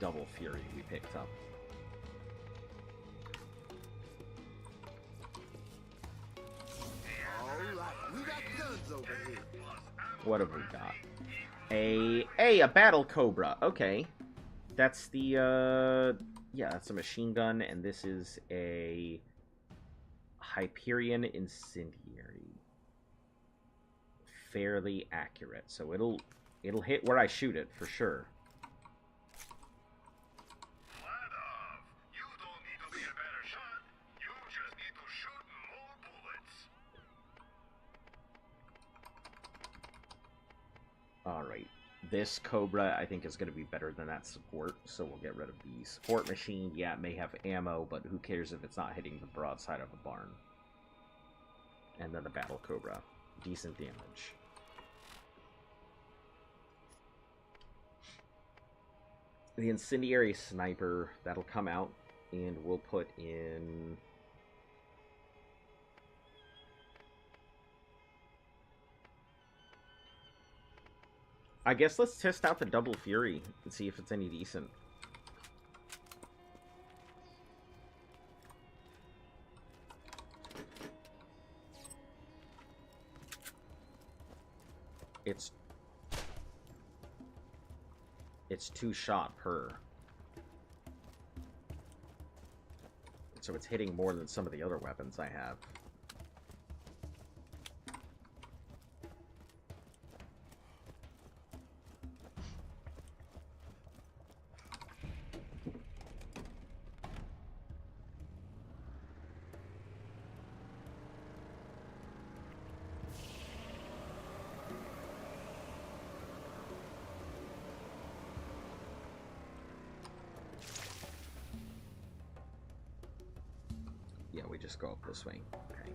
Double Fury we picked up. Alright, we got guns over here. What have we got? A Battle Cobra. Okay. That's the, yeah, that's a machine gun, and this is a Hyperion Incendiary. Fairly accurate, so it'll hit where I shoot it, for sure. You don't need to be a better shot. You just need to shoot more bullets. Alright. This Cobra, I think, is going to be better than that support, so we'll get rid of the support machine. Yeah, it may have ammo, but who cares if it's not hitting the broadside of a barn. And then the Battle Cobra. Decent damage. The Incendiary Sniper, that'll come out, and we'll put in... I guess let's test out the Double Fury and see if it's any decent. It's 2 shot per. So it's hitting more than some of the other weapons I have. Yeah, we just go up this way. Okay.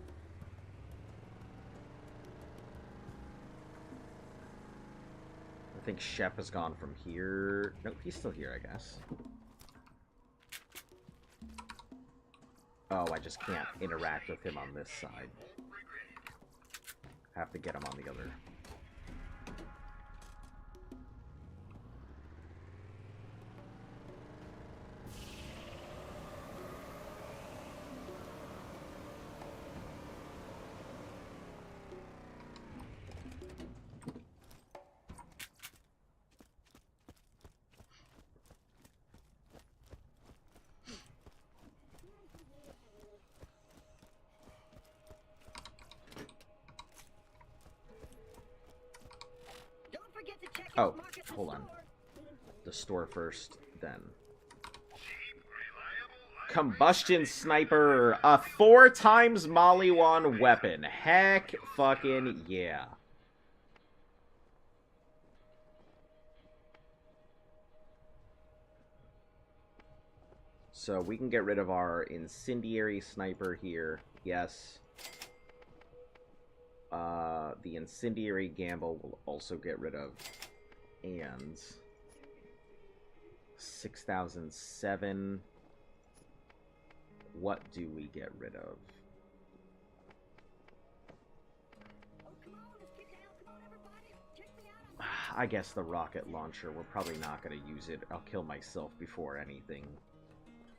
I think Shep has gone from here. Nope, he's still here, I guess. Oh, I just can't interact with him on this side. Have to get him on the other. Oh, hold on. The store first, then. Combustion Sniper, a 4 times Molly-Won weapon. Heck fucking yeah. So we can get rid of our Incendiary Sniper here. Yes. The Incendiary Gamble will also get rid of. And 6007. What do we get rid of? I guess the rocket launcher. We're probably not going to use it. I'll kill myself before anything.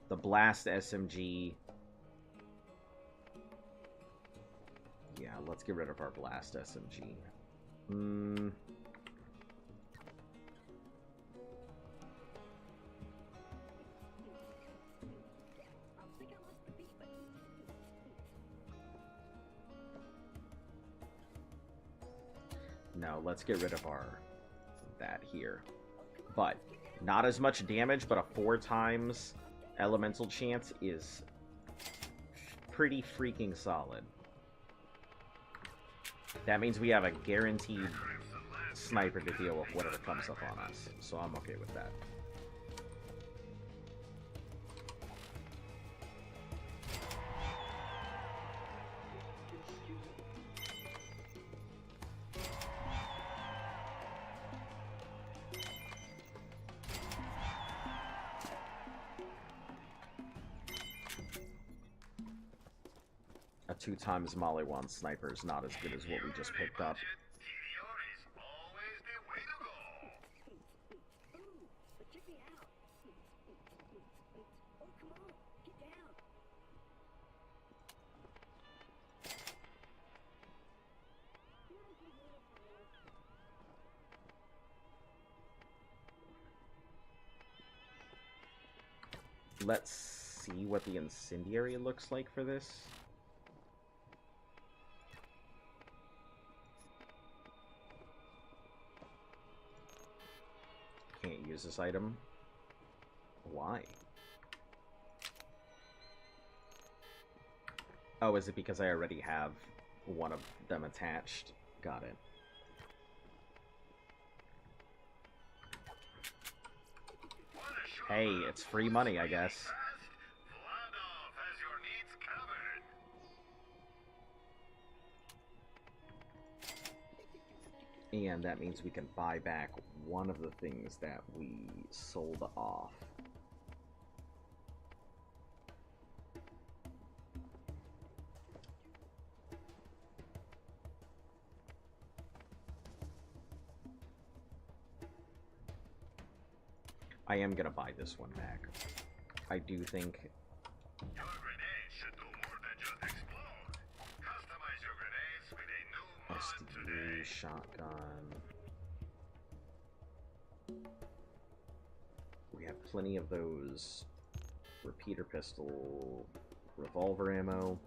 The Blast SMG. Yeah, let's get rid of our Blast SMG. No, let's get rid of that here. But not as much damage, but a 4 times elemental chance is pretty freaking solid. That means we have a guaranteed sniper to deal with whatever comes up on us, so I'm okay with that. A 2x Molly 1 sniper is not as good as what we just picked up. But check me out. Oh, come on, get down. Let's see what the incendiary looks like for this. Can't use this item. Why? Oh, is it because I already have one of them attached? Got it. Hey, it's free money, I guess. And that means we can buy back one of the things that we sold off. I am gonna buy this one back. I do think... Your grenades should do more than just explode. Customize your grenades with a new mod SDU, today. shotgun. We have plenty of those. Repeater pistol, revolver ammo,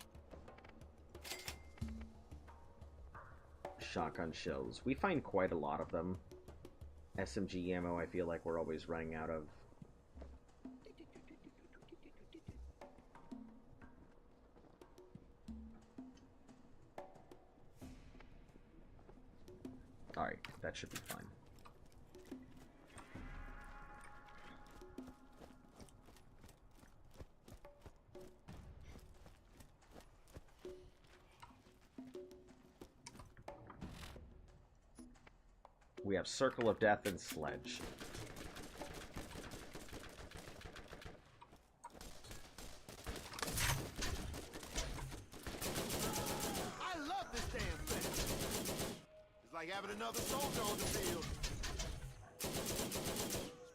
shotgun shells. We find quite a lot of them. SMG ammo, I feel like we're always running out of. Alright, that should be fine. We have Circle of Death and Sledge. I love this damn thing. It's like having another soldier on the field.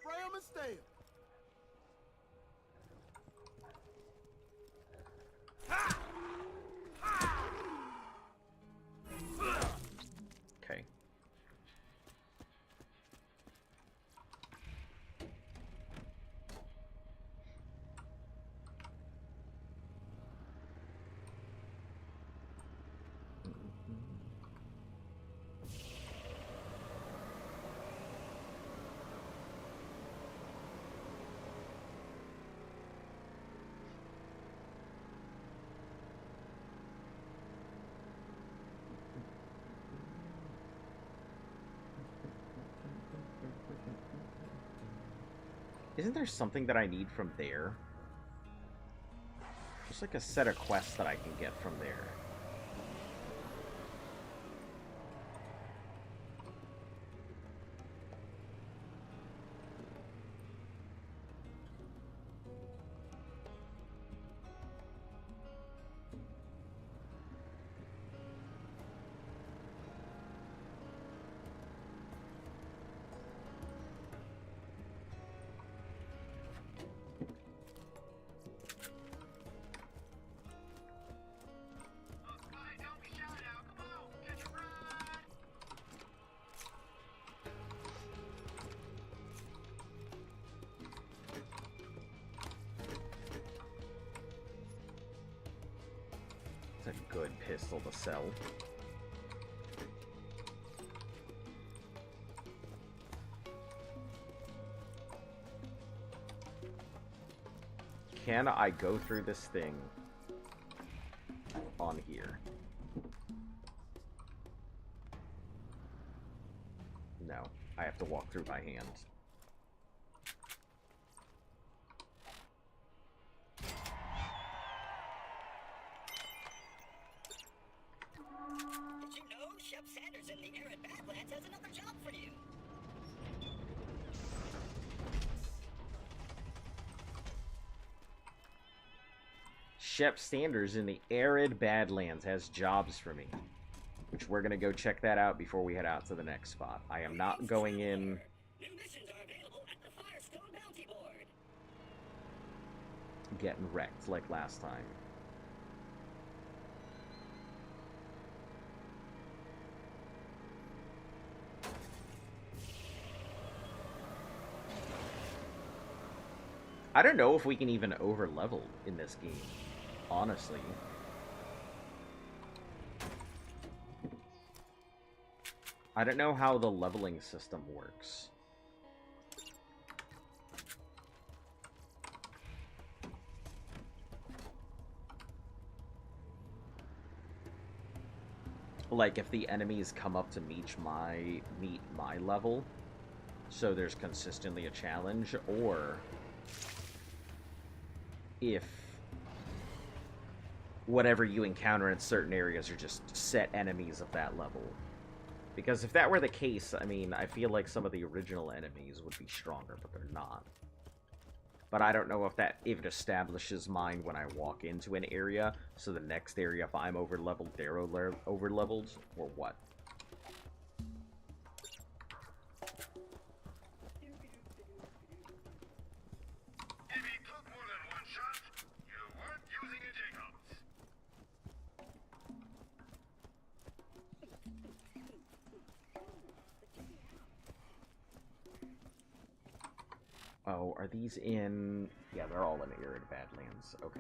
Spray 'em and stay 'em. Okay. Isn't there something that I need from there? Just like a set of quests that I can get from there. It's a good pistol to sell. Can I go through this thing on here? No, I have to walk through by hand. Did you know Shep Sanders in the arid Badlands has another job for you? Shep Sanders in the arid Badlands has jobs for me. Which we're gonna go check that out before we head out to the next spot. I am not going in... New missions are available at the Firestone Bounty Board. Getting wrecked like last time. I don't know if we can even over-level in this game, honestly. I don't know how the leveling system works. Like, if the enemies come up to meet my level, so there's consistently a challenge, or if whatever you encounter in certain areas are just set enemies of that level. Because if that were the case, I mean, I feel like some of the original enemies would be stronger, but they're not. But I don't know if that even establishes mine when I walk into an area, so the next area, if I'm over-leveled, they're over-leveled, or what. If he took more than one shot, you weren't using a Jacobs. Oh, are these in... Yeah, they're all in arid Badlands. Okay.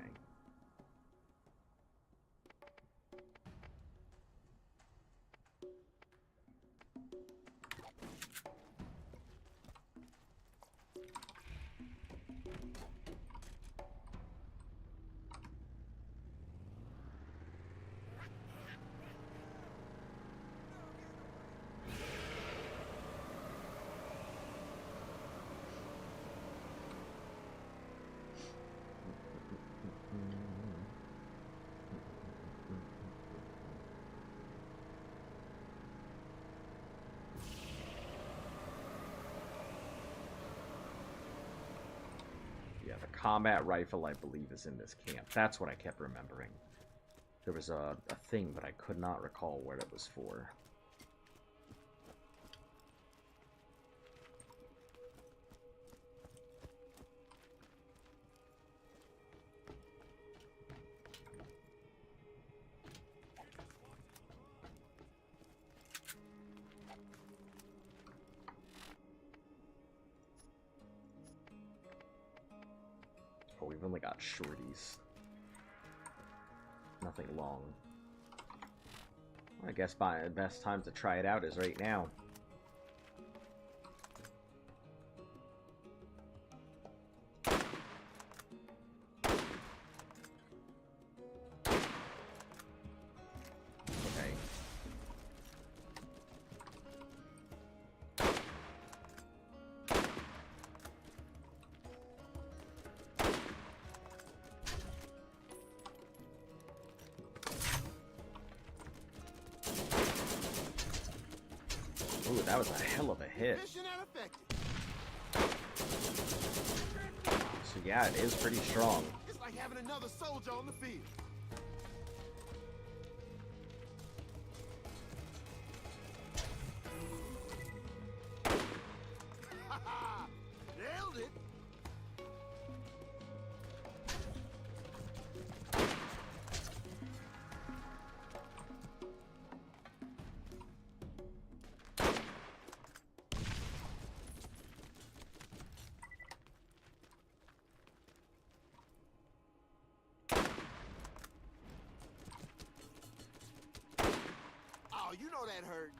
Yeah, the combat rifle, I believe, is in this camp. That's what I kept remembering. There was a thing, but I could not recall what it was for. Oh, we've only got shorties. Nothing long. I guess the best time to try it out is right now. Okay. Ooh, that was a hell of a hit. Mission and effective. So yeah, it is pretty strong. It's like having another soldier on the field. Nailed it. Oh, you know that hurt.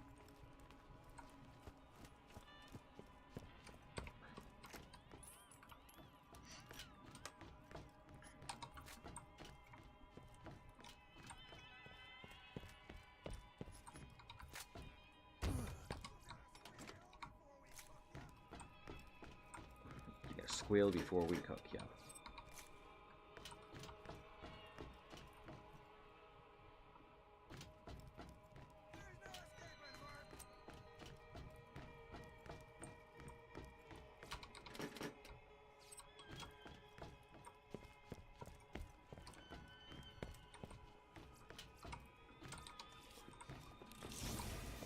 squeal before we cook, yeah.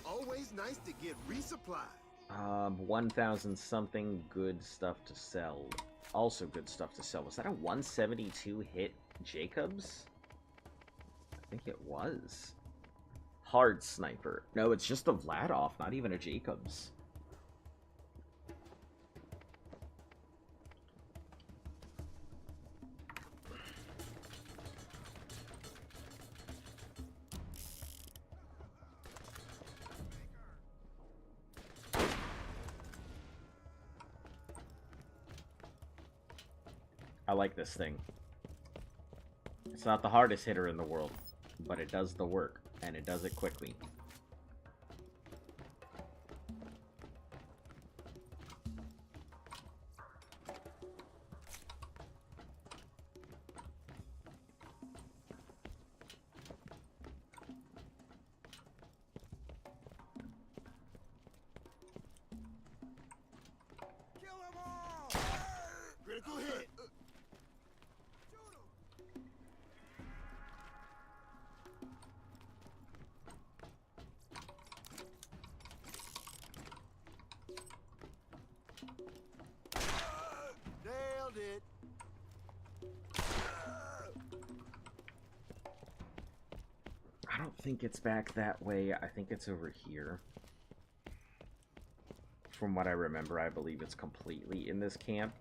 Always nice to get resupplied. 1,000 something good stuff to sell. Also good stuff to sell. Was that a 172 hit Jacobs? I think it was. Hard sniper. No, it's just a Vladov, not even a Jacobs. I like this thing. It's not the hardest hitter in the world, but it does the work, and it does it quickly. Kill 'em all! Critical hit. Nailed it. I don't think it's back that way. I think it's over here. From what I remember, I believe it's completely in this camp.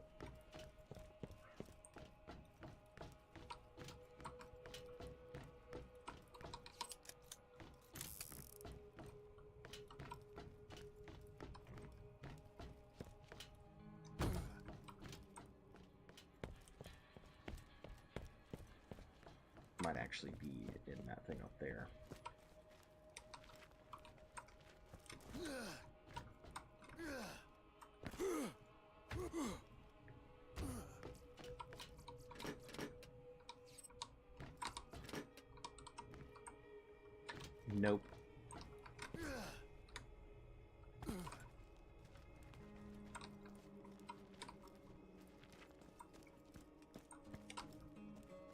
Might actually be in that thing up there. Nope.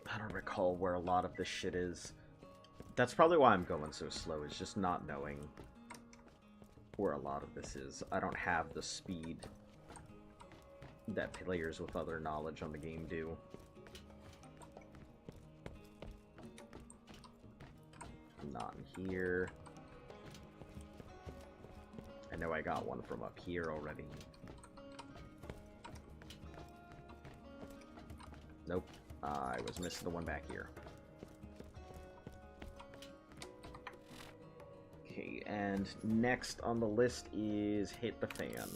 I don't recall where a lot of this shit is. That's probably why I'm going so slow, is just not knowing where a lot of this is. I don't have the speed that players with other knowledge on the game do. Not in here. I know I got one from up here already. Nope. I was missing the one back here. Okay, and next on the list is Hit the Fan.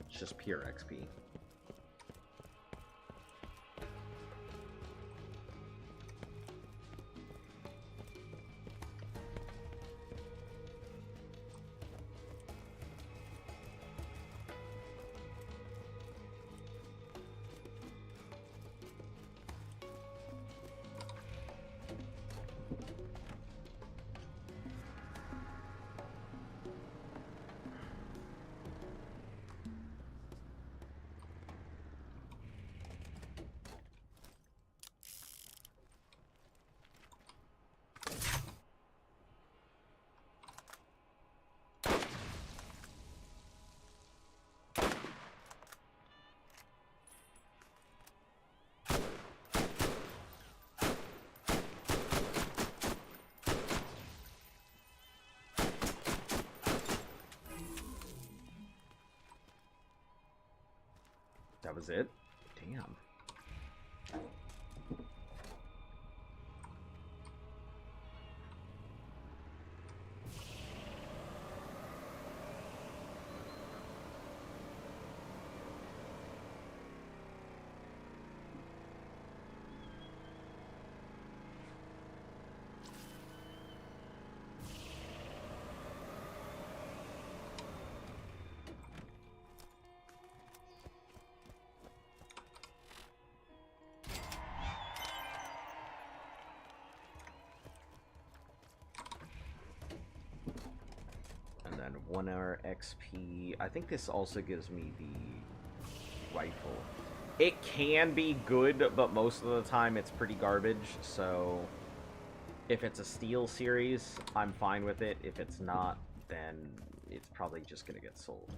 It's just pure XP. That was it? Damn. 1 hour XP. I think this also gives me the rifle. It can be good, but most of the time it's pretty garbage, so if it's a Steel series, I'm fine with it. If it's not, then it's probably just gonna get sold.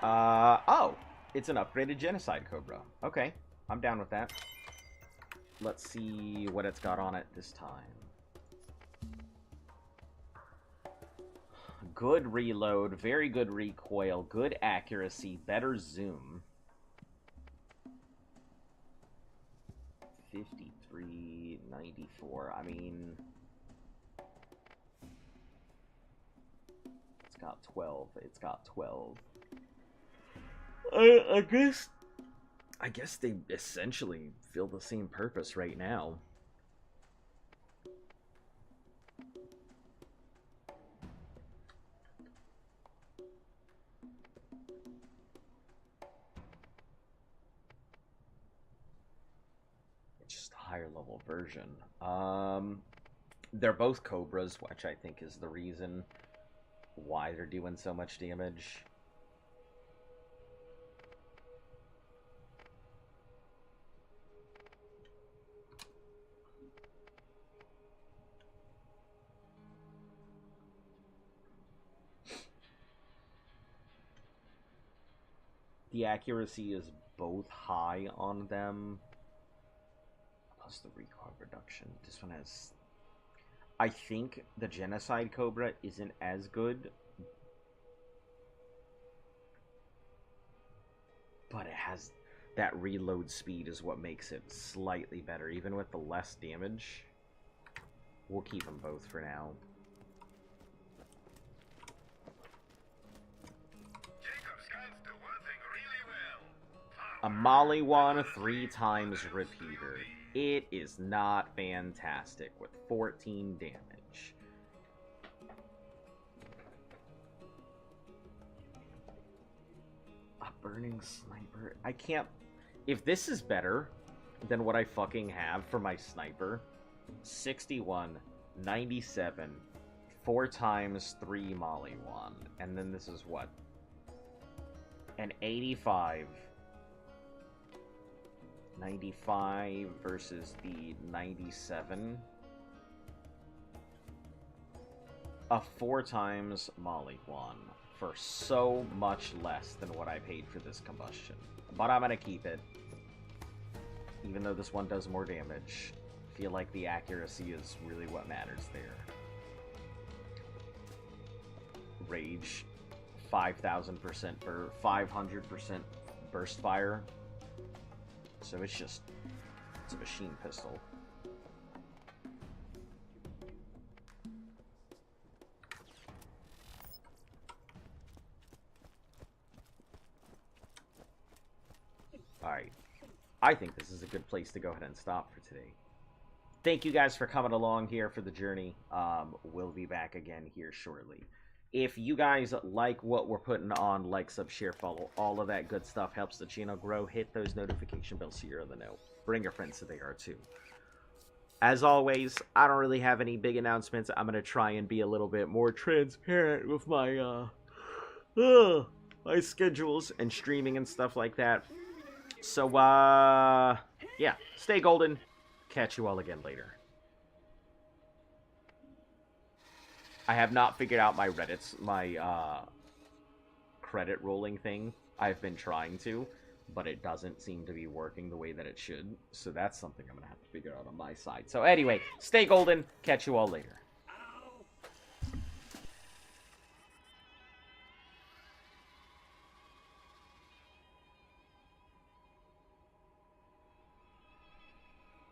Oh! It's an upgraded Genocide Cobra. Okay, I'm down with that. Let's see what it's got on it this time. Good reload, very good recoil, good accuracy, better zoom. 53, 94, I mean... It's got 12, it's got 12. I guess they essentially fill the same purpose right now. It's just a higher level version. They're both Cobras, which I think is the reason why they're doing so much damage. The accuracy is both high on them. Plus the recoil reduction. This one has... I think the Genocide Cobra isn't as good. But it has... That reload speed is what makes it slightly better. Even with the less damage. We'll keep them both for now. A Molly one 3 times repeater. It is not fantastic with 14 damage. A burning sniper. I can't... If this is better than what I fucking have for my sniper, 61, 97, 4 times 3 Molly one. And then this is what? An 85... 95 versus the 97. A 4 times Molly one for so much less than what I paid for this combustion. But I'm gonna keep it. Even though this one does more damage. I feel like the accuracy is really what matters there. Rage. 5,000% for 500% burst fire. So it's just, it's a machine pistol. Alright. I think this is a good place to go ahead and stop for today. Thank you guys for coming along here for the journey. We'll be back again here shortly. If you guys like what we're putting on, like, sub, share, follow, all of that good stuff helps the channel grow. Hit those notification bells so you're in the know. Bring your friends so they are too. As always, I don't really have any big announcements. I'm going to try and be a little bit more transparent with my, my schedules and streaming and stuff like that. So, yeah, stay golden. Catch you all again later. I have not figured out my credit rolling thing. I've been trying to, but it doesn't seem to be working the way that it should. So that's something I'm going to have to figure out on my side. So anyway, stay golden. Catch you all later.